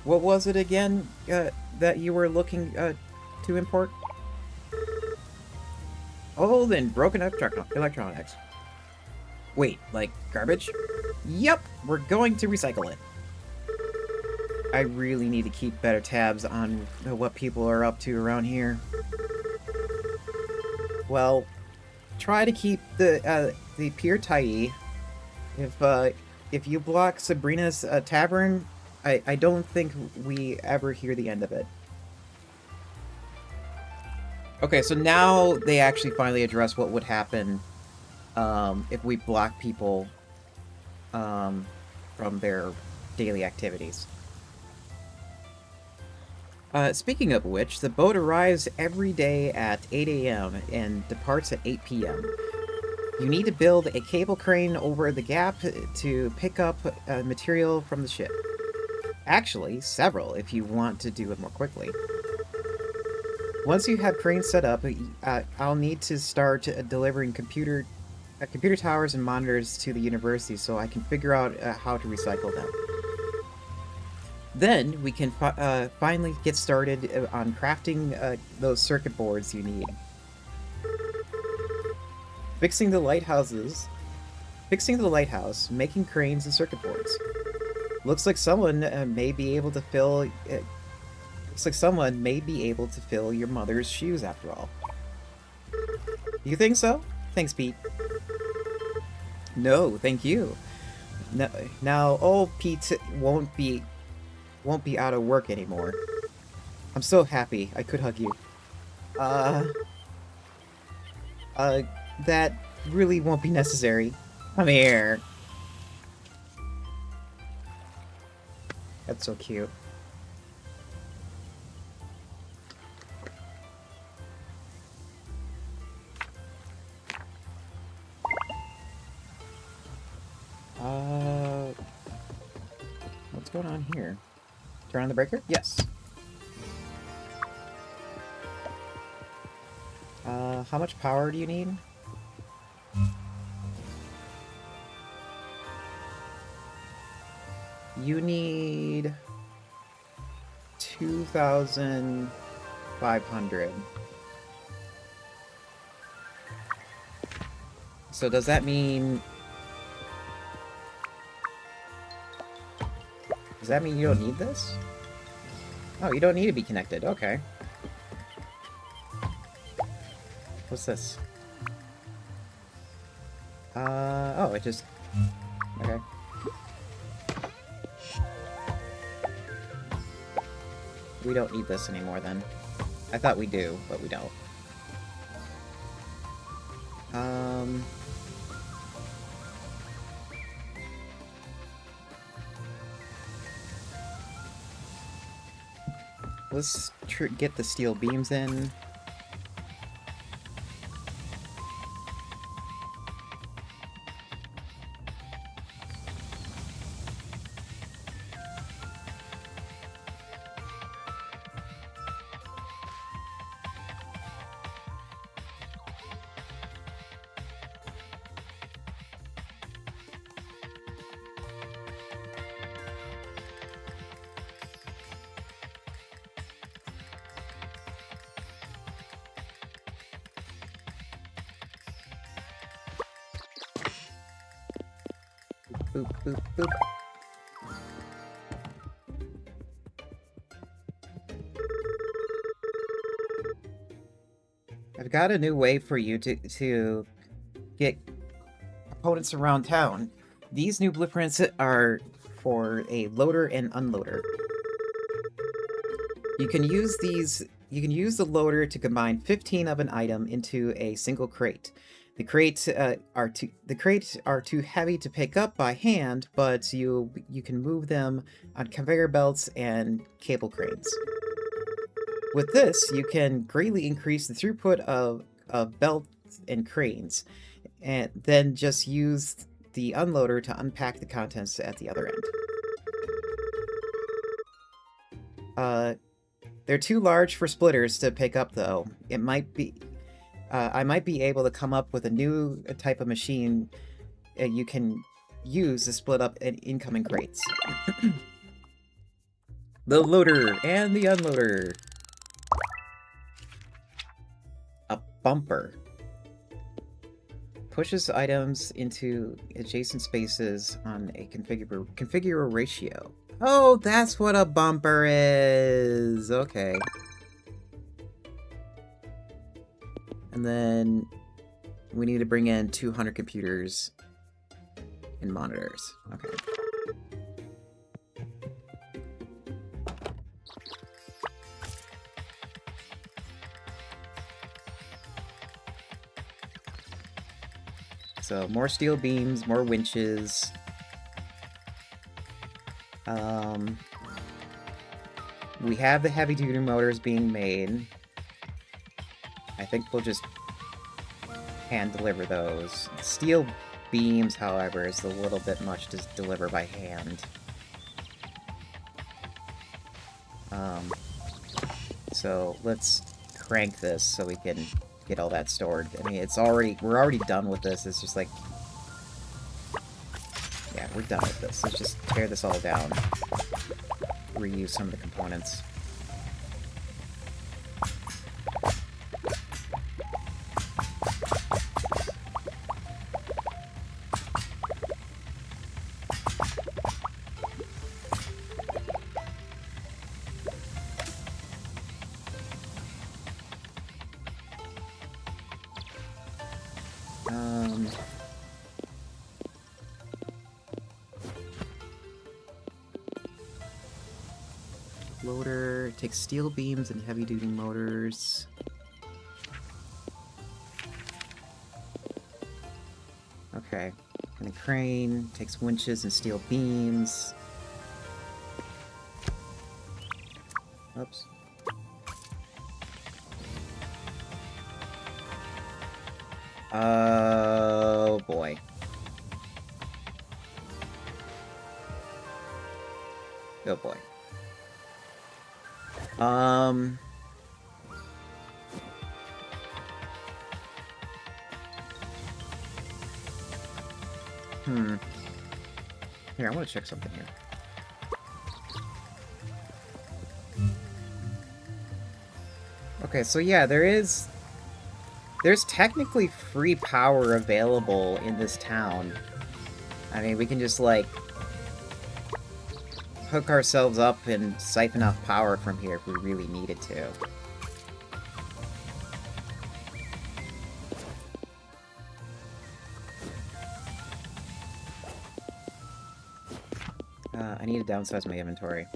What was it again that you were looking to import? Oh, then broken electronics. Wait, like garbage? Yep, we're going to recycle it. I really need to keep better tabs on what people are up to around here. Well, try to keep the pier tidy. If you block Sabrina's tavern, I don't think we ever hear the end of it. Okay, so now they actually finally address what would happen if we block people from their daily activities. Speaking of which, the boat arrives every day at 8 a.m. and departs at 8 p.m. You need to build a cable crane over the gap to pick up material from the ship. Actually, several if you want to do it more quickly. Once you have cranes set up, I'll need to start delivering computer towers and monitors to the university so I can figure out how to recycle them. Then we can finally get started on crafting those circuit boards you need. Fixing the lighthouse, making cranes and circuit boards. Looks like someone may be able to fill. Looks like someone may be able to fill your mother's shoes after all. You think so? Thanks, Pete. No, thank you. Now old Pete won't be out of work anymore. I'm so happy I could hug you. That really won't be necessary. Come here. That's so cute. What's going on here? Turn on the breaker? Yes. How much power do you need? You need 2,500. So does that mean... Does that mean you don't need this? Oh, you don't need to be connected. Okay. What's this? Oh, it just... Okay. We don't need this anymore, then. I thought we do, but we don't. Let's get the steel beams in. Boop, boop, boop. I've got a new way for you to get opponents around town. These new blueprints are for a loader and unloader. You can use the loader to combine 15 of an item into a single crate. The crates are too heavy to pick up by hand, but you can move them on conveyor belts and cable cranes. With this, you can greatly increase the throughput of belts and cranes, and then just use the unloader to unpack the contents at the other end. They're too large for splitters to pick up, though. I might be able to come up with a new type of machine you can use to split up incoming crates. The loader and the unloader. A bumper. Pushes items into adjacent spaces on a configure ratio. Oh, that's what a bumper is! Okay. And then we need to bring in 200 computers and monitors. Okay. So more steel beams, more winches. We have the heavy-duty motors being made. I think we'll just hand deliver those. Steel beams, however, is a little bit much to deliver by hand. So let's crank this so we can get all that stored. I mean, we're already done with this. It's just like, yeah, we're done with this. Let's just tear this all down. Reuse some of the components. Loader takes steel beams and heavy-duty motors. Okay. And a crane takes winches and steel beams. Oops. Oh boy. Oh boy. Here, I want to check something here. Okay, so yeah, there's technically free power available in this town. I mean, we can just, like, hook ourselves up and siphon off power from here if we really needed to. I need to downsize my inventory.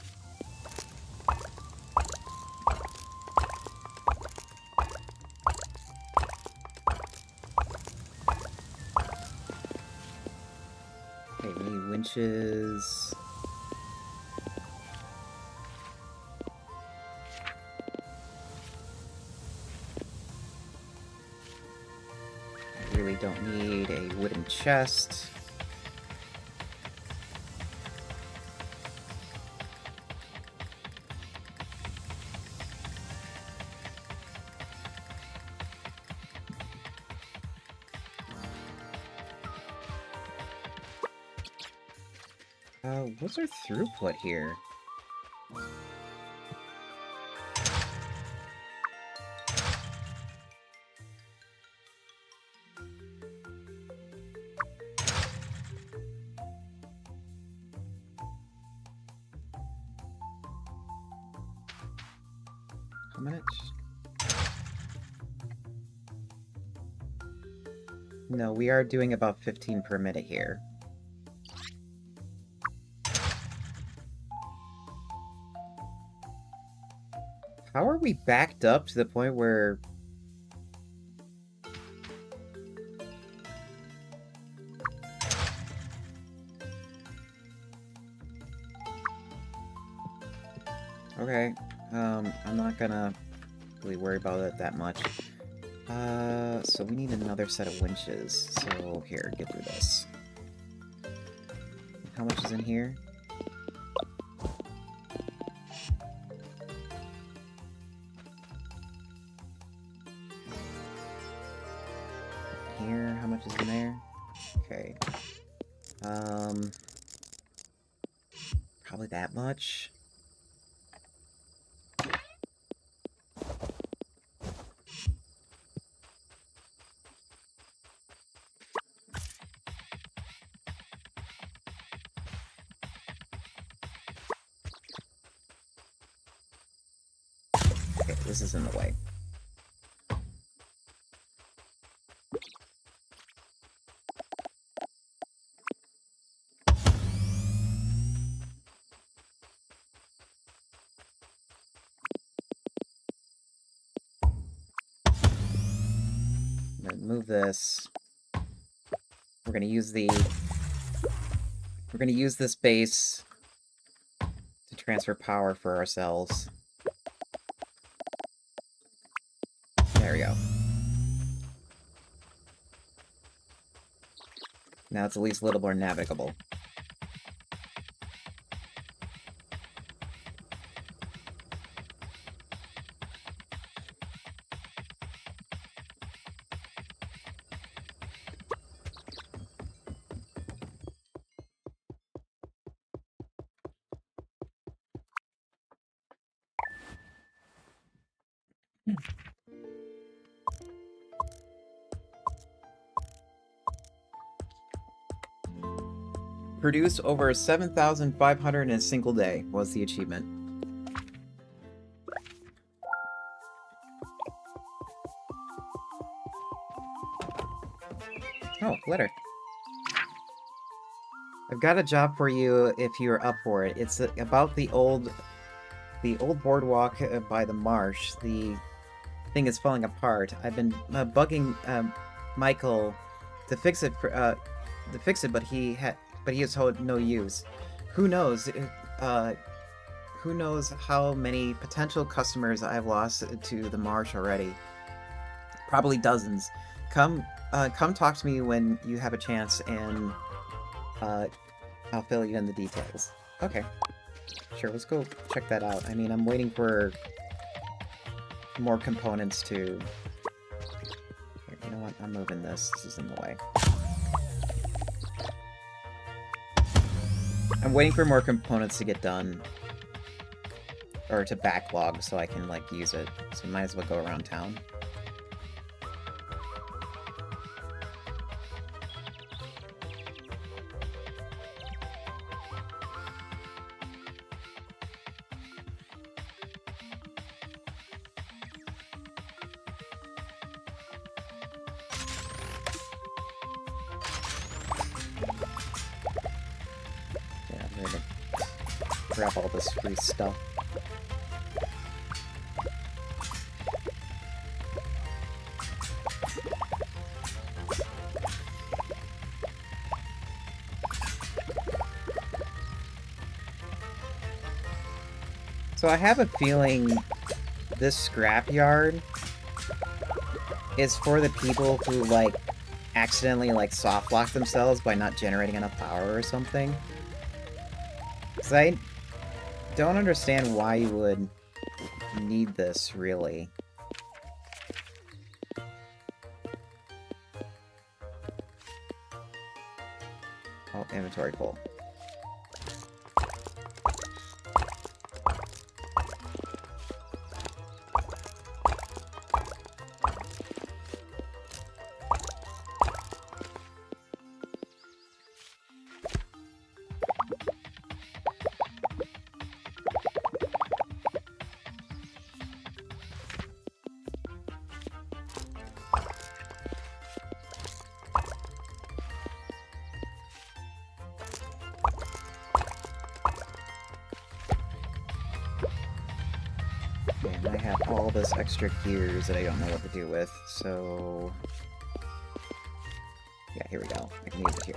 Okay, we need winches. I really don't need a wooden chest. What's our throughput here? How much? No, we are doing about 15 per minute here. How are we backed up to the point where... Okay. I'm not gonna really worry about it that much. So we need another set of winches. So here, get through this. How much is in here? Here, how much is in there? Okay. Probably that much. Okay, this is in the way. I'm gonna move this. We're gonna use this base to transfer power for ourselves. There we go. Now it's at least a little more navigable. Produce over 7,500 in a single day was the achievement. Oh, letter. I've got a job for you if you're up for it. It's about the old boardwalk by the marsh. The thing is falling apart. I've been bugging Michael to fix it, but he has told no use. Who knows? Who knows how many potential customers I've lost to the marsh already? Probably dozens. Come talk to me when you have a chance, and I'll fill you in the details. Okay. Sure, let's go check that out. I mean, I'm waiting for more components to... Here, you know what? I'm moving this. This is in the way. I'm waiting for more components to get done. Or to backlog so I can, like, use it. So might as well go around town. Grab all this free stuff. So I have a feeling this scrapyard is for the people who, like, accidentally, like, soft lock themselves by not generating enough power or something. Because I don't understand why you would need this, really. Oh, inventory full. And I have all this extra gears that I don't know what to do with, so... Yeah, here we go. I can use it here.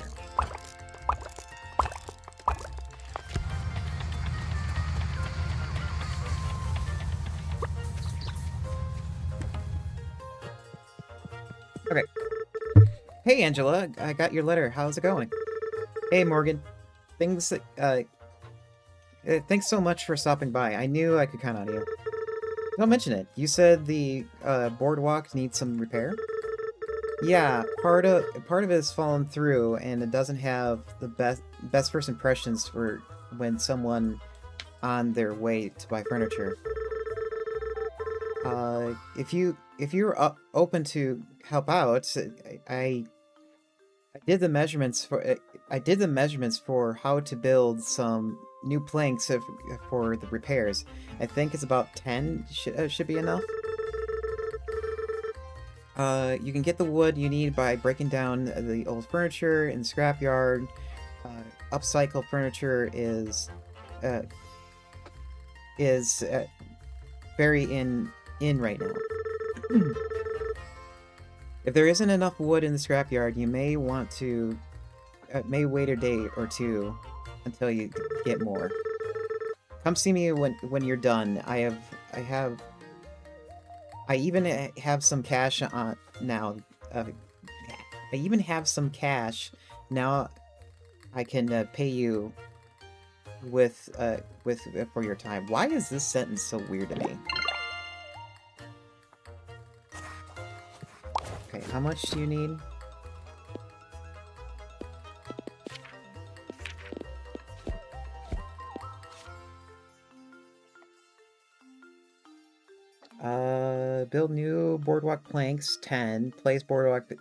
Okay. Hey, Angela, I got your letter. How's it going? Hey, Morgan. Things, thanks so much for stopping by. I knew I could count on you. Don't mention it. You said the, boardwalk needs some repair? Yeah, part of it has fallen through, and it doesn't have the best first impressions for when someone on their way to buy furniture. If you're open to help out, I did the measurements for how to build some new planks for the repairs. I think it's about 10 should be enough. You can get the wood you need by breaking down the old furniture in the scrapyard. Upcycle furniture is very in right now. If there isn't enough wood in the scrapyard, you may want to may wait a day or two until you get more. Come see me when you're done. I even have some cash on now. I even have some cash now. I can pay you with for your time. Why is this sentence so weird to me? Okay, how much do you need? Build new boardwalk planks, 10. Place boardwalk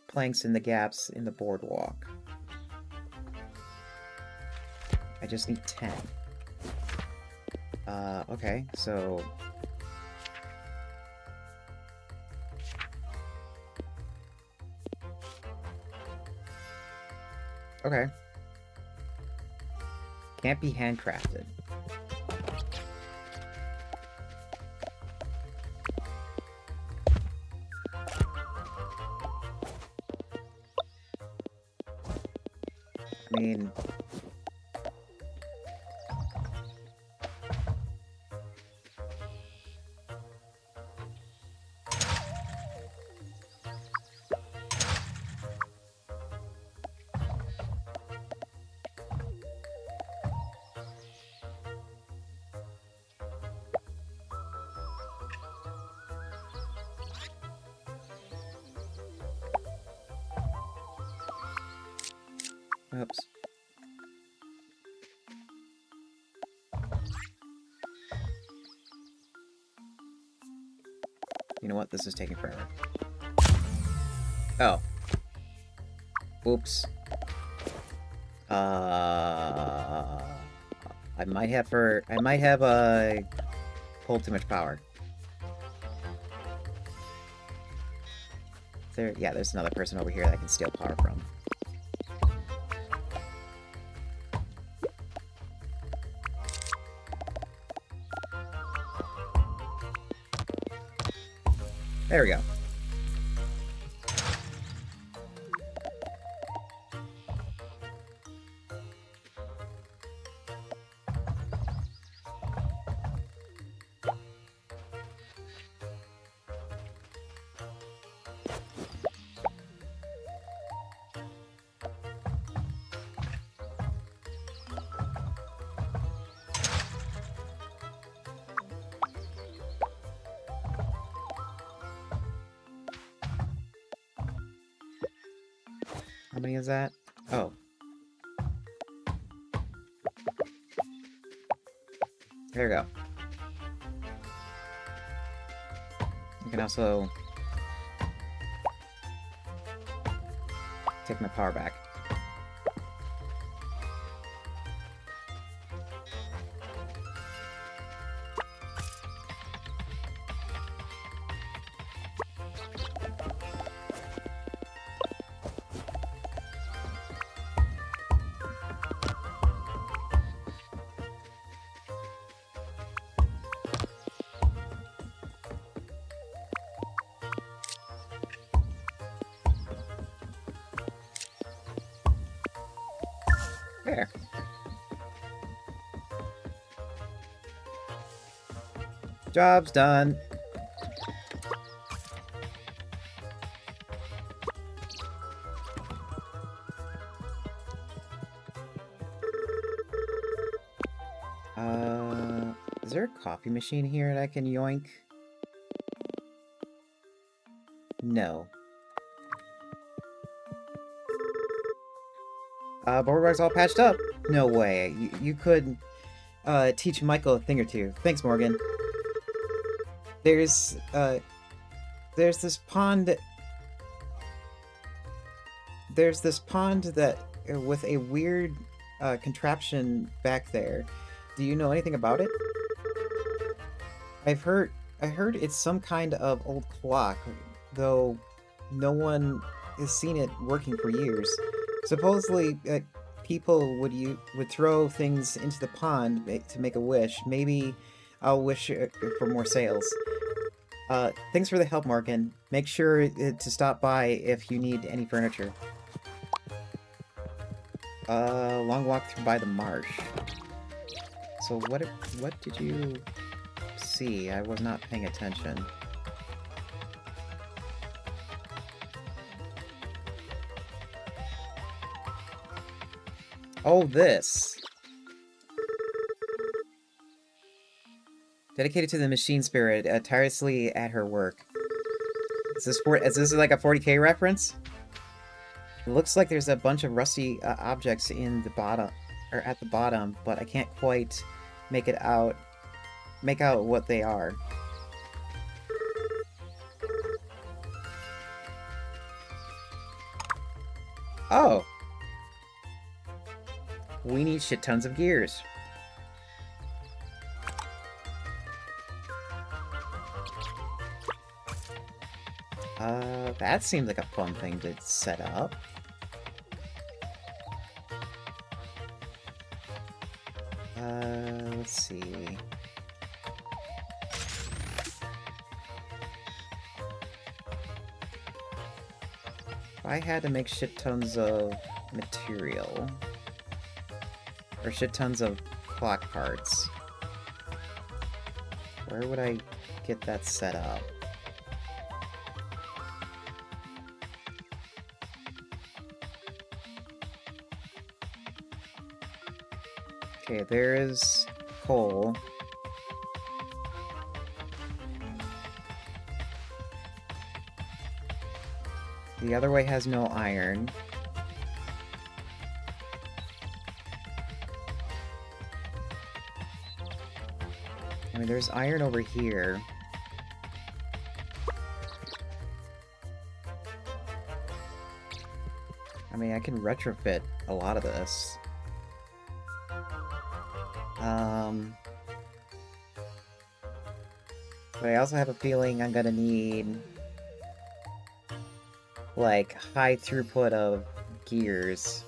planks in the gaps in the boardwalk. I just need 10. Okay, so... Okay. Can't be handcrafted. I mean... Oops. You know what? This is taking forever. Oh. Oops. I might have pulled too much power. Yeah, there's another person over here that I can steal power from. There we go. How many is that? Oh. There we go. You can also take my power back. There. Job's done. coffee machine here that I can yoink? No. Boardwalk's all patched up? No way. You could teach Michael a thing or two. Thanks, Morgan. There's this pond. There's this pond that with a weird contraption back there. Do you know anything about it? I heard it's some kind of old clock, though no one has seen it working for years. Supposedly, people would throw things into the pond to make a wish. Maybe I'll wish for more sales. Thanks for the help, Morgan. Make sure to stop by if you need any furniture. Long walk through by the marsh. So what did you see? I was not paying attention. Oh, this. Dedicated to the machine spirit, tirelessly at her work. Is this like a 40K reference? It looks like there's a bunch of rusty objects in the bottom, or at the bottom, but I can't quite make out what they are. Oh! We need shit tons of gears. That seems like a fun thing to set up. Let's see. If I had to make shit tons of material, or shit tons of clock parts, where would I get that set up? Okay, there is coal. The other way has no iron. I mean, there's iron over here. I mean, I can retrofit a lot of this. But I also have a feeling I'm gonna need, like, high throughput of gears.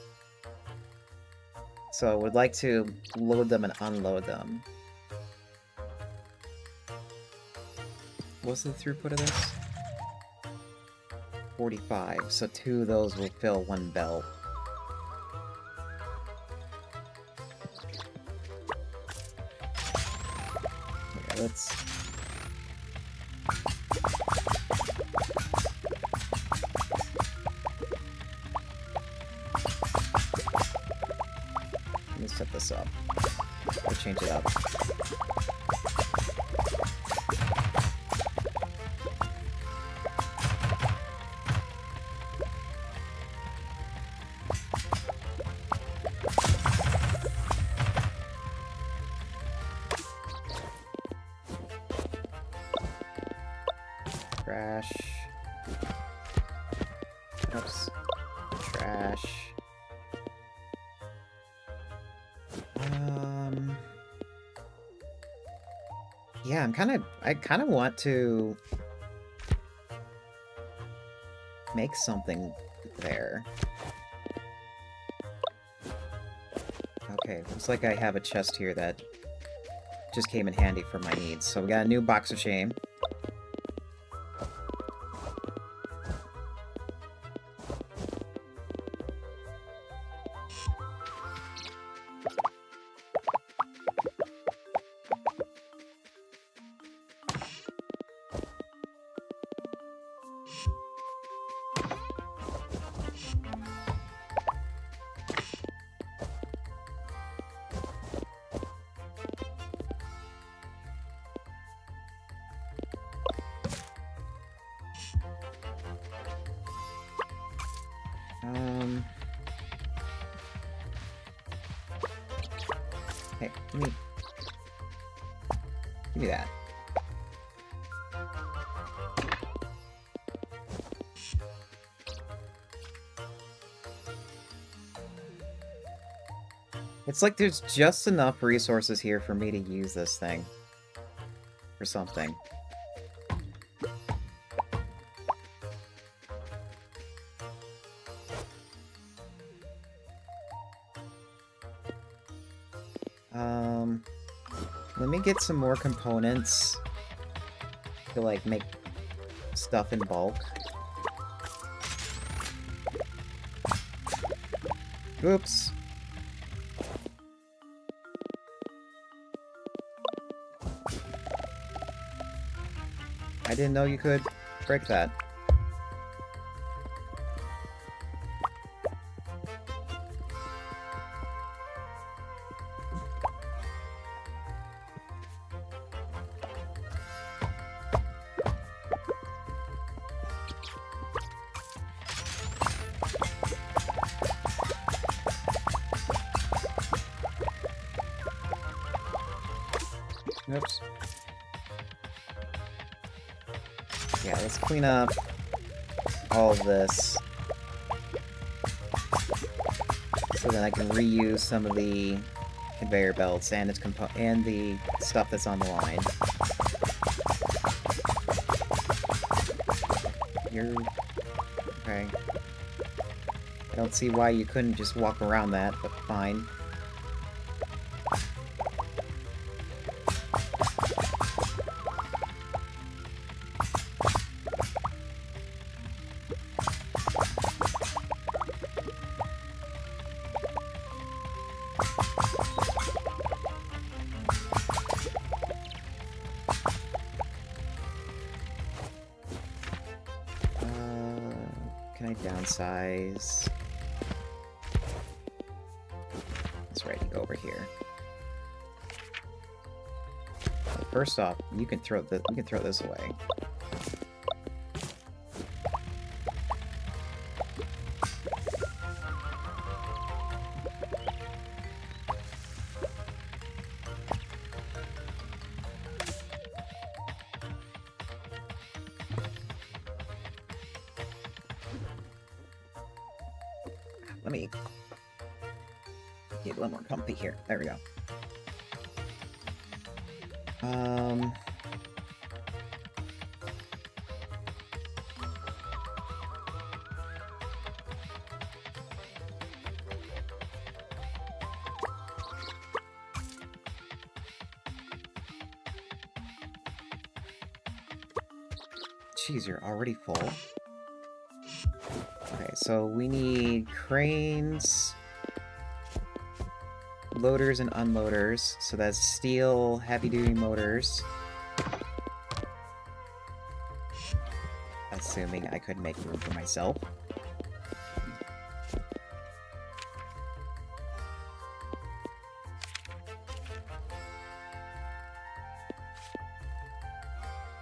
So I would like to load them and unload them. What's the throughput of this? 45, so 2 of those will fill 1 belt. Okay, let's... Let me set this up. Or change it up. Trash. Oops. Trash. Yeah, I kind of want to make something there. Okay, looks like I have a chest here that just came in handy for my needs. So we got a new box of shame. Hey, give me that. It's like there's just enough resources here for me to use this thing. For something. Let me get some more components to, like, make stuff in bulk. Oops. I didn't know you could break that. Oops. Yeah, let's clean up all of this. So that I can reuse some of the conveyor belts and its and the stuff that's on the line. You're... okay. I don't see why you couldn't just walk around that, but fine. Can I downsize? That's right, you go over here. First off, you can throw this away. Let me get a little more comfy here. There we go. Jeez, you're already full. Okay, so we need cranes, loaders and unloaders, so that's steel heavy-duty motors. Assuming I could make room for myself.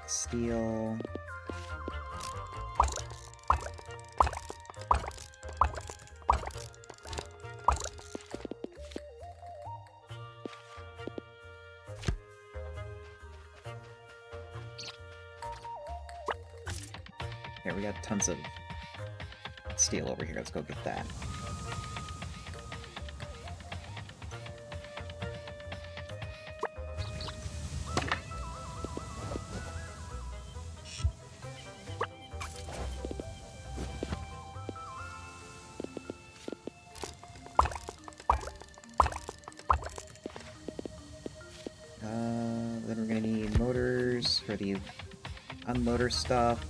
Steel... Here, we got tons of steel over here. Let's go get that. Then we're gonna need motors for the unloader stuff.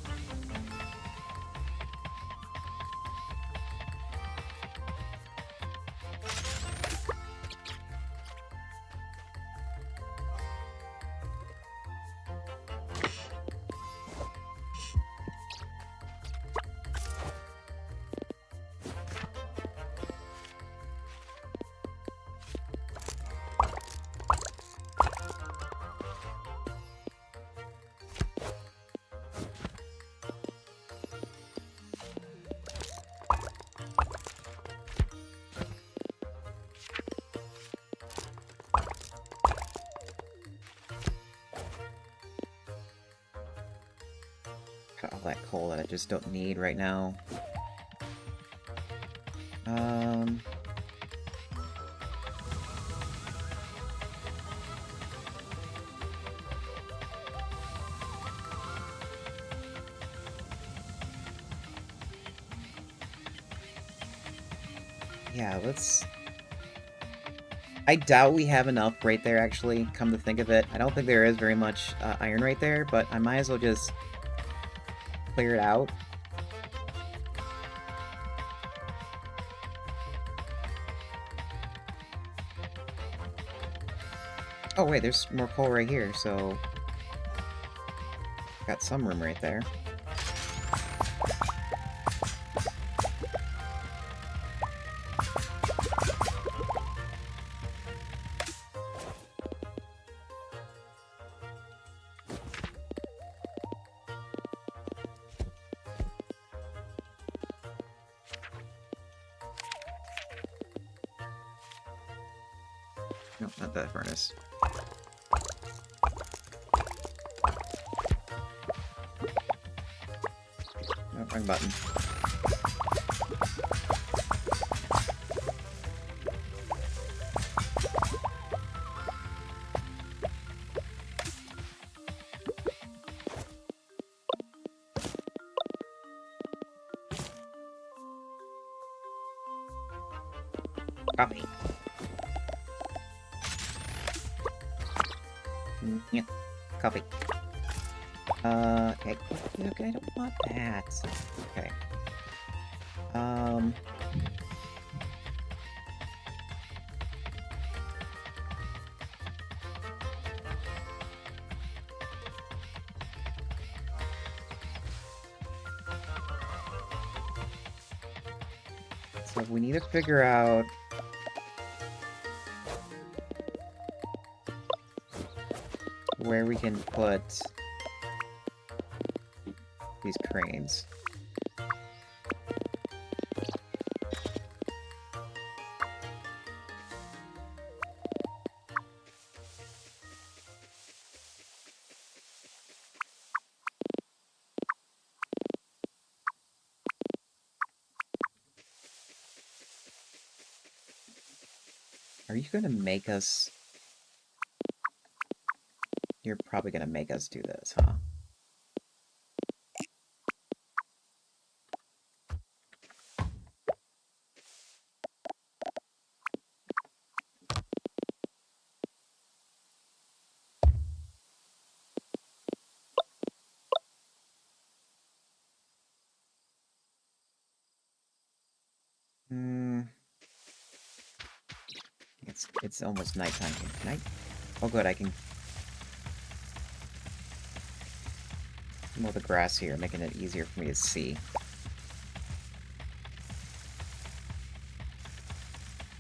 cut all that coal that I just don't need right now. Yeah, let's... I doubt we have enough right there, actually, come to think of it. I don't think there is very much iron right there, but I might as well just clear it out. Oh wait, there's more coal right here, so... Got some room right there. No, not that furnace. No, wrong button. Coffee. Yeah, coffee. Okay. Look, I don't want that. Okay. So we need to figure out... where we can put these cranes. Are you gonna make us... You're probably gonna make us do this, huh? It's almost nighttime. Can I... Oh good, I can mow the grass here, making it easier for me to see.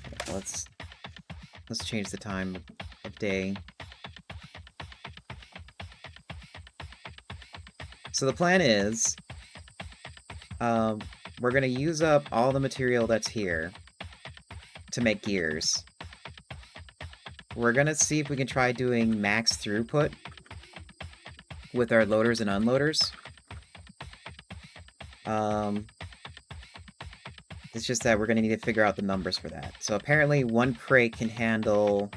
Okay, let's change the time of day. So the plan is, we're gonna use up all the material that's here to make gears. We're gonna see if we can try doing max throughput with our loaders and unloaders. It's just that we're gonna need to figure out the numbers for that. So apparently one crate can handle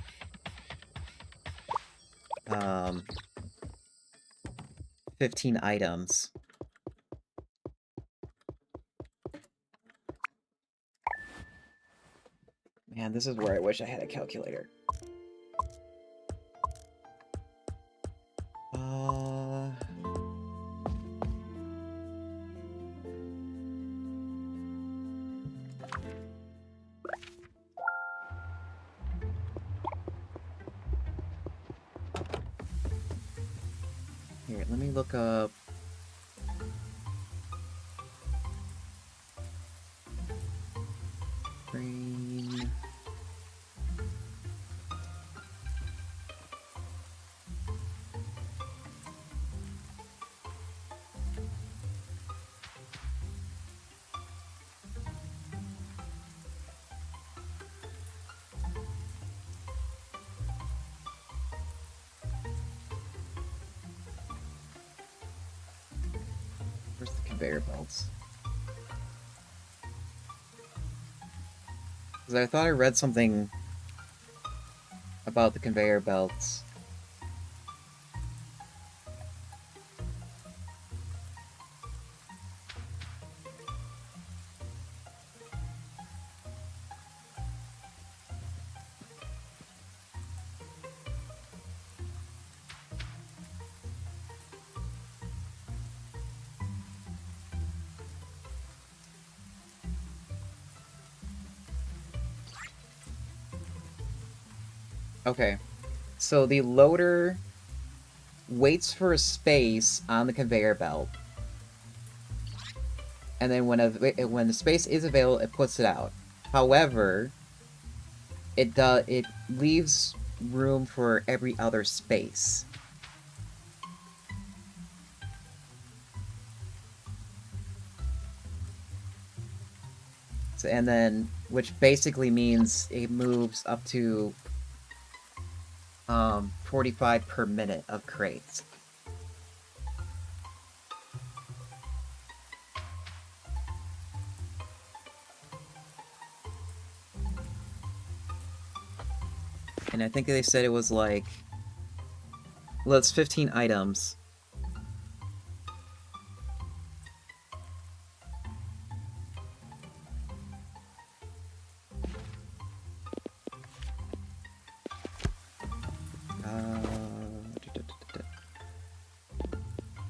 15 items. Man, this is where I wish I had a calculator. Here, let me look up... Green... conveyor belts. Because I thought I read something about the conveyor belts. Okay, so the loader waits for a space on the conveyor belt, and then when the space is available, it puts it out. However, it leaves room for every other space. So, and then, which basically means it moves up to 45 per minute of crates. And I think they said it was like, well, it's 15 items.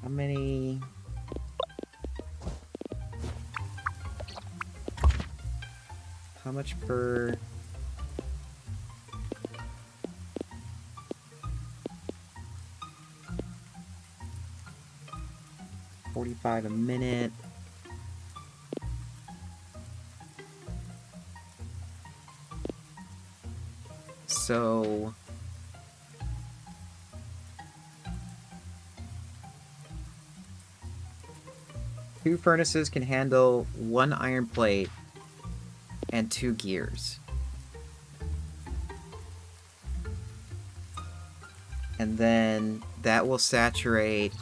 How many? How much per? $45 a minute. So 2 furnaces can handle 1 iron plate and 2 gears. And then that will saturate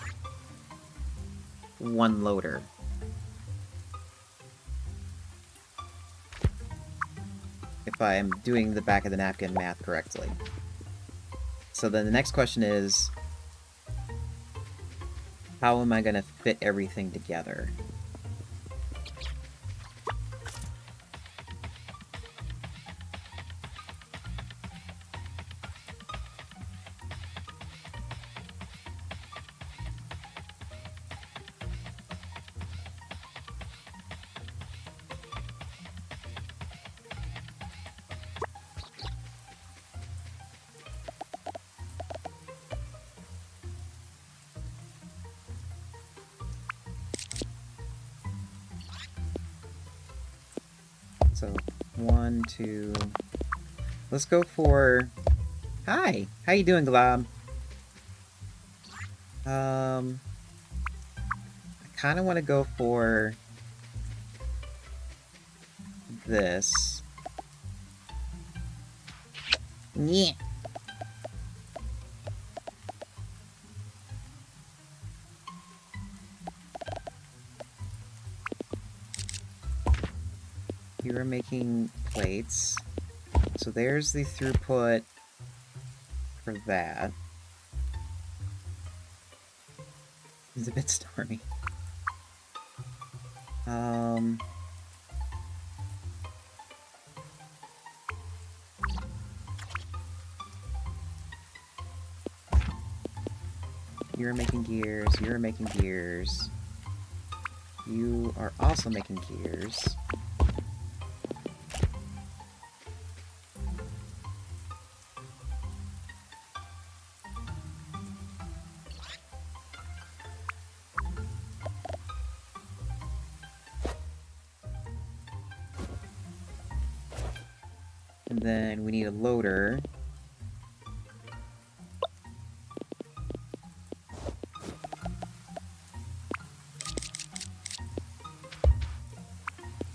1 loader. If I'm doing the back of the napkin math correctly. So then the next question is, how am I going to fit everything together? So, 1, 2... Let's go for... Hi! How you doing, Glob? I kind of want to go for... this. Yeah. You are making plates. So there's the throughput for that. It's a bit stormy. You're making gears, you're making gears. You are also making gears. And then we need a loader.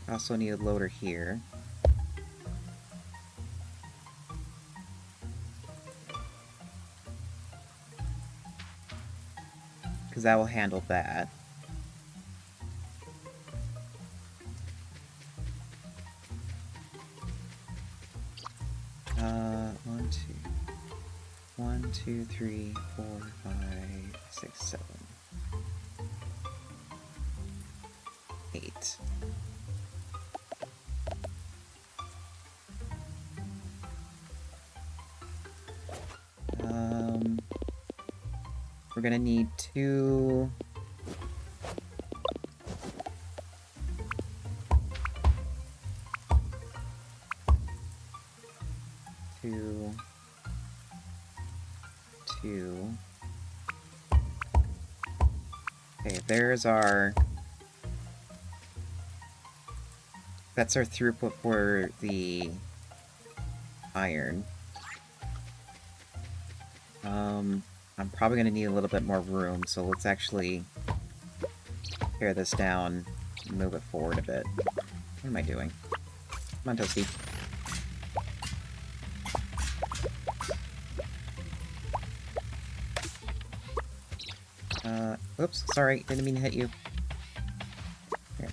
Also need a loader here. Because that will handle that. 1, 2, 3, 4, 5, 6, 7, 8. We're gonna need 2... Two... Okay, there's our... That's our throughput for the iron. I'm probably gonna need a little bit more room, so let's actually tear this down and move it forward a bit. What am I doing? Come on, Toasty. Oops, sorry, didn't mean to hit you. Here.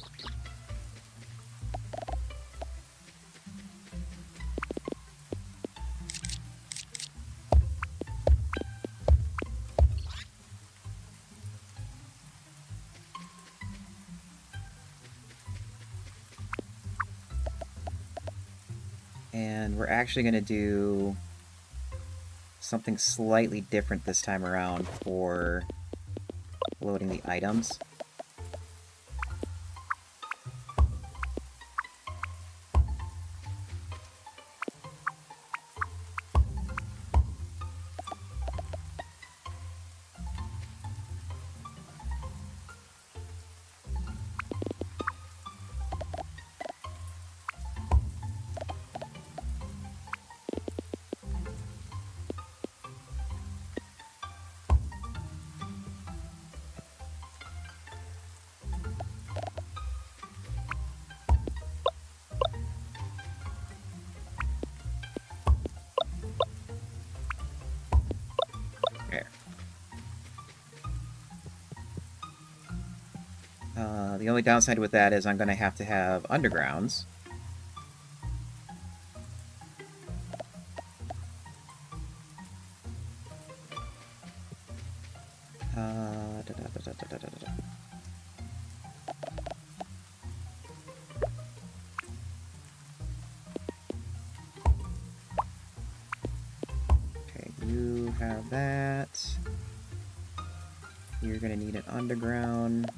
And we're actually going to do something slightly different this time around for loading the items. The only downside with that is I'm going to have undergrounds. Okay, you have that. You're going to need an underground.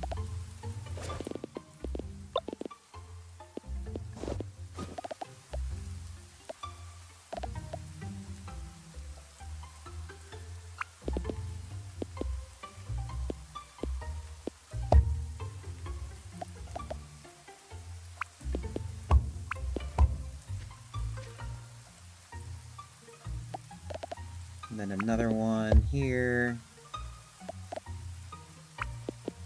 And then another one here.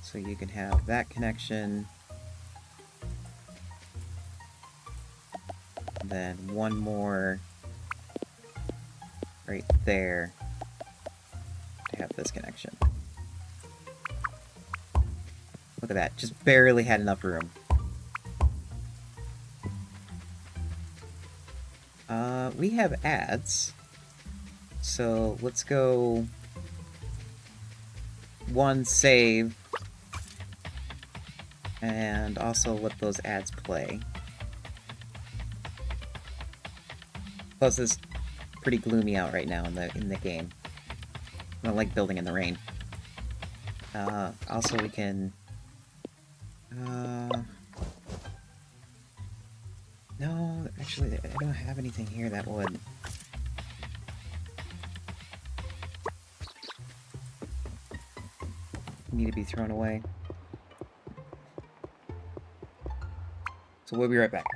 So you can have that connection. And then one more right there to have this connection. Look at that, just barely had enough room. We have ads. So let's go one save and also let those ads play. Plus it's pretty gloomy out right now in the game. I don't like building in the rain. Also we can no, actually I don't have anything here that would need to be thrown away. So we'll be right back.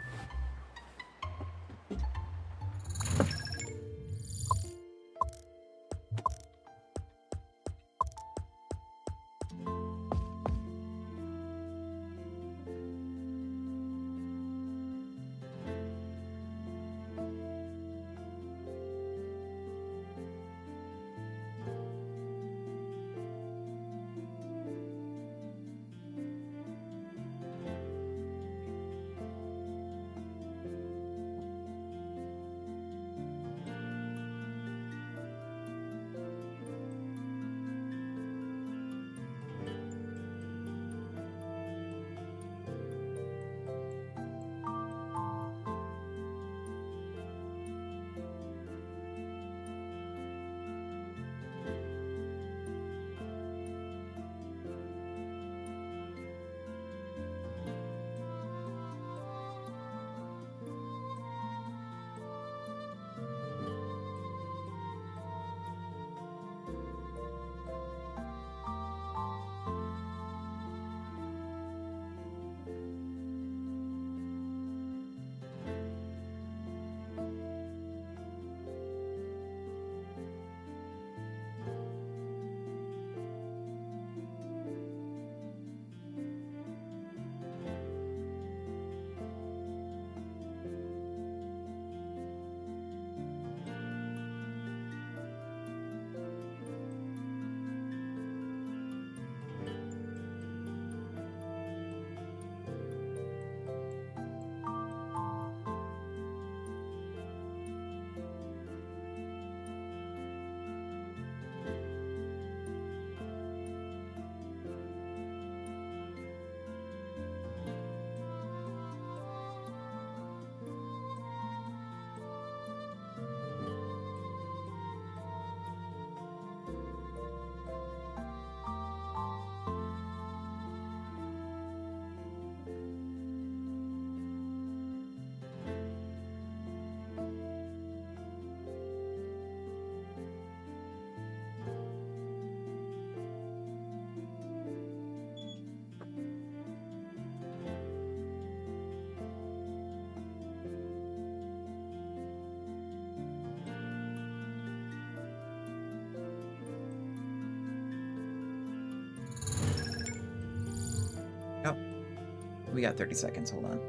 We got 30 seconds, hold on.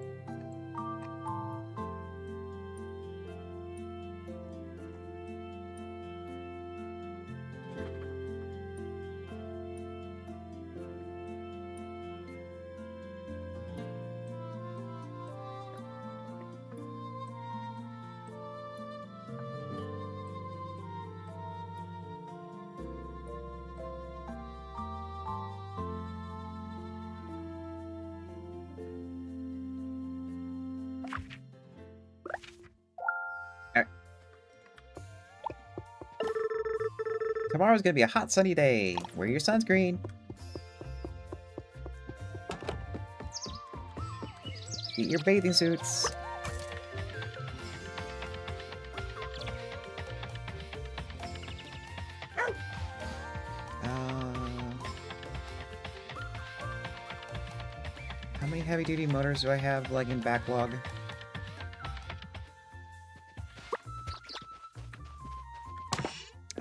Tomorrow's gonna be a hot sunny day. Wear your sunscreen. Get your bathing suits. How many heavy-duty motors do I have, like, in backlog?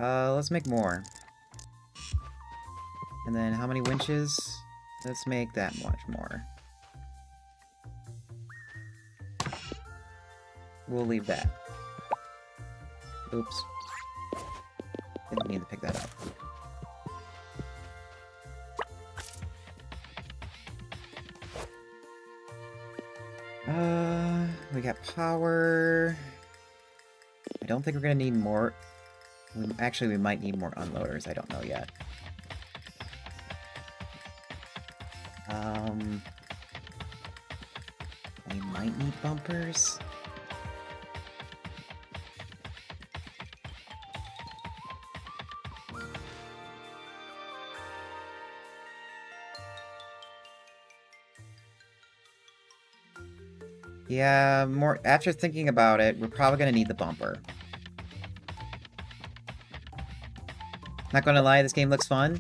Let's make more. And then how many winches? Let's make that much more. We'll leave that. Oops. Didn't mean to pick that up. We got power. I don't think we're gonna need more. Actually, we might need more unloaders. I don't know yet. We might need bumpers. Yeah, more after thinking about it, we're probably gonna need the bumper. Not gonna lie, this game looks fun.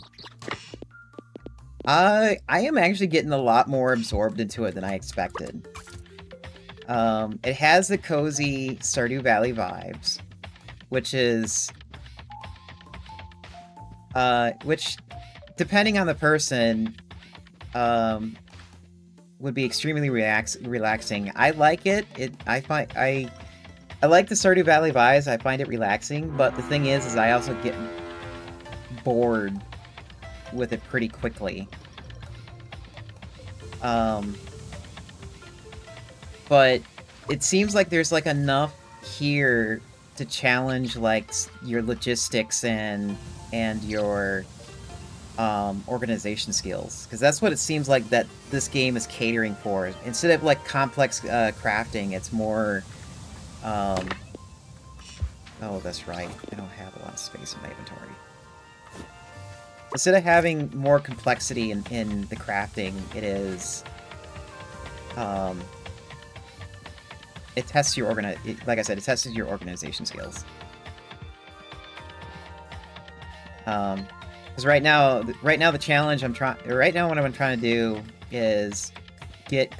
I am actually getting a lot more absorbed into it than I expected. It has the cozy Stardew Valley vibes, which is... which, depending on the person, would be extremely relaxing. I like it. I like the Stardew Valley vibes. I find it relaxing, but the thing is I also get bored with it pretty quickly. But it seems like there's like enough here to challenge like your logistics and your organization skills, because that's what it seems like that this game is catering for. Instead of like complex crafting, it's more oh, that's right, I don't have a lot of space in my inventory. Instead of having more complexity in the crafting, it is it tests your like I said, it tests your organization skills. Because right now the challenge what I'm trying to do is get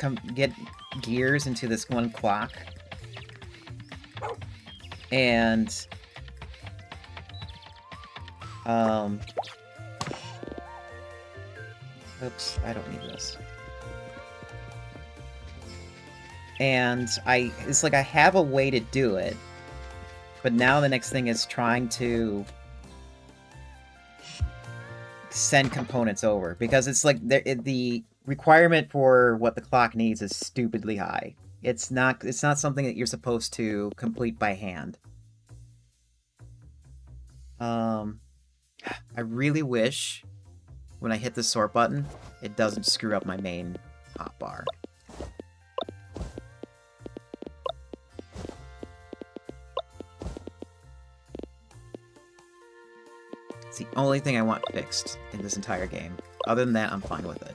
gears into this one clock, and oops, I don't need this. And it's like I have a way to do it, but now the next thing is trying to send components over, because it's like the requirement for what the clock needs is stupidly high. It's not something that you're supposed to complete by hand. I really wish when I hit the sort button, it doesn't screw up my main hotbar. It's the only thing I want fixed in this entire game. Other than that, I'm fine with it.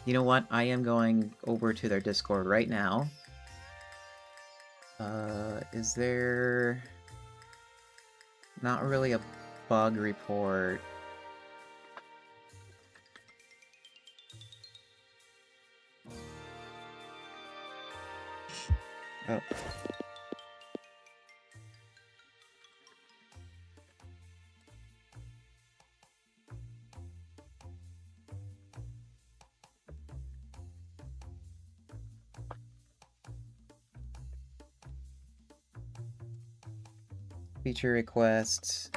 You know what? I am going over to their Discord right now. Is there... not really a bug report. Oh. Feature requests.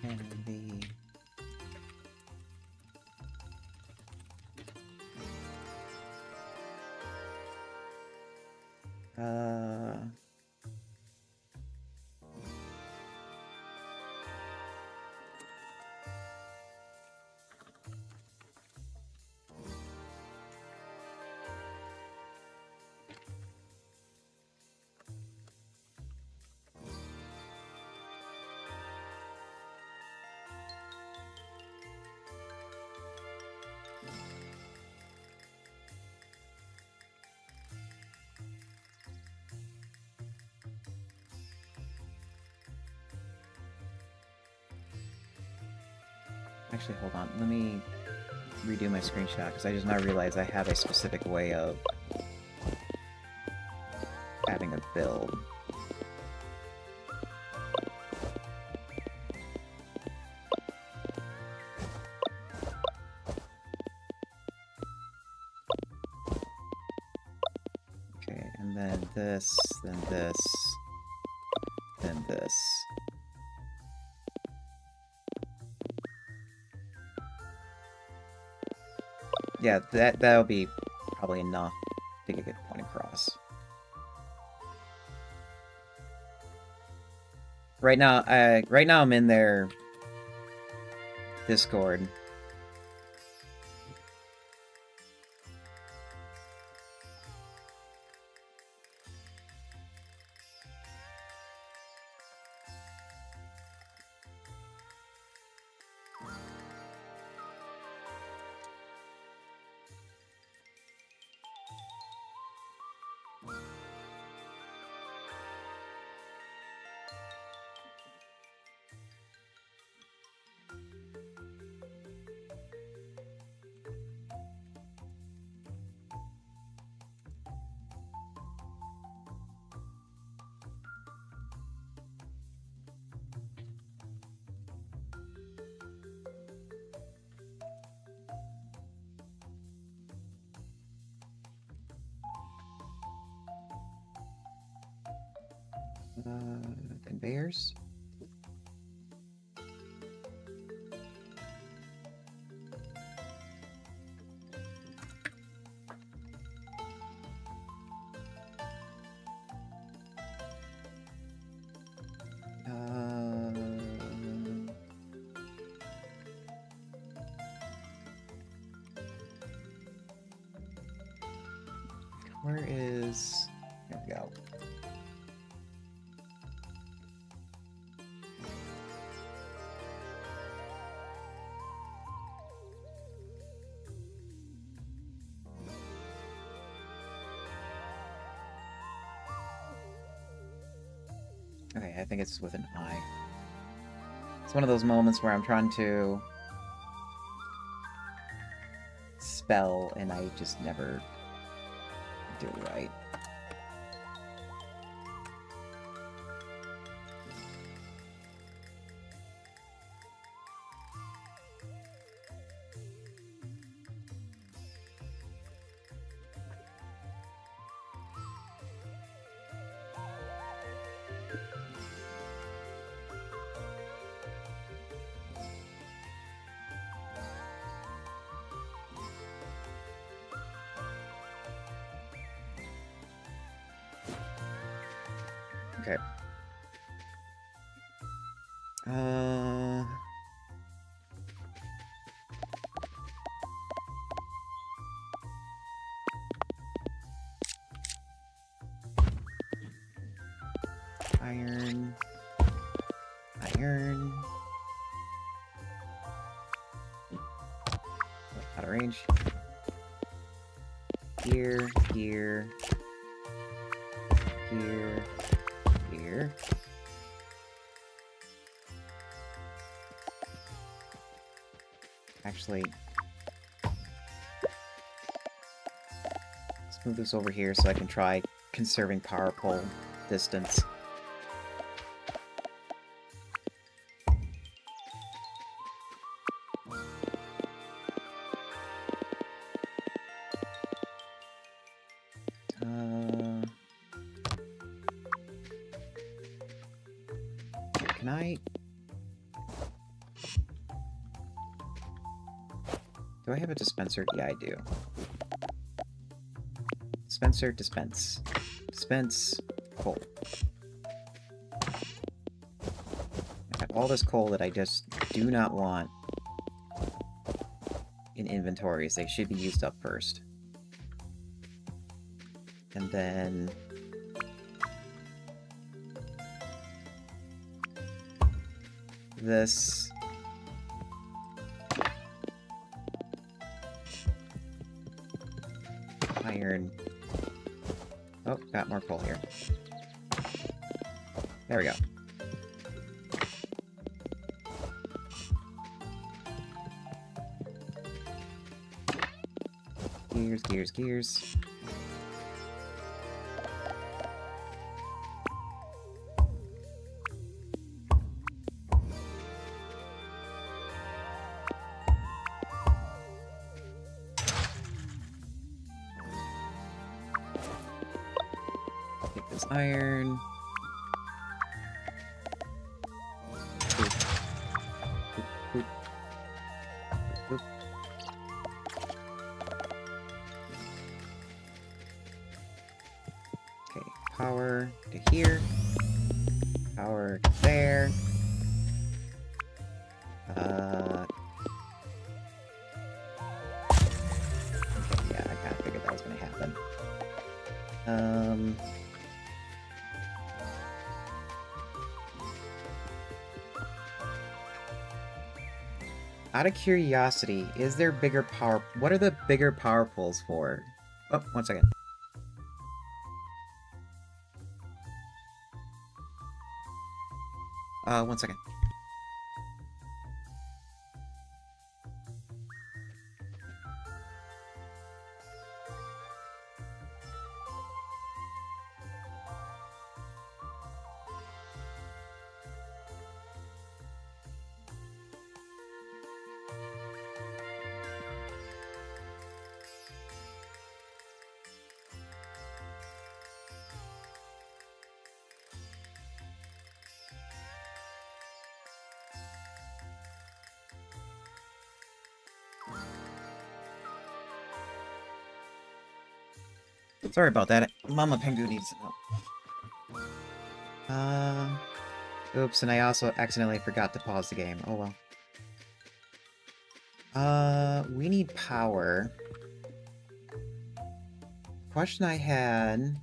And the Actually, hold on. Let me redo my screenshot, because I just now realized I have a specific way of having a build. Okay, and then this, then this, then this. Yeah, that'll be probably enough to get a good point across. Right now I'm in their Discord. Conveyors. Where is... There we go. Okay, I think it's with an I. It's one of those moments where I'm trying to spell and I just never do it right. Okay. Iron. Iron. Out of range. here, here, here, here. Actually, let's move this over here so I can try conserving power pole distance. Can I... Do I have a dispenser? Yeah, I do. Dispenser, dispense. Dispense coal. I have all this coal that I just do not want in inventories. They should be used up first. And then... this... iron. Oh, got more coal here. There we go. Gears, gears, gears. Take this iron. Boop. Boop, boop. Boop. Okay, power to here. Power to there. Okay, yeah, I kinda figured that was gonna happen. Out of curiosity, is there bigger power... What are the bigger power poles for? Oh, 1 second. One second. Sorry about that. Mama Pengu needs to know. Oops, and I also accidentally forgot to pause the game. Oh well. We need power. Question I had...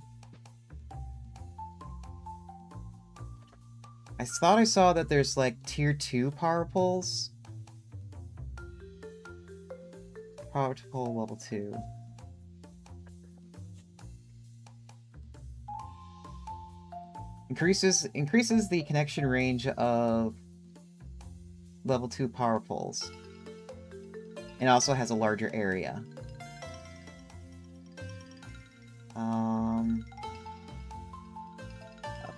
I thought I saw that there's, like, tier 2 power poles. Power pole level 2. Increases the connection range of level 2 power poles. And also has a larger area.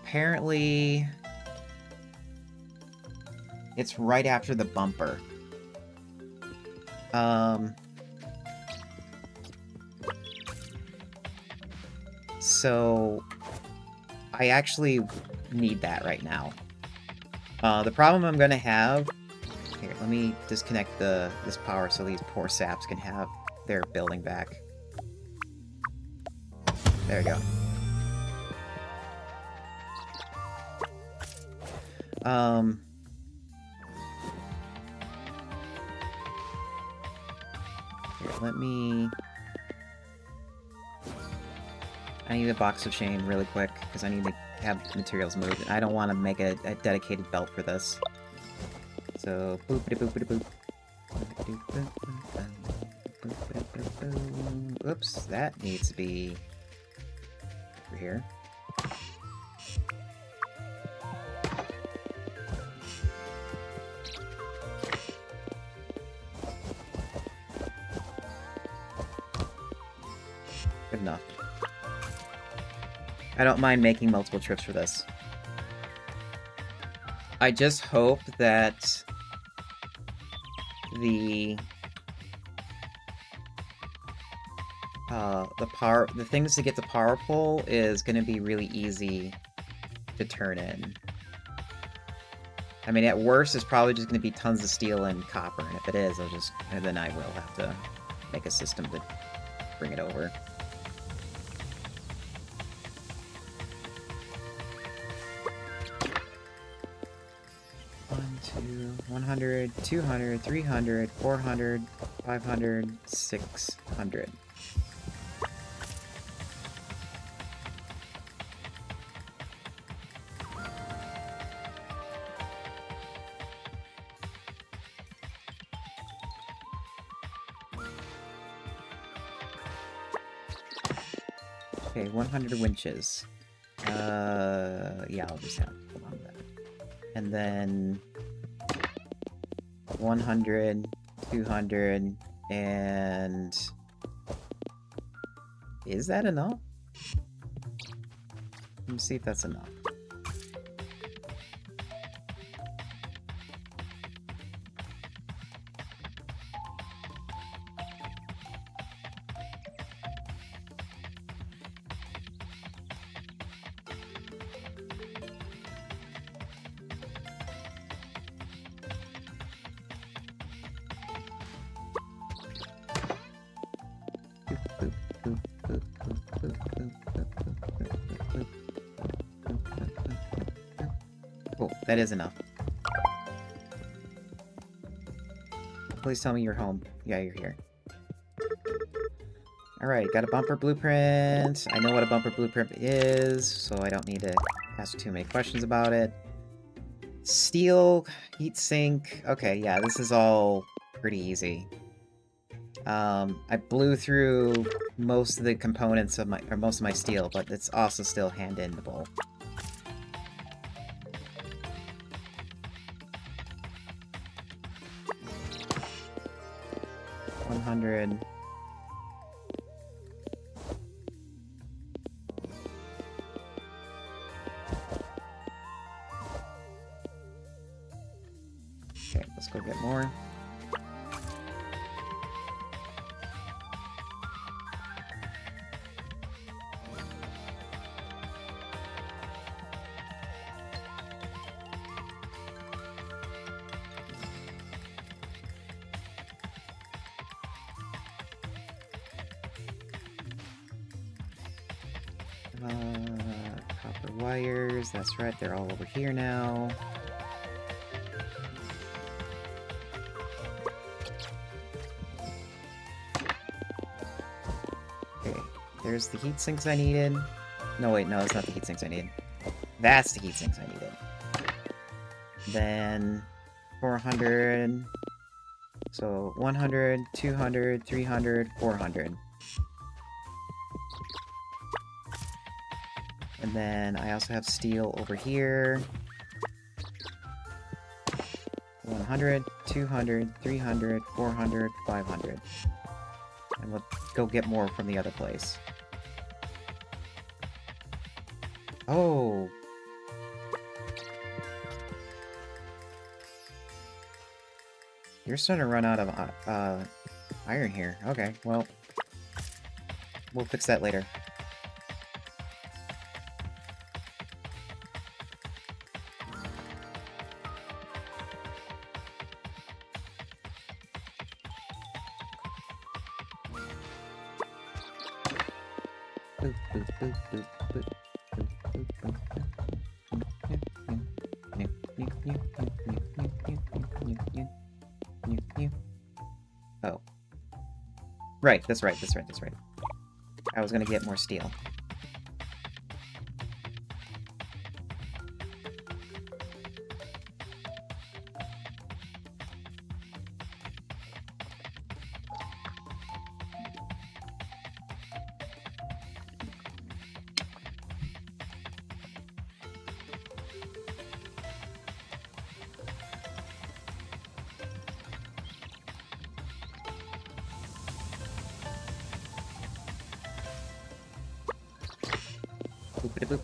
Apparently... it's right after the bumper. So... I actually need that right now. The problem I'm gonna have... Here, let me disconnect this power so these poor saps can have their building back. There we go. Here, let me... I need a box of chain really quick, because I need to have materials moved. I don't want to make a dedicated belt for this. So, boopity boopity boop. Oops, that needs to be over here. Good enough. I don't mind making multiple trips for this. I just hope that the things to get the power pole is gonna be really easy to turn in. I mean, at worst, it's probably just gonna be tons of steel and copper, and if it is, then I will have to make a system to bring it over. One, two, 100, 200, 300, 400, 500, 600. Okay, 100 winches. Yeah, I'll just have hold on to that. And then 100, 200, and is that enough? Let me see if that's enough. Cool, that is enough. Please tell me you're home. Yeah, you're here. Alright, got a bumper blueprint. I know what a bumper blueprint is, so I don't need to ask too many questions about it. Steel, heatsink. Okay, yeah, this is all pretty easy. I blew through most of the components of most of my steel, but it's also still hand-endable. $100. Okay, let's go get more. Copper wires, that's right, they're all over here now. Okay, there's the heat sinks I needed. No, wait, no, that's not the heat sinks I needed. That's the heat sinks I needed. Then 400. So 100, 200, 300, 400. And then I also have steel over here. 100, 200, 300, 400, 500. And we'll go get more from the other place. Oh! You're starting to run out of iron here. Okay, well, we'll fix that later. Oh. Right, that's right, that's right, that's right. I was gonna get more steel. Boop-a-da-boop.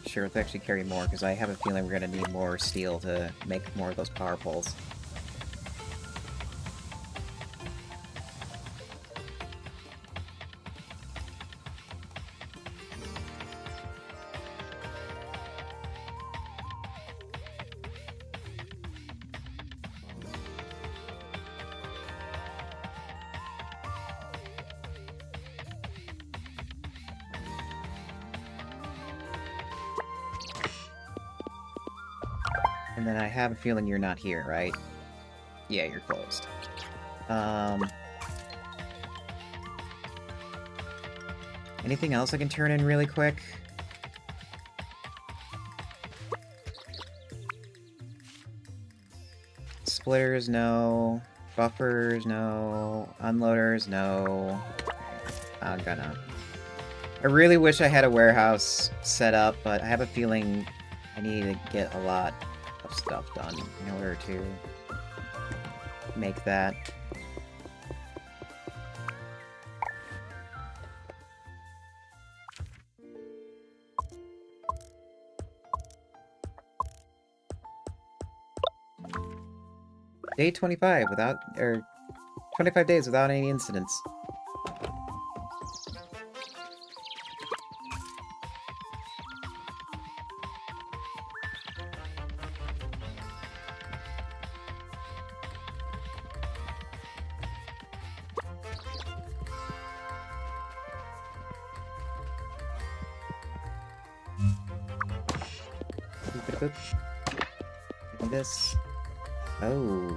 Sure, let's actually carry more, because I have a feeling we're gonna need more steel to make more of those power poles. And then I have a feeling you're not here, right? Yeah, you're closed. Anything else I can turn in really quick? Splitters, no. Buffers, no. Unloaders, no. I'm gonna... I really wish I had a warehouse set up, but I have a feeling I need to get a lot of stuff done in order to make that. Day 25 without, or 25 days without any incidents. This. Oh.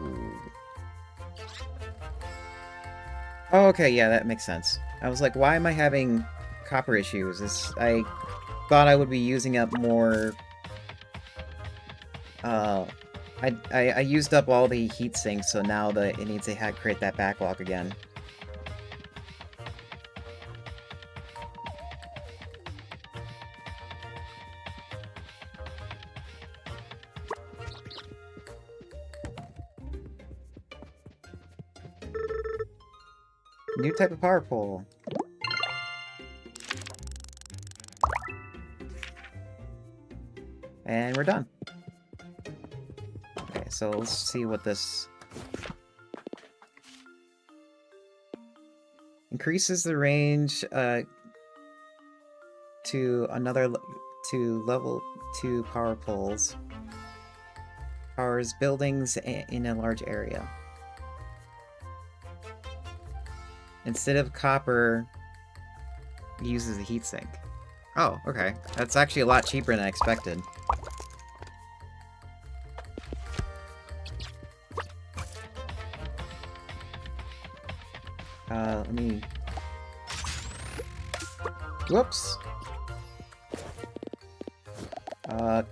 Oh, okay, yeah, that makes sense. I was like, why am I having copper issues? I thought I would be using up more... I used up all the heat sinks, so now it needs to create that backlog again. New type of power pole. And we're done. Okay, so let's see what this... Increases the range to level 2 power poles. Powers buildings in a large area. Instead of copper, it uses a heatsink. Oh, okay. That's actually a lot cheaper than I expected. Let me... Whoops! No.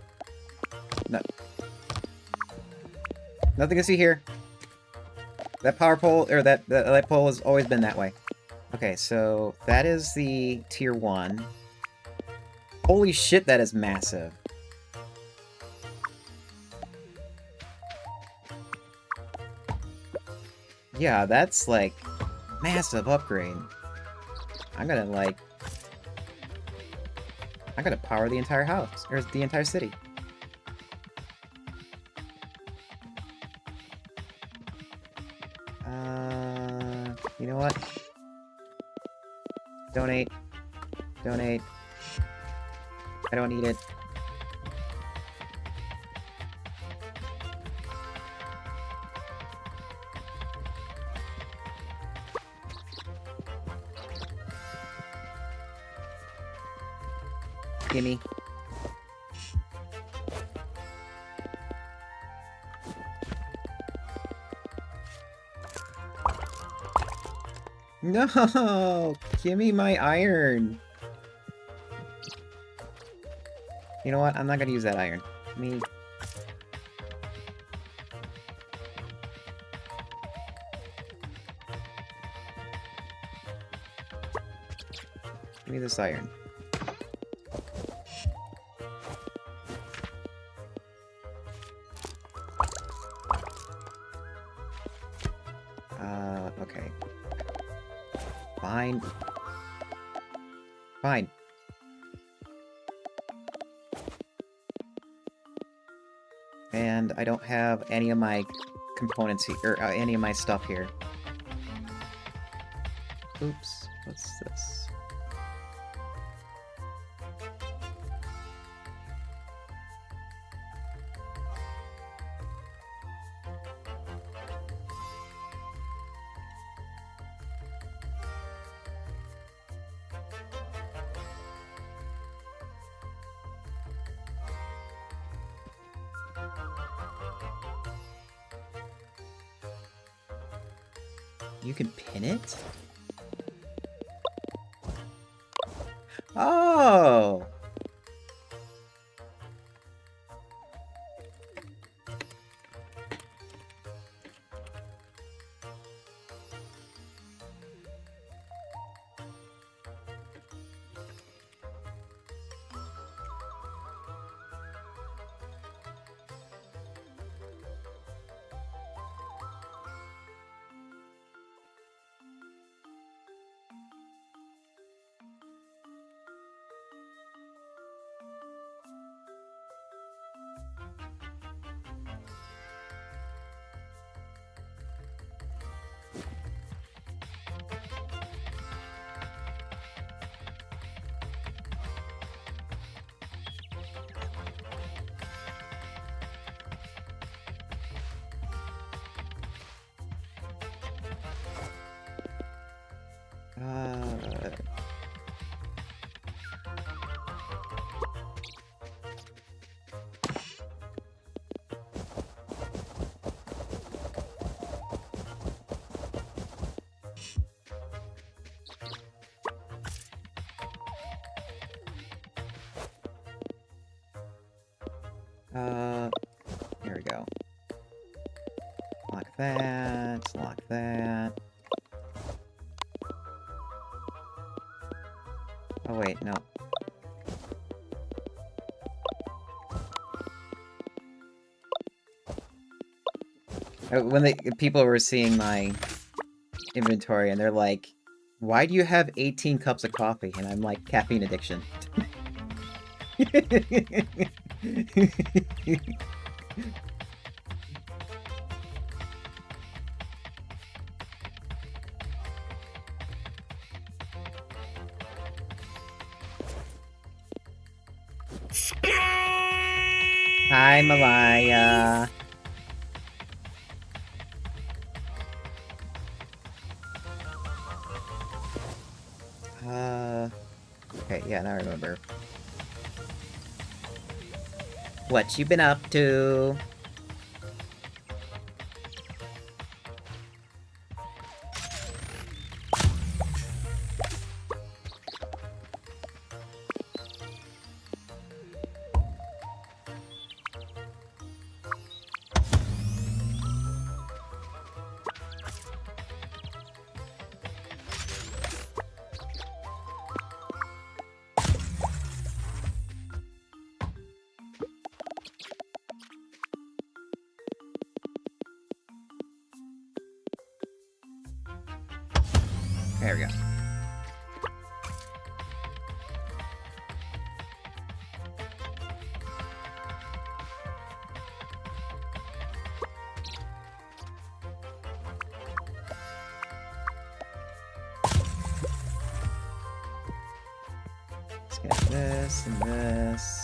Nothing to see here. That power pole, or that light pole has always been that way. Okay, so that is the tier 1. Holy shit, that is massive. Yeah, that's like massive upgrade. I'm gonna power the entire house, or the entire city. You know what? Donate. Donate. I don't need it. Gimme. No! Give me my iron! You know what? I'm not gonna use that iron. Give me this iron. Okay. Fine. Fine. And I don't have any of my components here, or any of my stuff here. Oops, what's this? You can pin it? Oh! Here we go. Lock that, lock that. Oh wait, no. When people were seeing my inventory and they're like, why do you have 18 cups of coffee? And I'm like, caffeine addiction. Hi, Malaya. Okay, yeah, now I remember. What you been up to? There we go. Let's get this and this.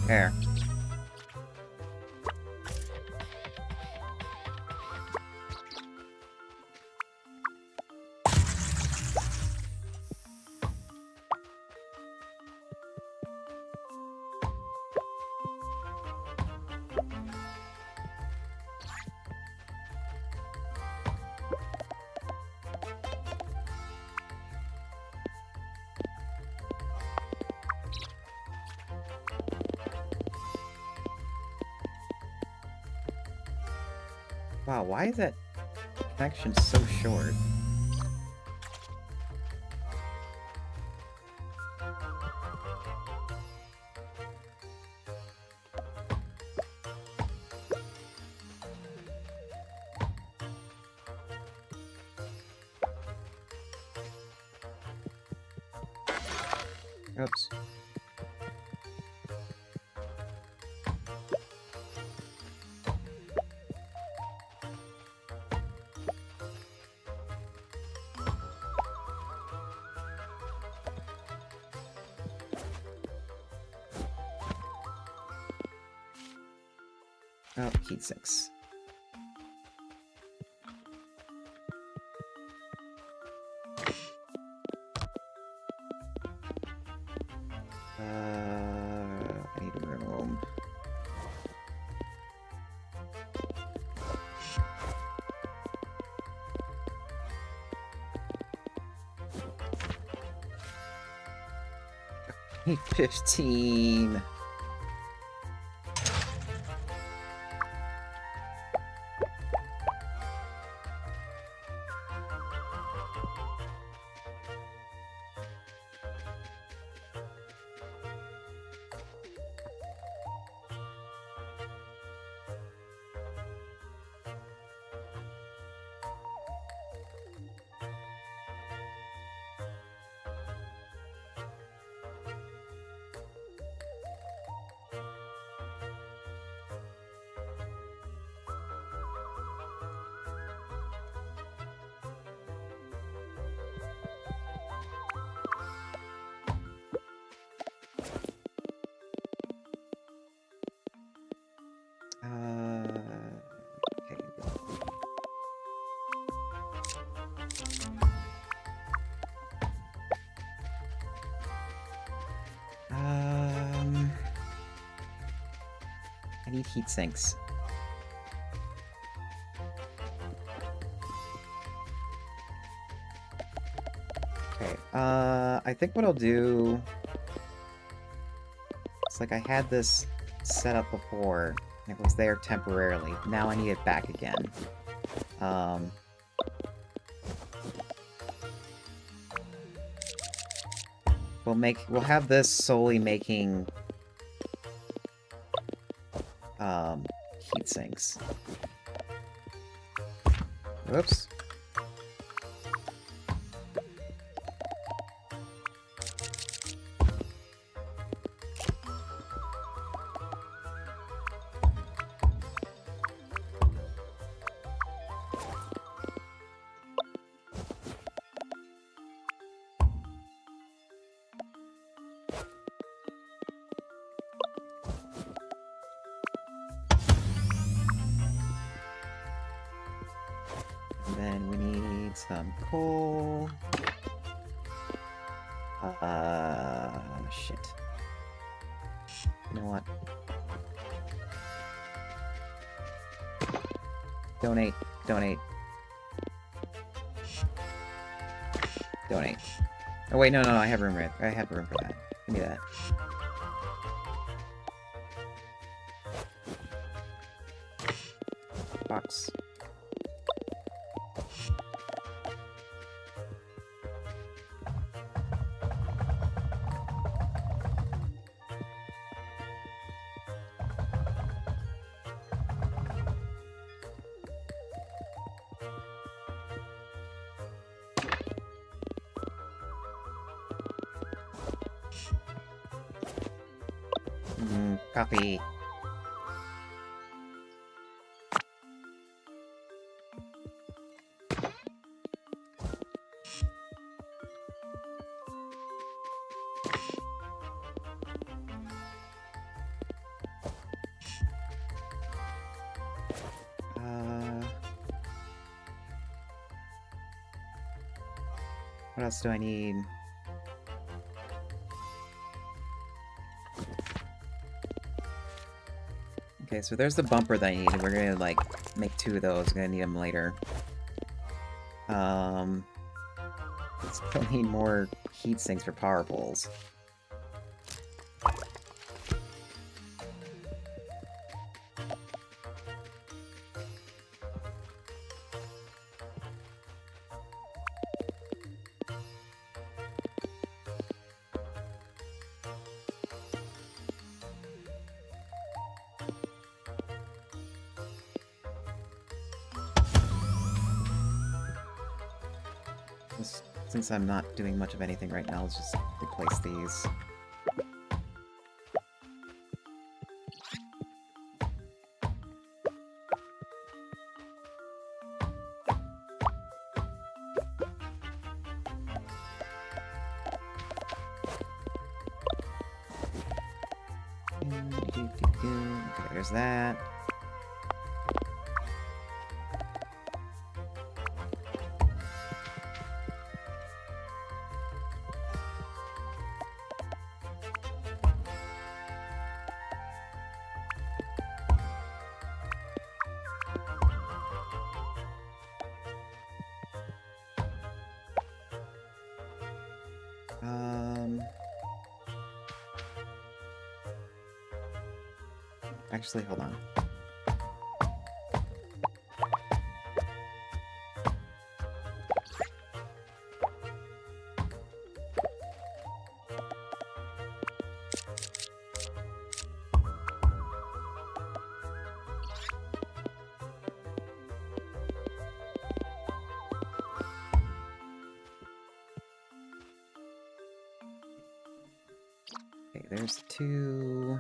There. Wow, why is that connection so short? Oops. Oh, heat sinks. I need room. Need 15. Okay. I need heat sinks. Okay, I think what I'll do... It's like I had this set up before, and it was there temporarily. Now I need it back again. We'll have this solely making heat sinks. Whoops. And then we need some coal. Shit. You know what? Donate. Donate. Donate. Oh wait, no, I have room. I have room for that. Give me that. Box. Coffee. What else do I need? Okay, so there's the bumper that I need, and we're gonna, like, make 2 of those. We're gonna need them later. Still need more heat sinks for power poles. Since I'm not doing much of anything right now, let's just replace these. Okay, there's that. Actually, hold on. Okay, there's 2.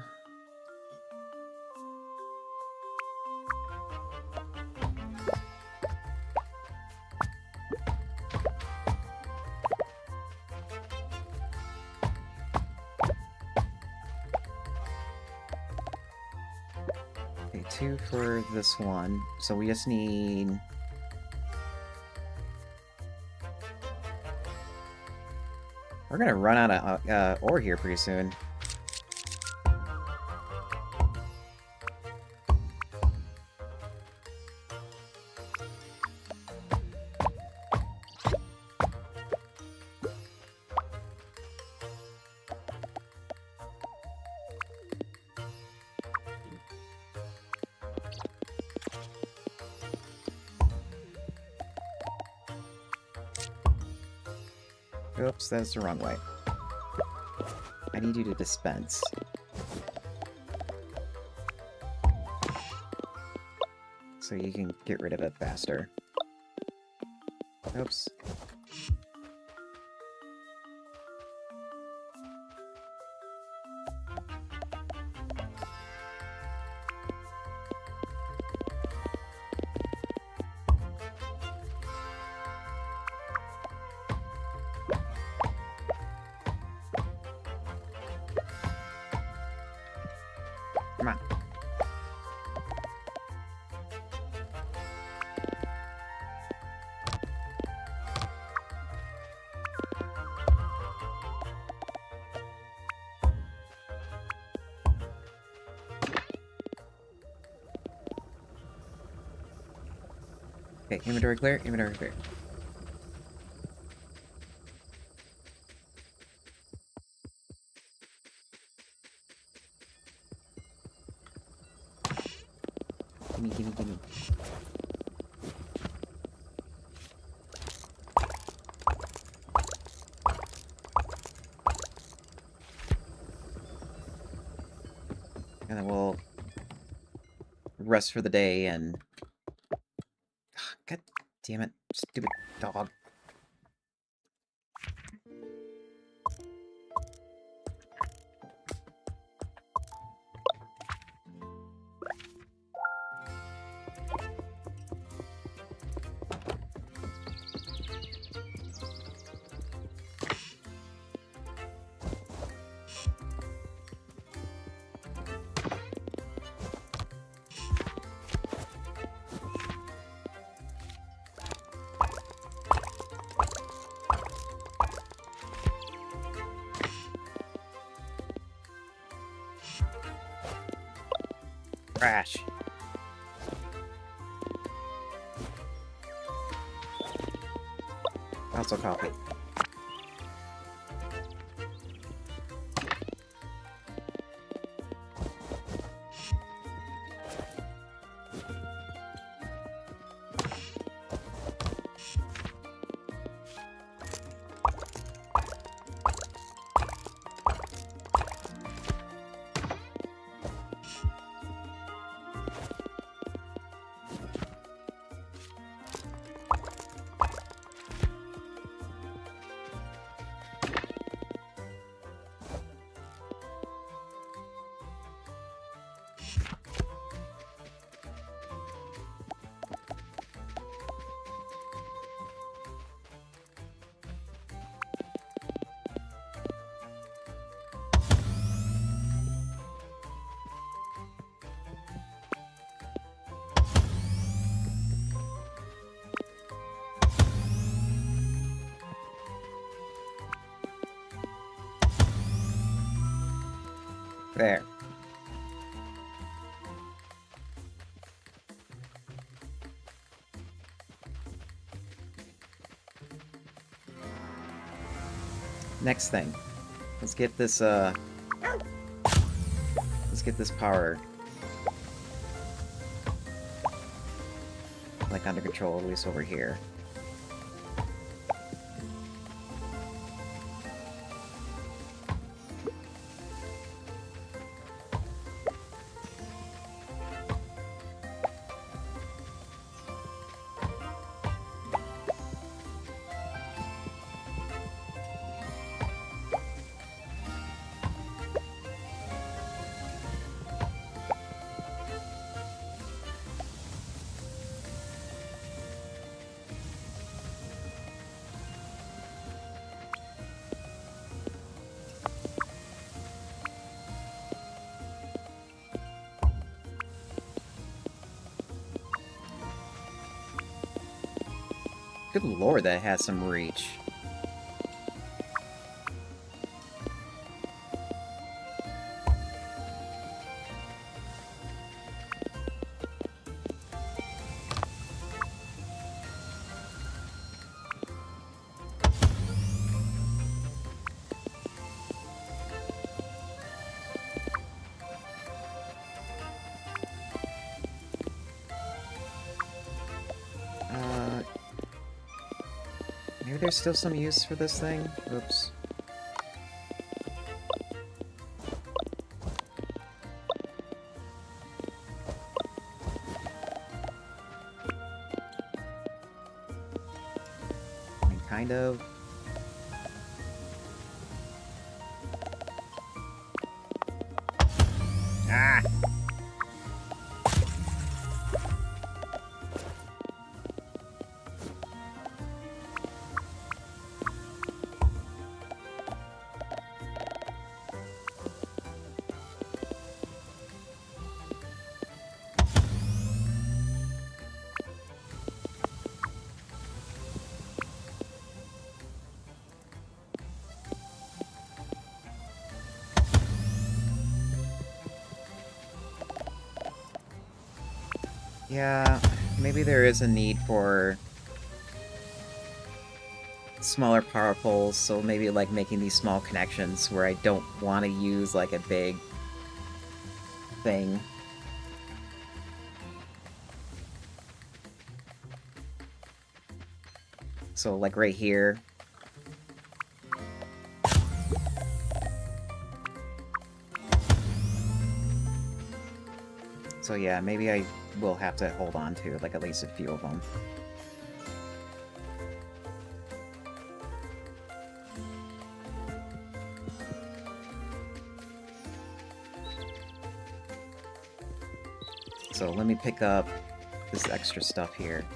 Okay, 2 for this one. So we just need... We're gonna run out of ore here pretty soon. Oops, that's the wrong way. I need you to dispense. So you can get rid of it faster. Oops. Come on. Okay, inventory clear, inventory clear. Gimme, gimme, gimme. And then we'll rest for the day and... God damn it, stupid dog. Crash. Also coffee. There. Next thing. Let's get this, let's get this power, like, under control, at least over here. Good lord, that has some reach. Maybe there's still some use for this thing? Oops. I mean, kind of. Ah! Yeah, maybe there is a need for smaller power poles, so maybe like making these small connections where I don't want to use like a big thing. So like right here. So yeah, maybe I will have to hold on to like at least a few of them. So let me pick up this extra stuff here.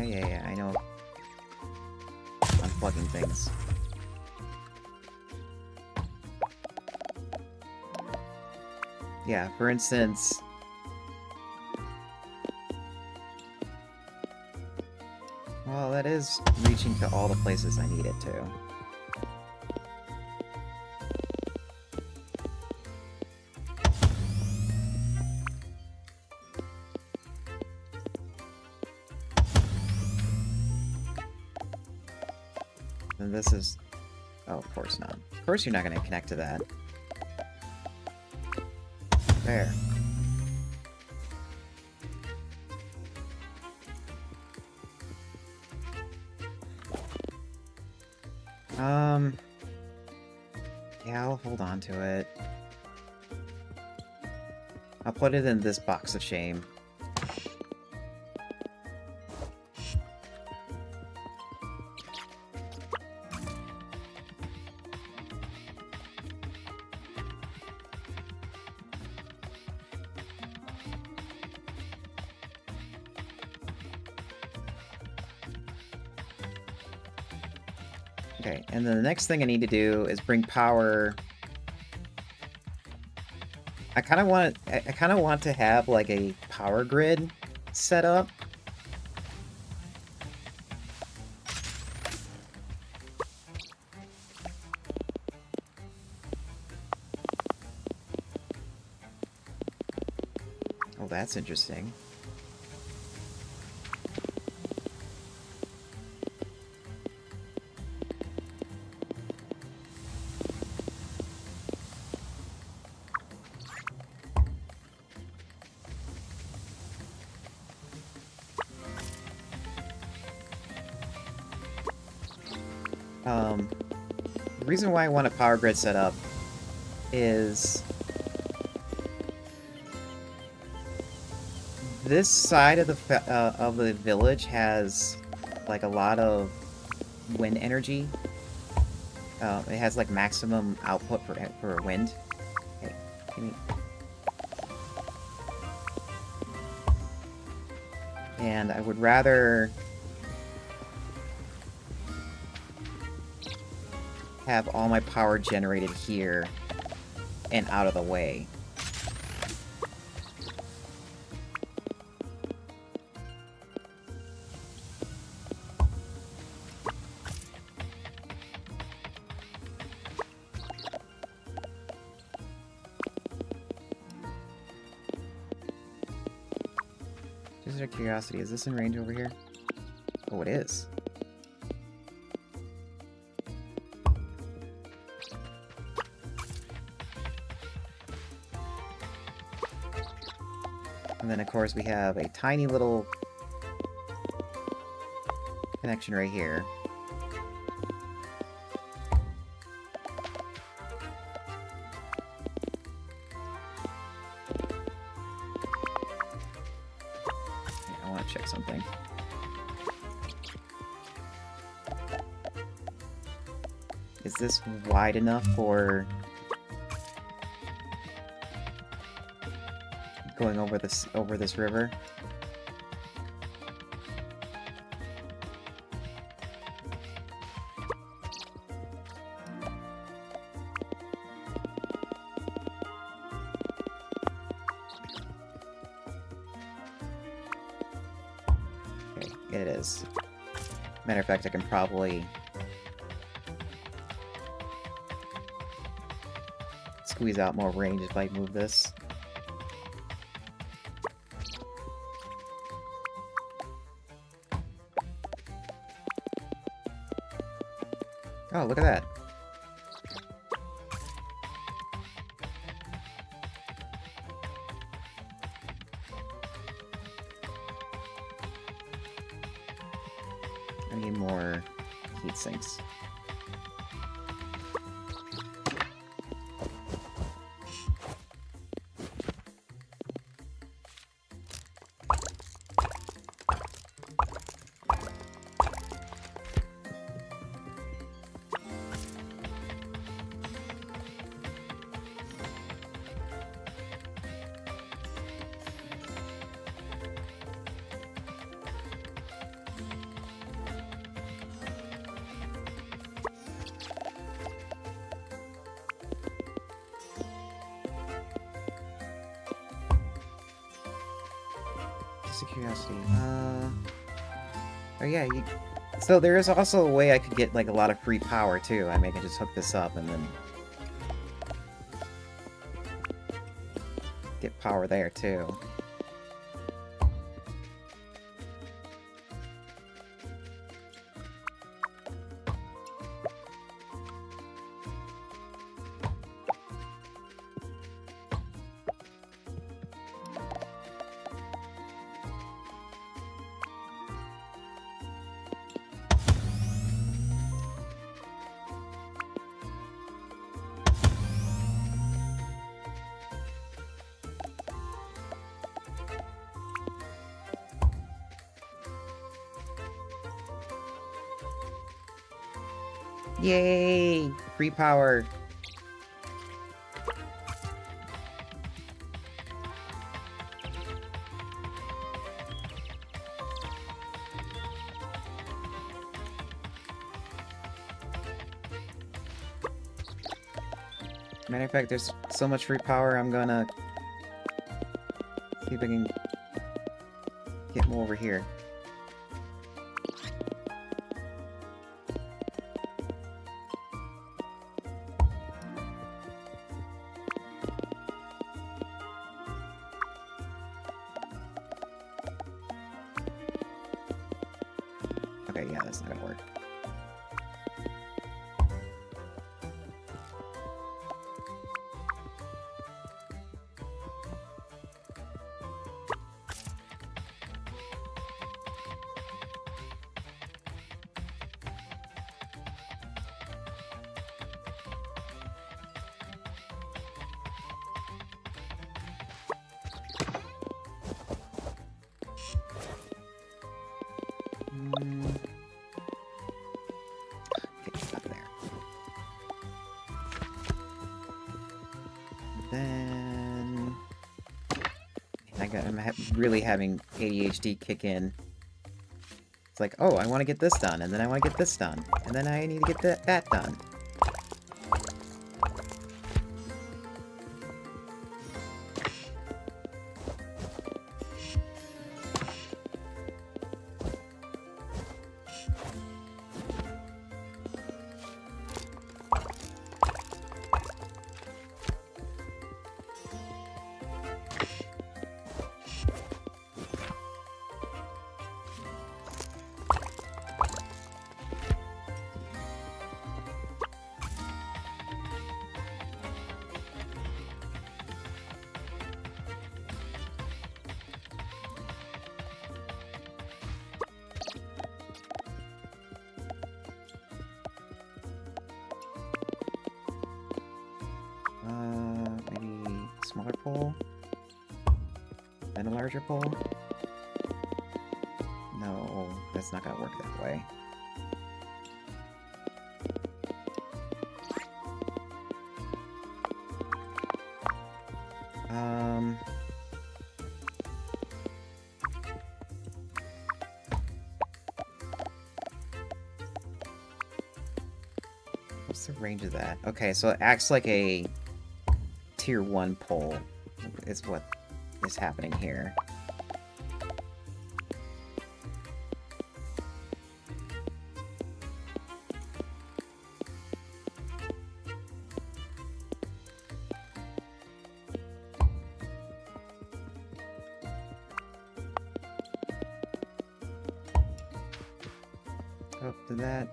Yeah, I know. I'm plugging things. Yeah, for instance... Well, that is reaching to all the places I need it to. And this is... Oh, of course not. Of course you're not going to connect to that. There. Yeah, I'll hold on to it. I'll put it in this box of shame. Okay, and then the next thing I need to do is bring power. I kind of want to have like a power grid set up. Oh, that's interesting. The reason why I want a power grid set up is this side of the village has like a lot of wind energy. It has like maximum output for wind. Okay, give me... And I would rather have all my power generated here and out of the way. Just out of curiosity, is this in range over here? Oh, it is. And then, of course, we have a tiny little connection right here. I want to check something. Is this wide enough for going over this river? Okay, it is. Matter of fact, I can probably squeeze out more range if I move this. Oh, look at that. I need more heat sinks. Just a curiosity. Oh yeah, so there is also a way I could get like a lot of free power too. I mean, I can just hook this up and then get power there too. Yay! Free power! Matter of fact, there's so much free power, I'm gonna see if I can get more over here. Okay, yeah, that's not gonna work. Get up there. Then I'm really having ADHD kick in. It's like, oh, I want to get this done, and then I want to get this done, and then I need to get that done. Maybe smaller pole? Then a larger pole? No, that's not gonna work that way. What's the range of that? Okay, so it acts like a tier 1 pole is what is happening here. Go up to that.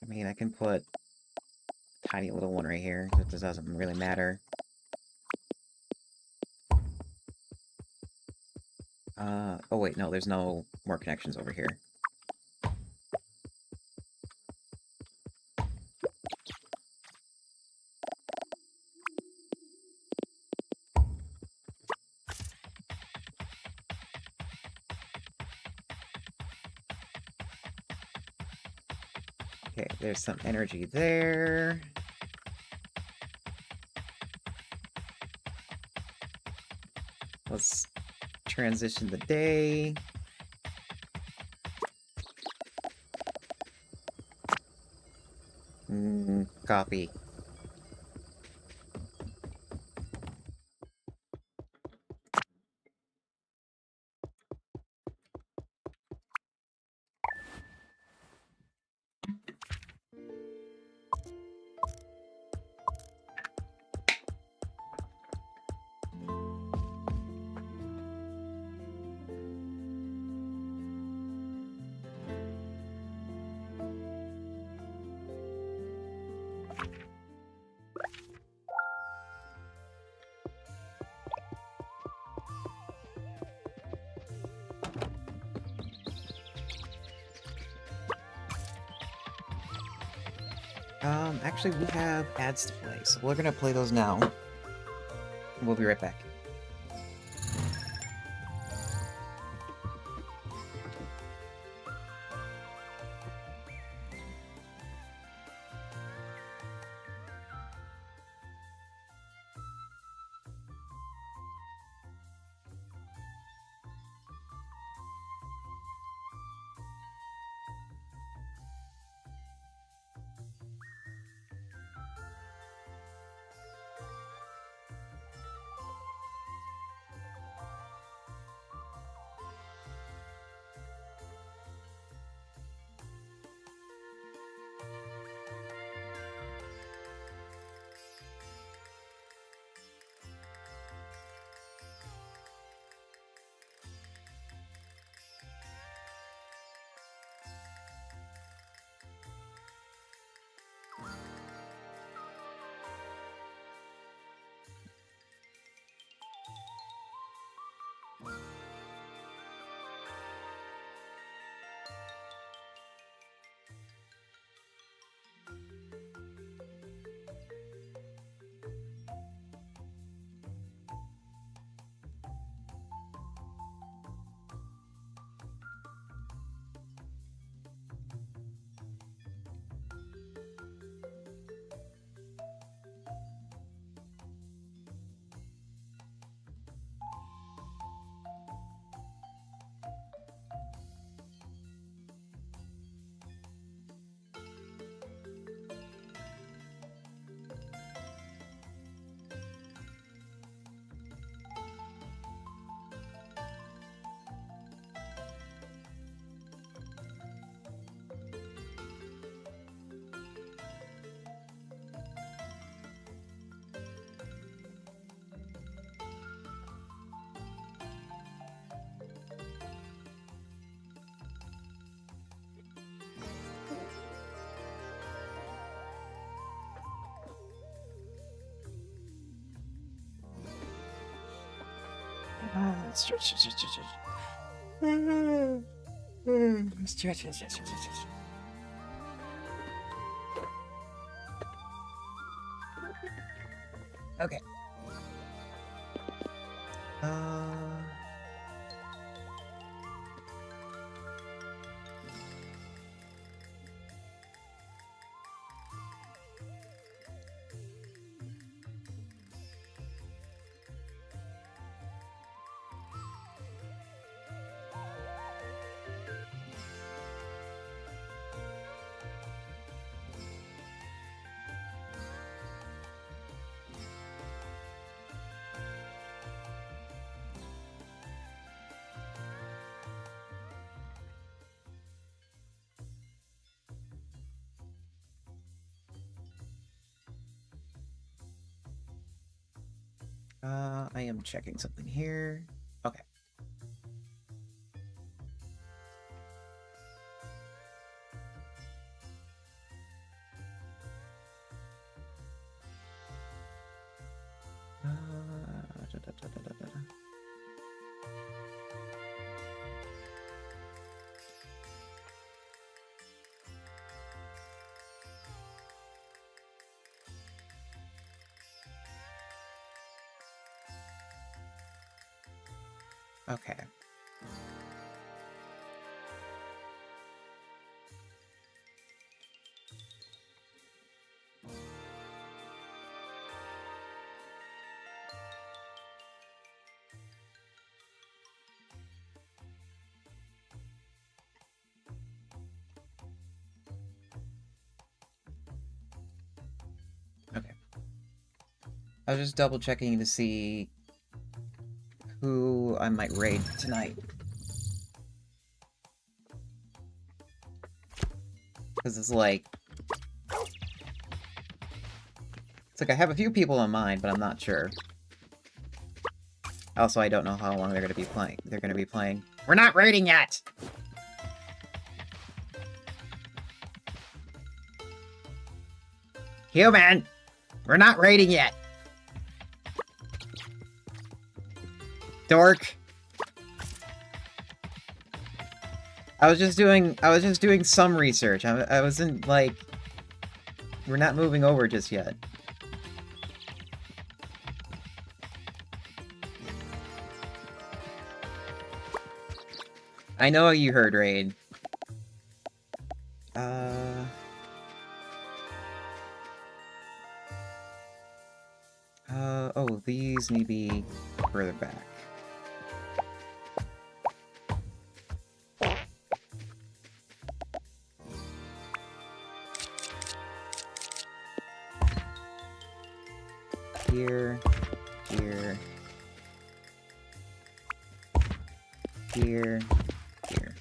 I mean, I can put a tiny little one right here. It just doesn't really matter. Oh wait, no, there's no more connections over here. Okay, there's some energy there. Let's transition the day. Copy. Actually, we have ads to play, so we're gonna play those now. We'll be right back. Stretch. Okay. I am checking something here. Okay. Okay. Okay. I was just double checking to see who I might raid tonight. Because it's like I have a few people in mind, but I'm not sure. Also, I don't know how long they're going to be playing. They're going to be playing. We're not raiding yet! Human! We're not raiding yet! Dork! I was just doing some research. I wasn't, like... We're not moving over just yet. I know you heard raid. Oh, these need to be further back. Here, here, here, here.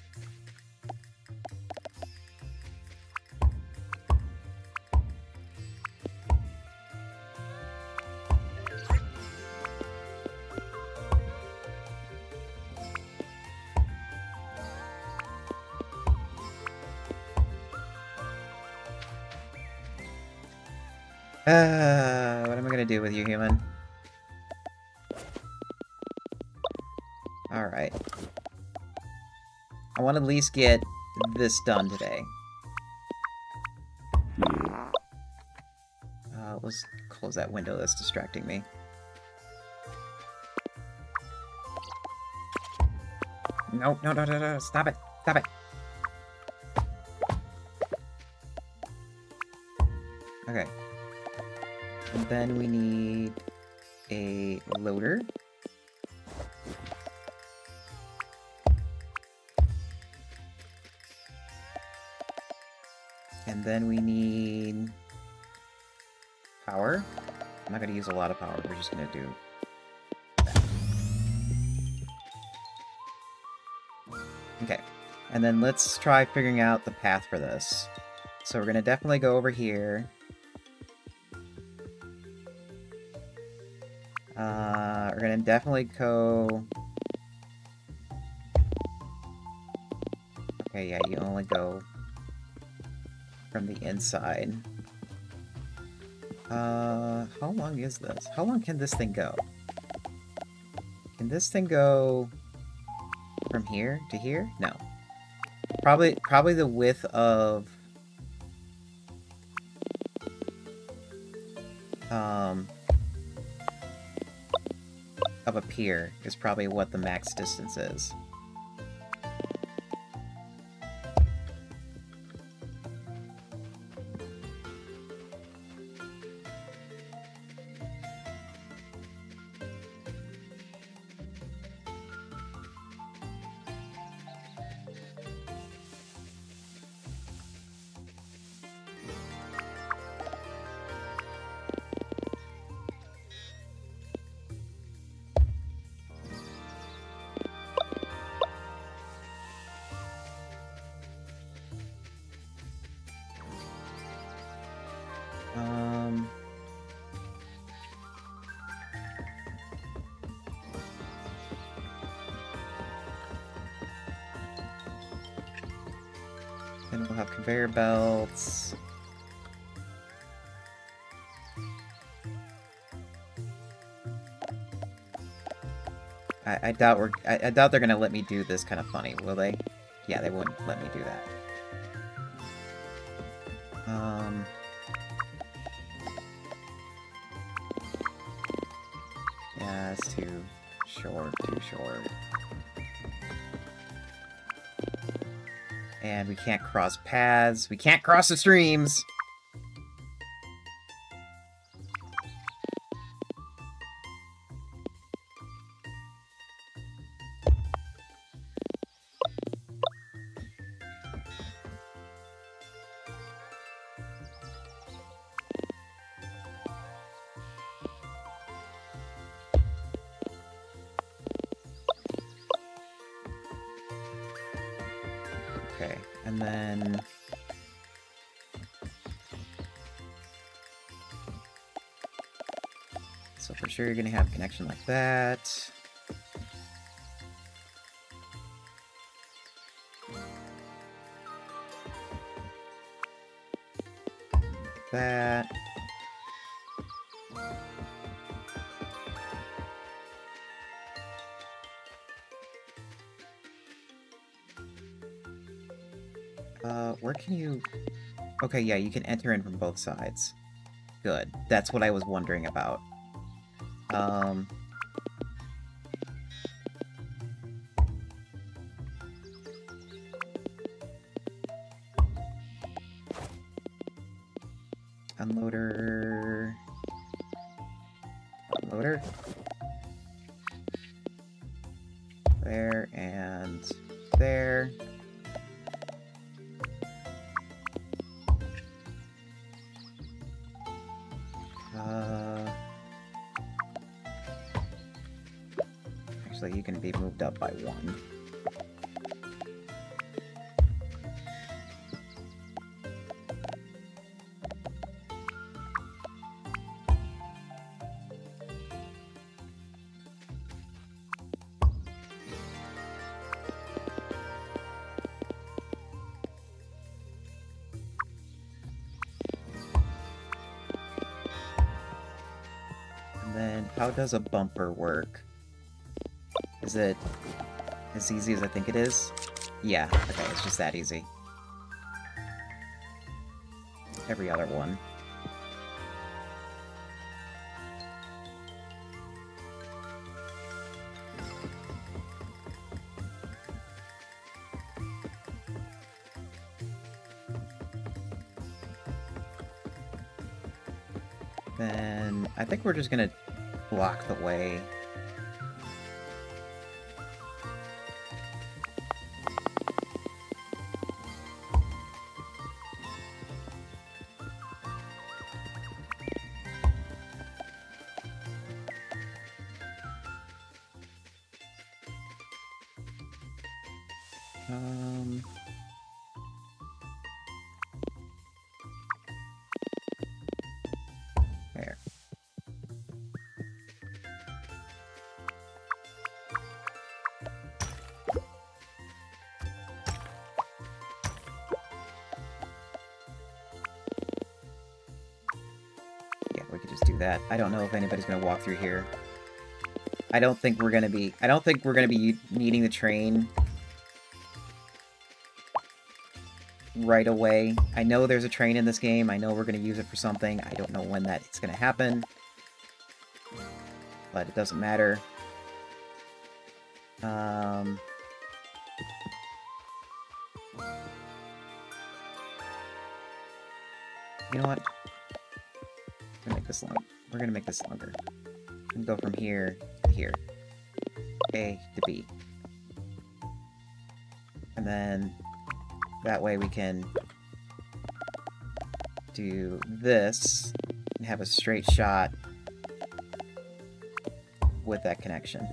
What am I gonna do with you, human? Alright. I want to at least get this done today. Let's close that window that's distracting me. No, no, no, no, no, stop it! Stop it! Okay. And then we need a loader. And then we need power. I'm not going to use a lot of power, we're just going to do that. Okay, and then let's try figuring out the path for this. So we're going to definitely go over here. We're going to definitely go... Okay, yeah, you only go from the inside. How long is this? How long can this thing go? Can this thing go from here to here? No. Probably the width of a pier is probably what the max distance is. Then we'll have conveyor belts. I doubt I doubt they're gonna let me do this kind of funny, will they? Yeah, they wouldn't let me do that. Yeah, it's too short, too short. And we can't cross paths. We can't cross the streams! Okay, and then... So for sure you're gonna have a connection like that. Like that. Where can you... Okay, yeah, you can enter in from both sides. Good. That's what I was wondering about. Unloader... Unloader? There, and there. Actually, you can be moved up by one. And then, how does a bumper work? Is it as easy as I think it is? Yeah, okay, it's just that easy. Every other one. Then, I think we're just gonna block the way. There. Yeah, we could just do that. I don't know if anybody's gonna walk through here. I don't think we're gonna be needing the train right away. I know there's a train in this game. I know we're gonna use it for something. I don't know when that it's gonna happen. But it doesn't matter. You know what? We're gonna make this long. We're gonna make this longer. And go from here to here. A to B. And then that way we can do this and have a straight shot with that connection.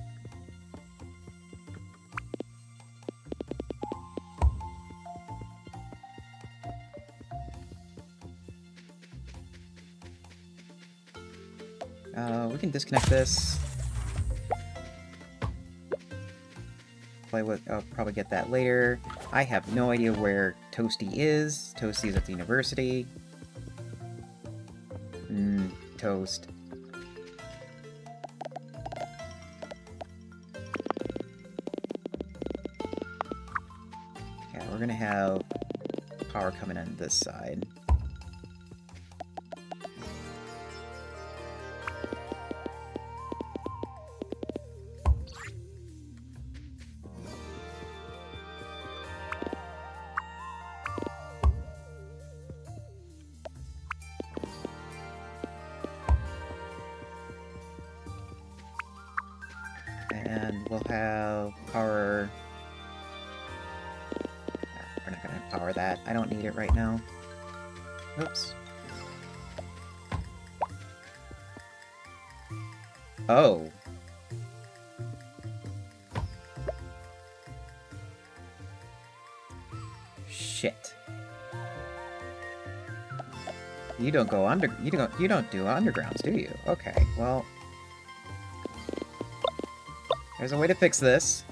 We can disconnect this. Play with. I'll probably get that later. I have no idea where Toasty is. Toasty's at the university. Toast. Yeah, we're gonna have power coming on this side. And we'll have power... We're not gonna power that. I don't need it right now. Oops. Oh. Shit. You don't go under... You don't do undergrounds, do you? Okay, well... There's a way to fix this.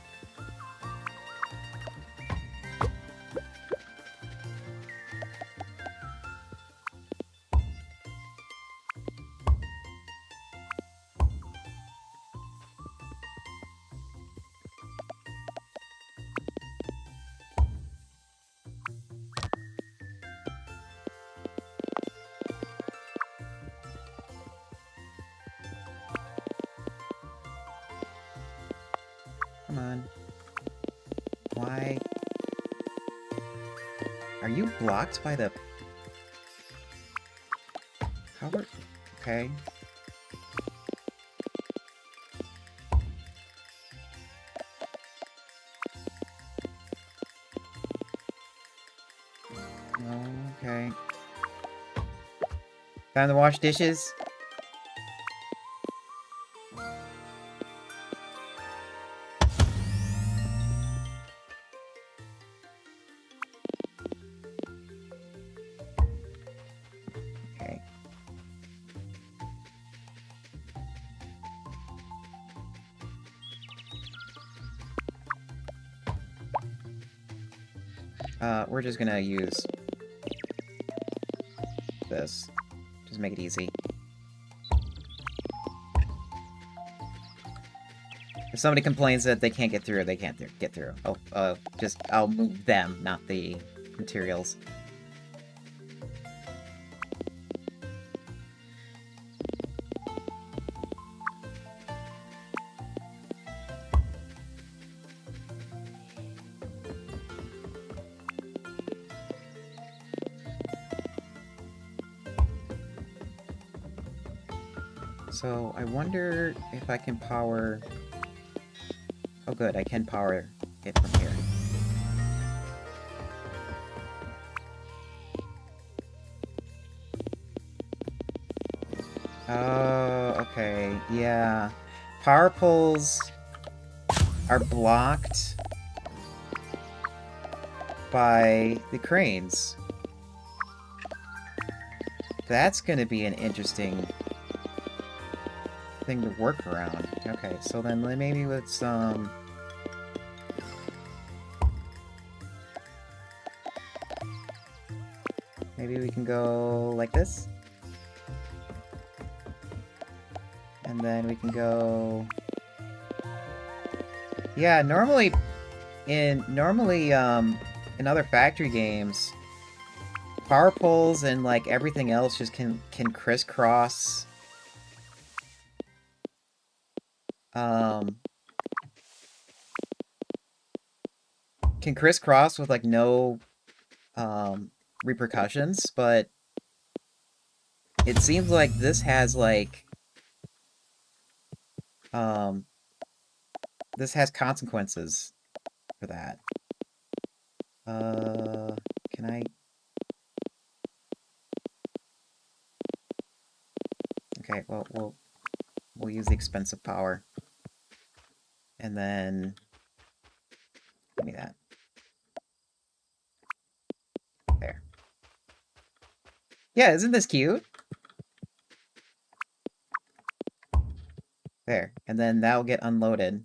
Come on. Why? Are you blocked by the... How are... Okay. Okay. Time to wash dishes? Okay. We're just gonna use this. Just make it easy. If somebody complains that they can't get through, they can't get through. I'll move them, not the materials. So, I wonder if I can power... Oh good, I can power it from here. Oh, okay, yeah. Power poles are blocked by the cranes. That's gonna be an interesting thing to work around. Okay, so then maybe with some... Maybe we can go like this? And then we can go Yeah, normally in other factory games, power poles and like everything else just can crisscross with like no repercussions, but it seems like this has like this has consequences for that. Can I? Okay, well, we'll use the expensive power. And then give me that. There. Yeah, isn't this cute? There. And then that'll get unloaded.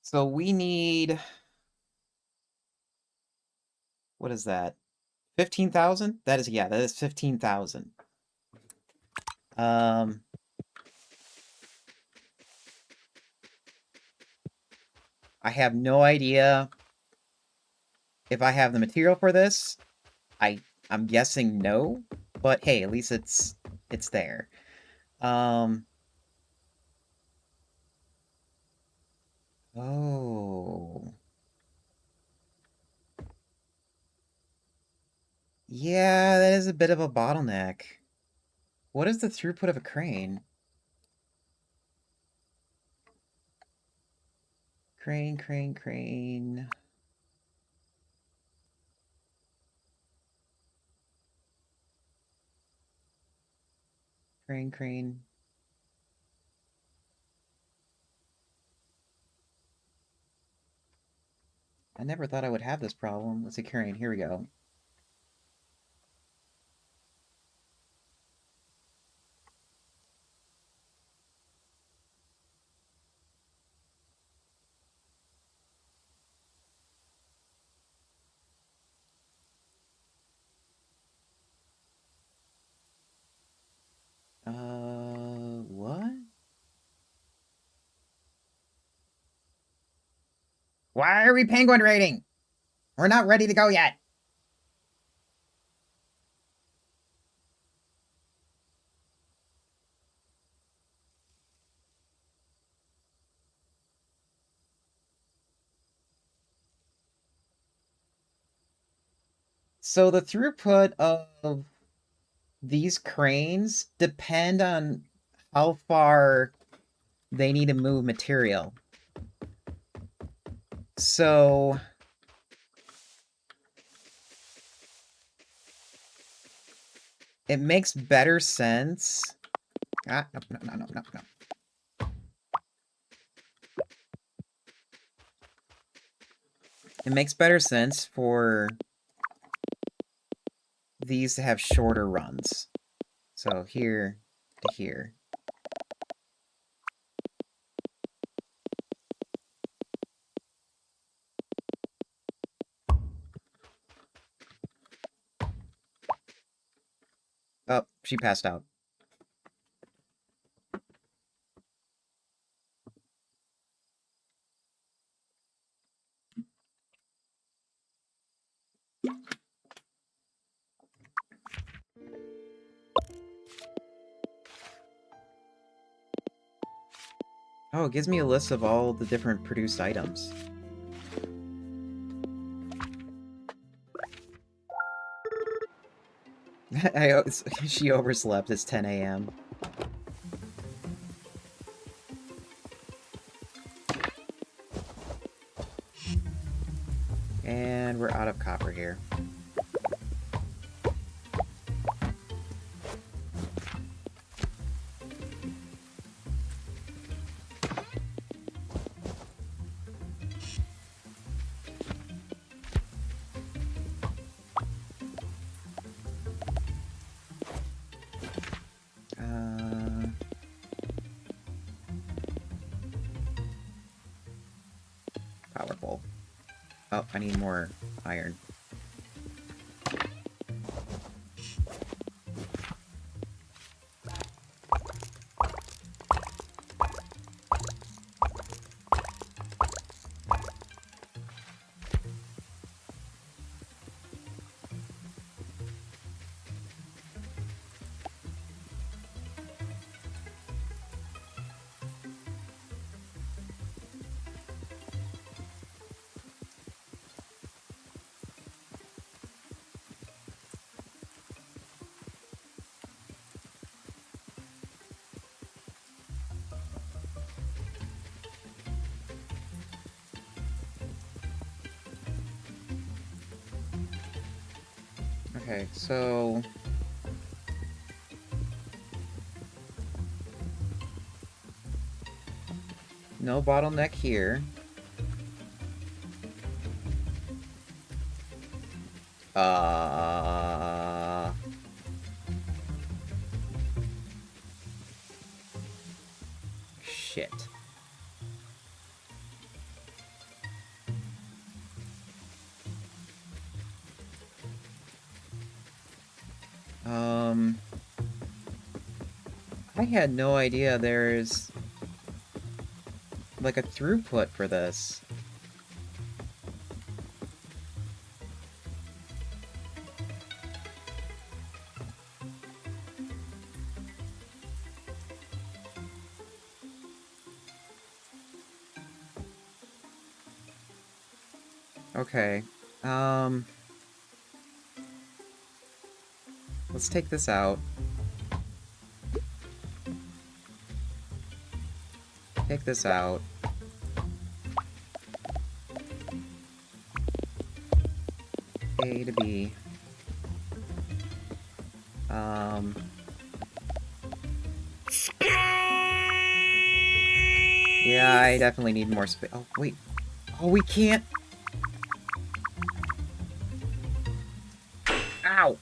So we need... What is that? 15,000? That is, yeah, that is 15,000. I have no idea if I have the material for this. I'm guessing no, but hey, at least it's there. Oh. Yeah, that is a bit of a bottleneck. What is the throughput of a crane? Crane. Crane. I never thought I would have this problem. Let's see, crane. Here we go. What? Why are we penguin raiding? We're not ready to go yet. So the throughput of these cranes depend on how far they need to move material. So it makes better sense. No. It makes better sense for these to have shorter runs. So here to here. Oh, she passed out. Oh, it gives me a list of all the different produced items. She overslept. It's 10 a.m. And we're out of copper here. purple. Oh, I need more iron. Okay, so... no bottleneck here. Shit. I had no idea there's like a throughput for this. Okay. Let's take this out. Take this out. A to B. Yeah, I definitely need more space. Oh, wait. Oh, we can't. Ow!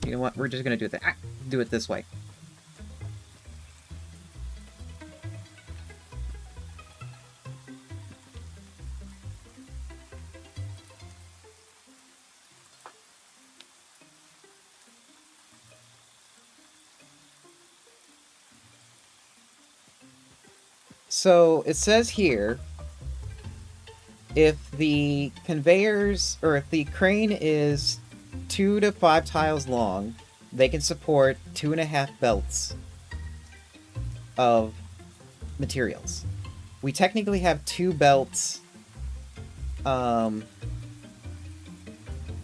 You know what? We're just gonna do it this way. So, it says here, if the conveyors, or if the crane is 2 to 5 tiles long, they can support 2.5 belts of materials. We technically have 2 belts in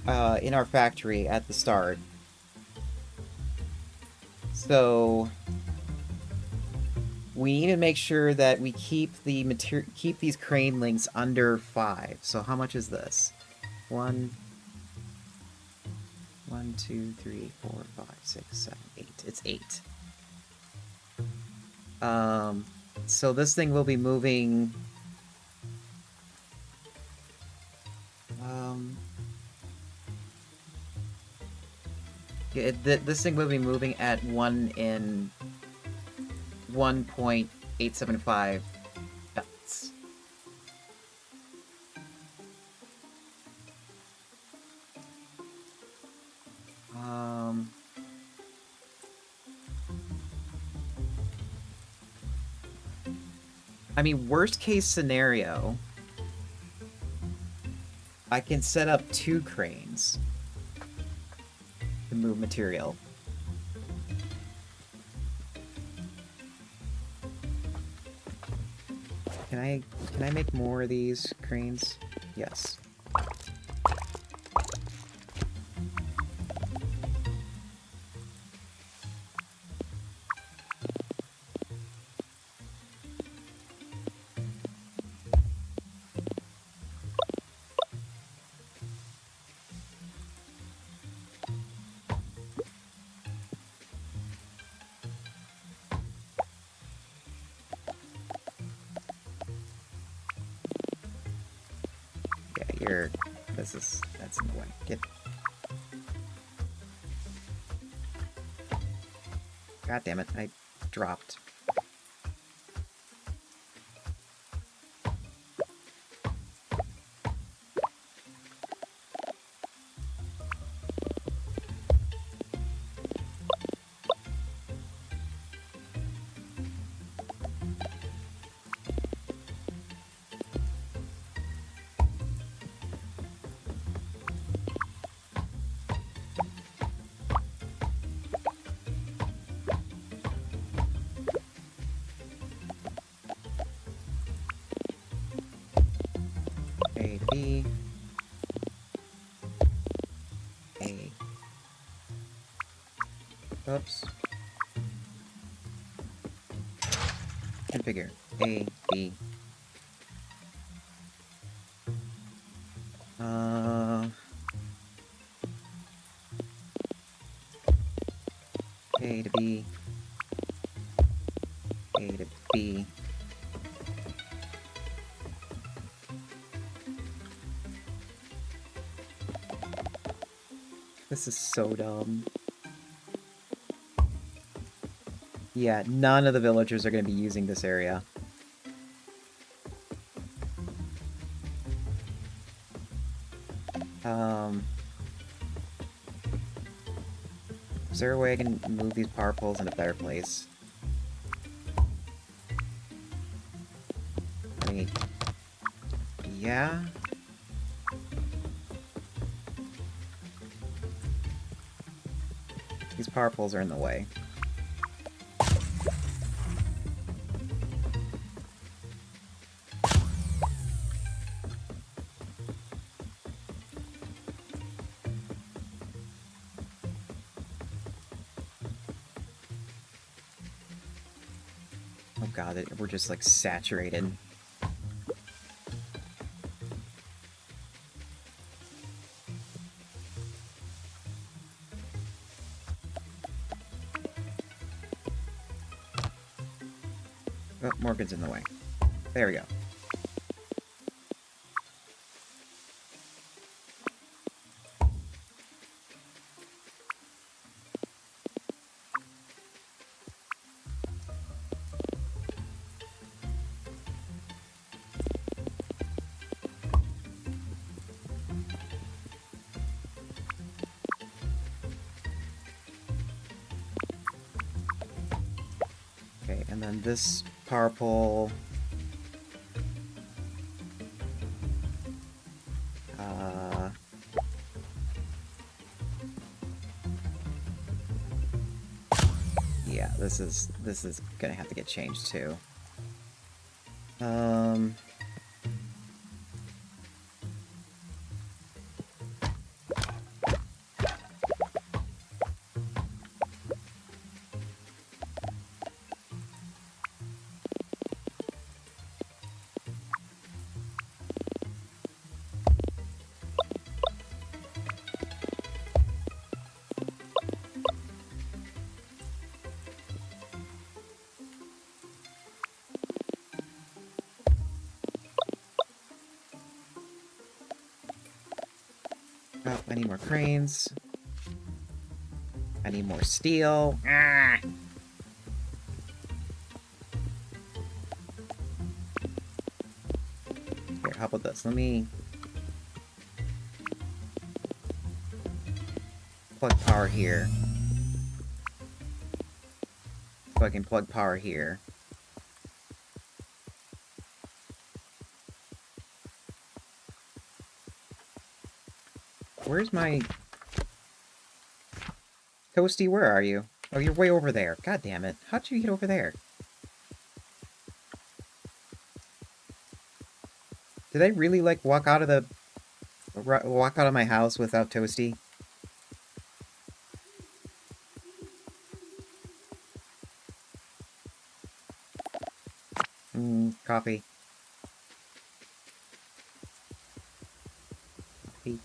our factory at the start. So we need to make sure that we keep these crane links under 5. So how much is this? 1, 2, 3, 4, 5, 6, 7, 8. It's 8. So this thing will be moving. This thing will be moving at 1.875 belts. I mean, worst case scenario, I can set up 2 cranes to move material. Can I make more of these cranes? Yes. Here. That's in the way. Get. God damn it, I dropped. A, B. A. Oops. Configure. A, B. A to B. A to B. This is so dumb. Yeah, none of the villagers are going to be using this area. Is there a way I can move these power poles in a better place? Wait. Yeah? These power poles are in the way. Oh god, we're just like saturated. Oh, Morgan's in the way. There we go. Okay, and then this power pole... yeah, this is gonna have to get changed too. Oh, I need more cranes. I need more steel. Ah! Here, how about this? Let me plug power here. So I can plug power here. Where's my... Toasty, where are you? Oh, you're way over there. God damn it. How'd you get over there? Did I really, like, walk out of my house without Toasty? Coffee.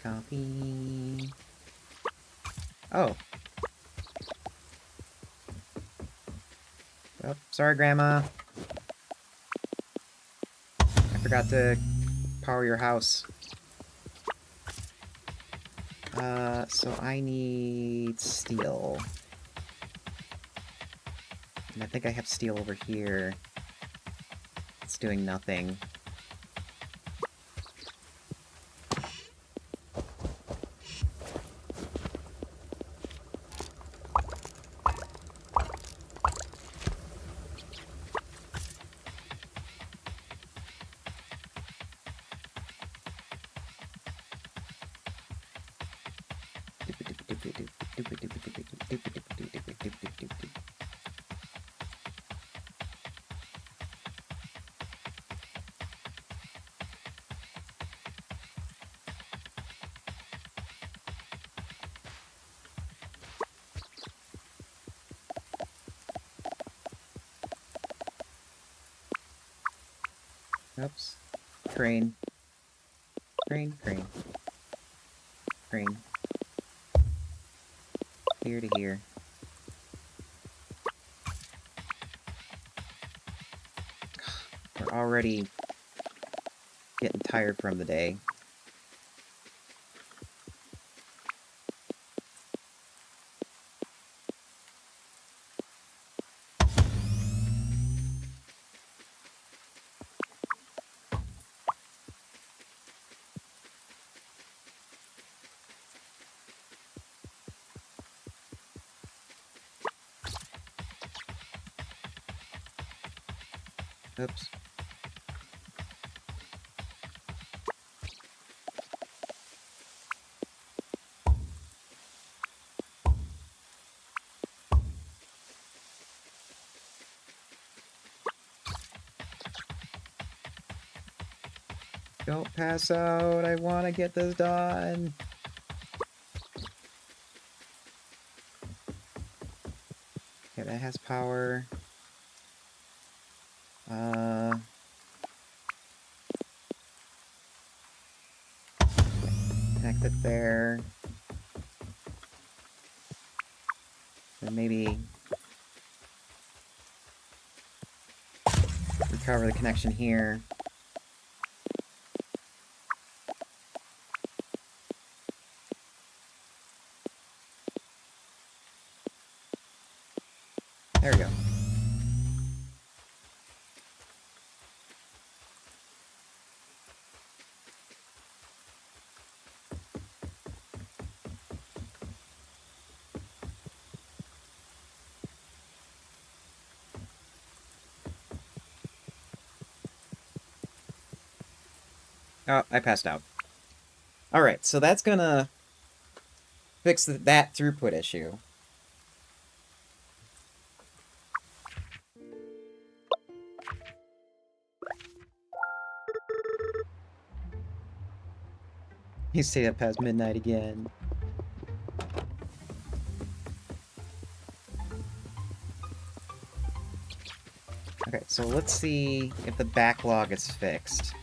Coffee. Oh. Oh, sorry, Grandma. I forgot to power your house. So I need steel. And I think I have steel over here. It's doing nothing. Oops. Crane. Crane, crane. Crane. Here to here. We're already getting tired from the day. Oops. Don't pass out. I want to get this done. Okay, that has power. Connect it there. And maybe recover the connection here. There we go. Oh, I passed out. Alright, so that's gonna fix that throughput issue. You stayed up past midnight again. Okay, so let's see if the backlog is fixed.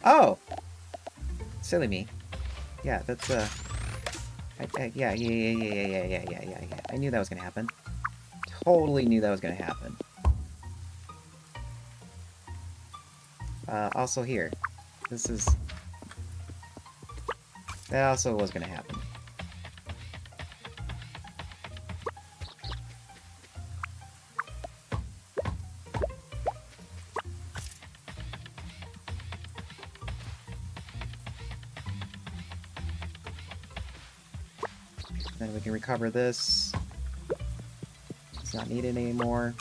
Oh! Silly me. Yeah, that's, yeah. I knew that was gonna happen. Totally knew that was gonna happen. Also here. This is... That also was gonna happen. Then we can recover this. It's not needed anymore.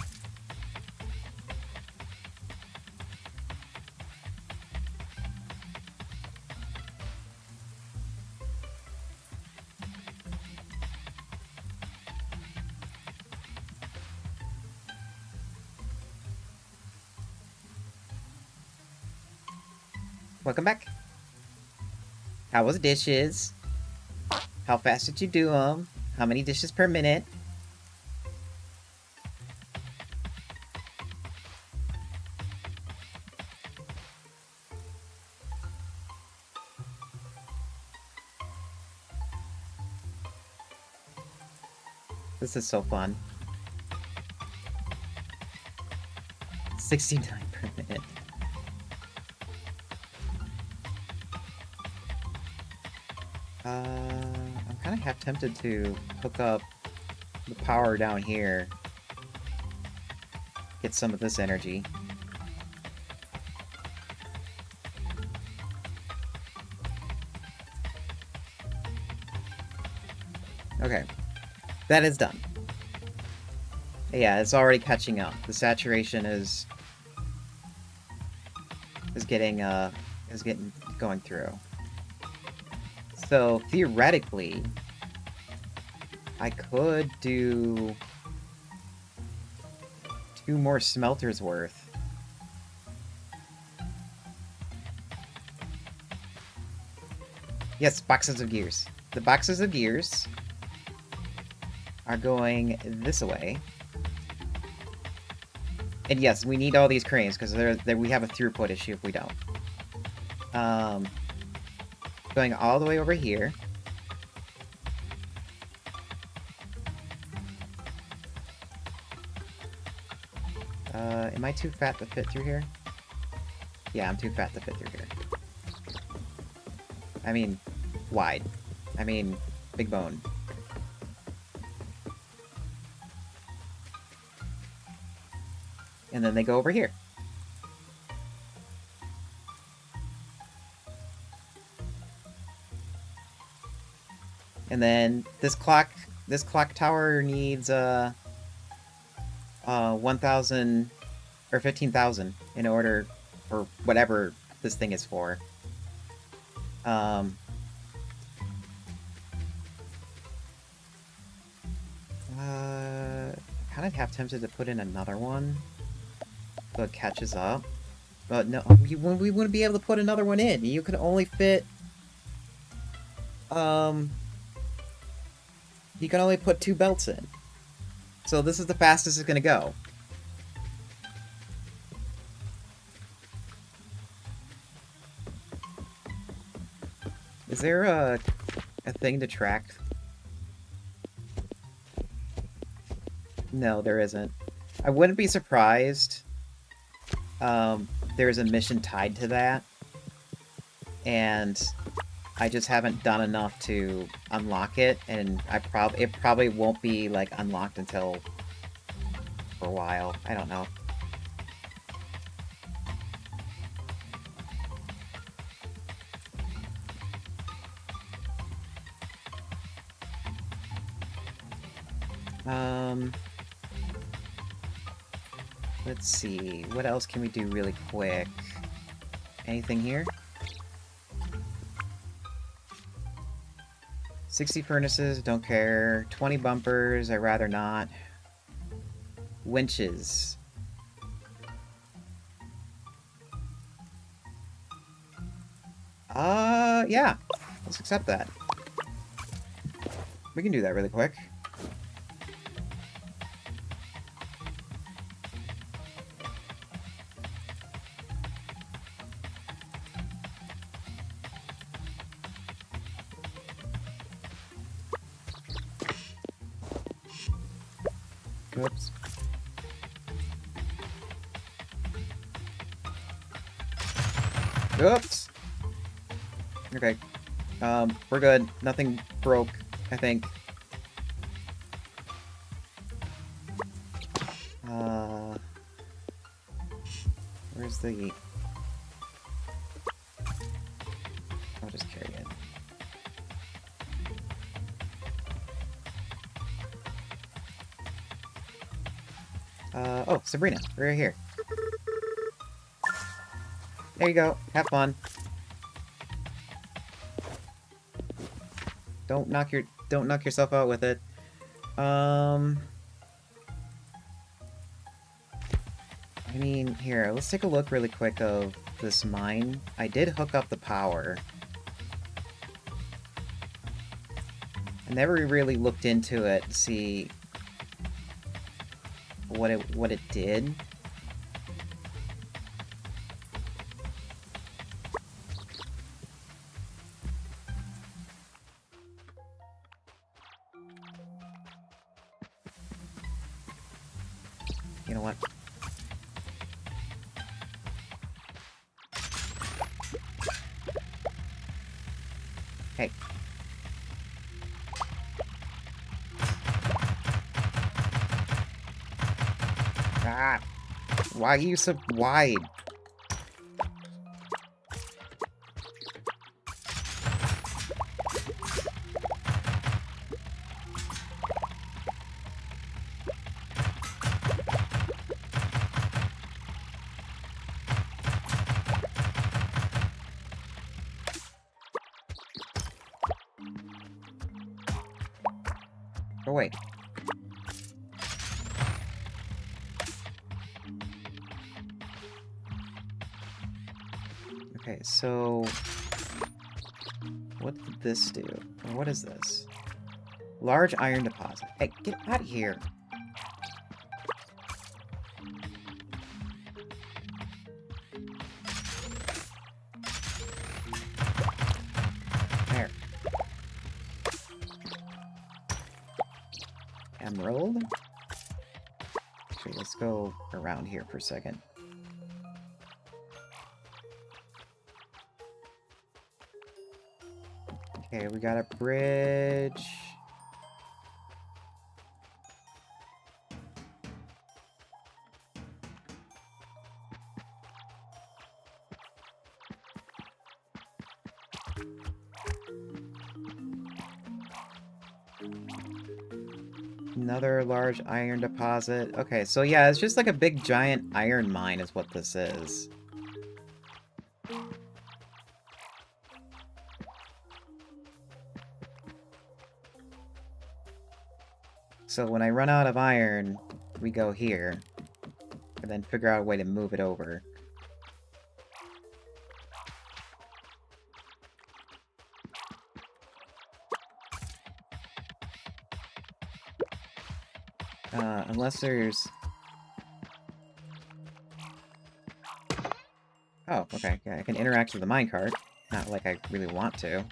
Welcome back. How was dishes? How fast did you do them? How many dishes per minute? This is so fun. 69 per minute. I'm kind of half tempted to hook up the power down here. Get some of this energy. Okay. That is done. Yeah, it's already catching up. The saturation is getting going through. So theoretically, I could do 2 more smelters worth. Yes, boxes of gears. The boxes of gears are going this way. And yes, we need all these cranes, because we have a throughput issue if we don't. Going all the way over here. Am I too fat to fit through here? Yeah, I'm too fat to fit through here. I mean, wide. I mean, big bone. And then they go over here. And then this clock tower needs 1,000 or 15,000 in order for whatever this thing is for. Kind of half tempted to put in another one, so it catches up. But no, we wouldn't be able to put another one in. You could only fit. You can only put 2 belts in. So this is the fastest it's gonna go. Is there a thing to track? No, there isn't. I wouldn't be surprised. There's a mission tied to that. And I just haven't done enough to unlock it, and it probably won't be like unlocked until for a while. I don't know. Let's see. What else can we do really quick? Anything here? 60 furnaces, don't care. 20 bumpers, I'd rather not. Winches. Yeah. Let's accept that. We can do that really quick. Oops. Oops! Okay. We're good. Nothing broke, I think. Where's the... I'll just carry it. Oh, Sabrina, right here. There you go. Have fun. Don't knock yourself out with it. I mean, here, let's take a look really quick of this mine. I did hook up the power. I never really looked into it to see what it did. Ah! Why are you so wide? Oh, wait. Okay, so... what did this do? Or what is this? Large iron deposit. Hey, get out of here! There. Emerald? Actually, let's go around here for a second. Okay, we got a bridge. Another large iron deposit. Okay, so yeah, it's just like a big giant iron mine is what this is. So when I run out of iron, we go here, and then figure out a way to move it over. Unless there's... oh, okay, yeah, I can interact with the minecart. Not like I really want to.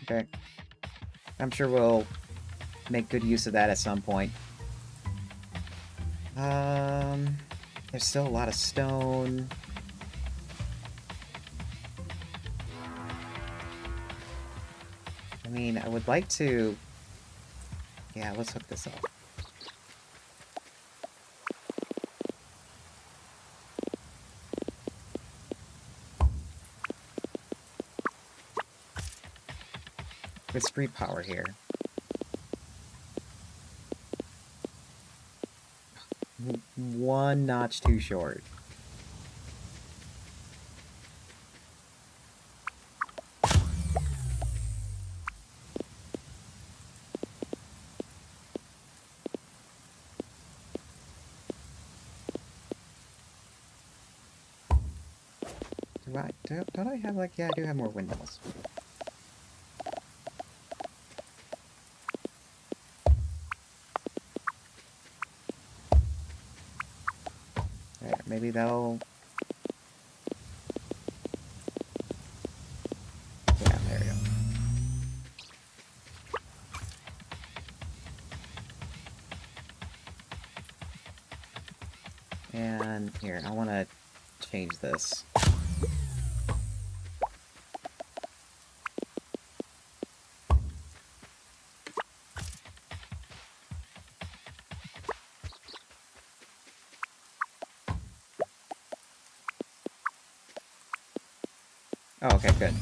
Okay. I'm sure we'll make good use of that at some point. There's still a lot of stone. I mean, I would like to... yeah, let's hook this up. With free power here. One notch too short. Don't I have, like, yeah, I do have more windmills. There, maybe that'll... yeah, there we go. And here, I want to change this. Oh, okay, good.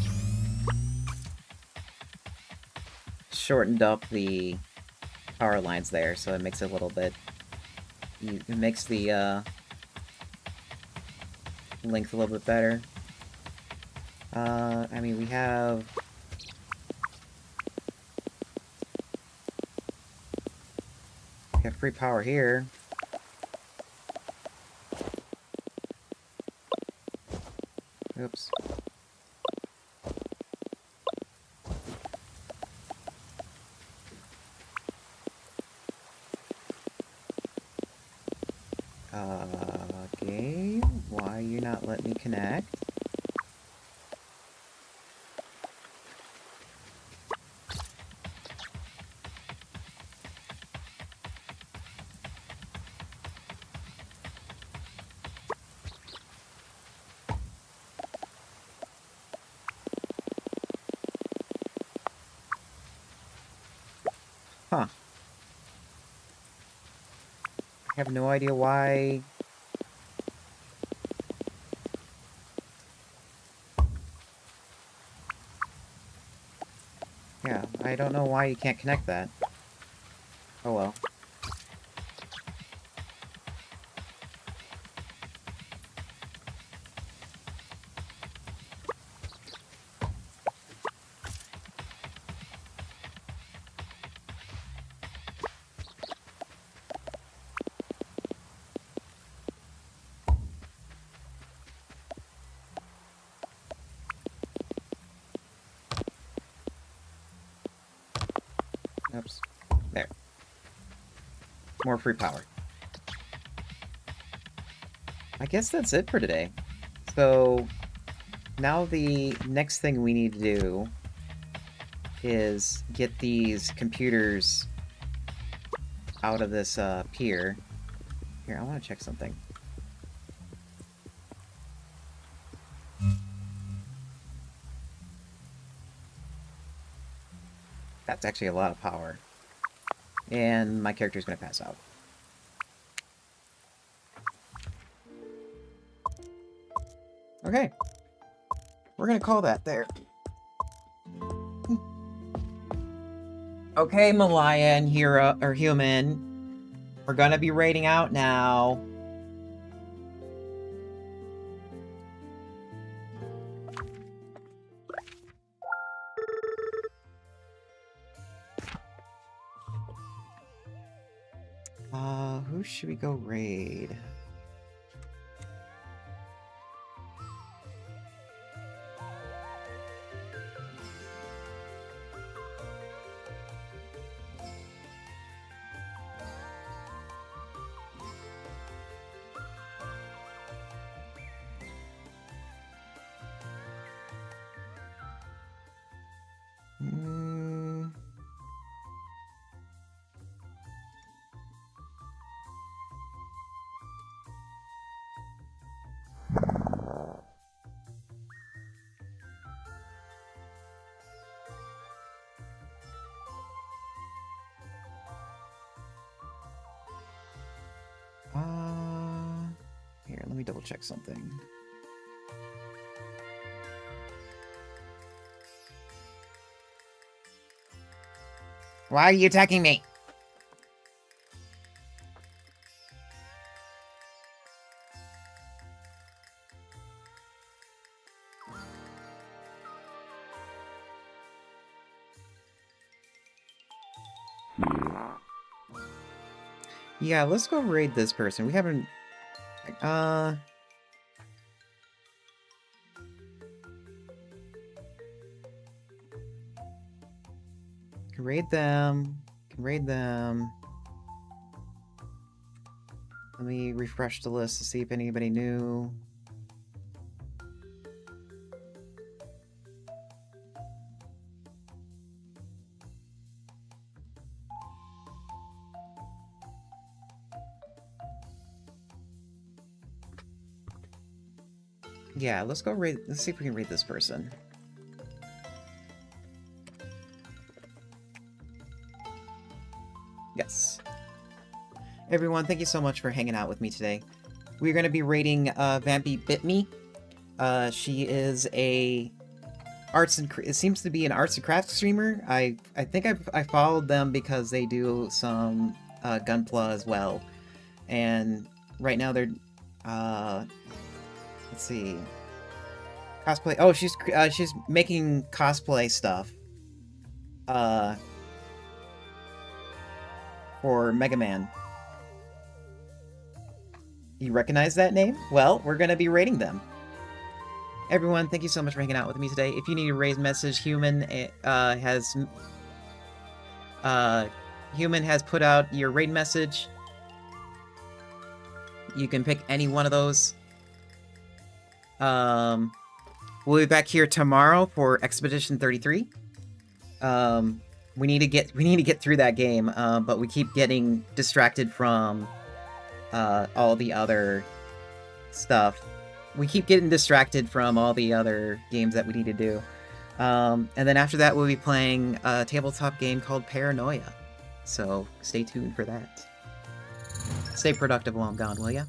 Shortened up the power lines there, so it makes it a little bit... it makes the, length a little bit better. I mean, we have... we have free power here. Oops. Game? Why you not let me connect? Huh. I have no idea why. Yeah, I don't know why you can't connect that. Oh well. Oops. There. More free power. I guess that's it for today. So, now the next thing we need to do is get these computers out of this pier. Here, I want to check something. That's actually a lot of power. And my character's going to pass out. Okay. We're going to call that there. Okay, Malaya and Hero, or Human. We're going to be raiding out now. Who should we go raid? Here, let me double check something. Why are you attacking me? Yeah, let's go raid this person. We haven't... Can raid them. Can raid them. Let me refresh the list to see if anybody new. Yeah, let's go raid. Let's see if we can raid this person. Yes. Everyone, thank you so much for hanging out with me today. We're going to be raiding Vampy Bit Me. She is a it seems to be an arts and crafts streamer. I think I followed them because they do some Gunpla as well. And right now they're let's see. Cosplay. Oh, she's making cosplay stuff. For Mega Man. You recognize that name? Well, we're gonna be rating them. Everyone, thank you so much for hanging out with me today. If you need a raise message, Human has put out your raid message. You can pick any one of those. We'll be back here tomorrow for Expedition 33. We need to get through that game, but we keep getting distracted from all the other stuff. We keep getting distracted from all the other games that we need to do. And then after that, we'll be playing a tabletop game called Paranoia. So stay tuned for that. Stay productive while I'm gone, will ya?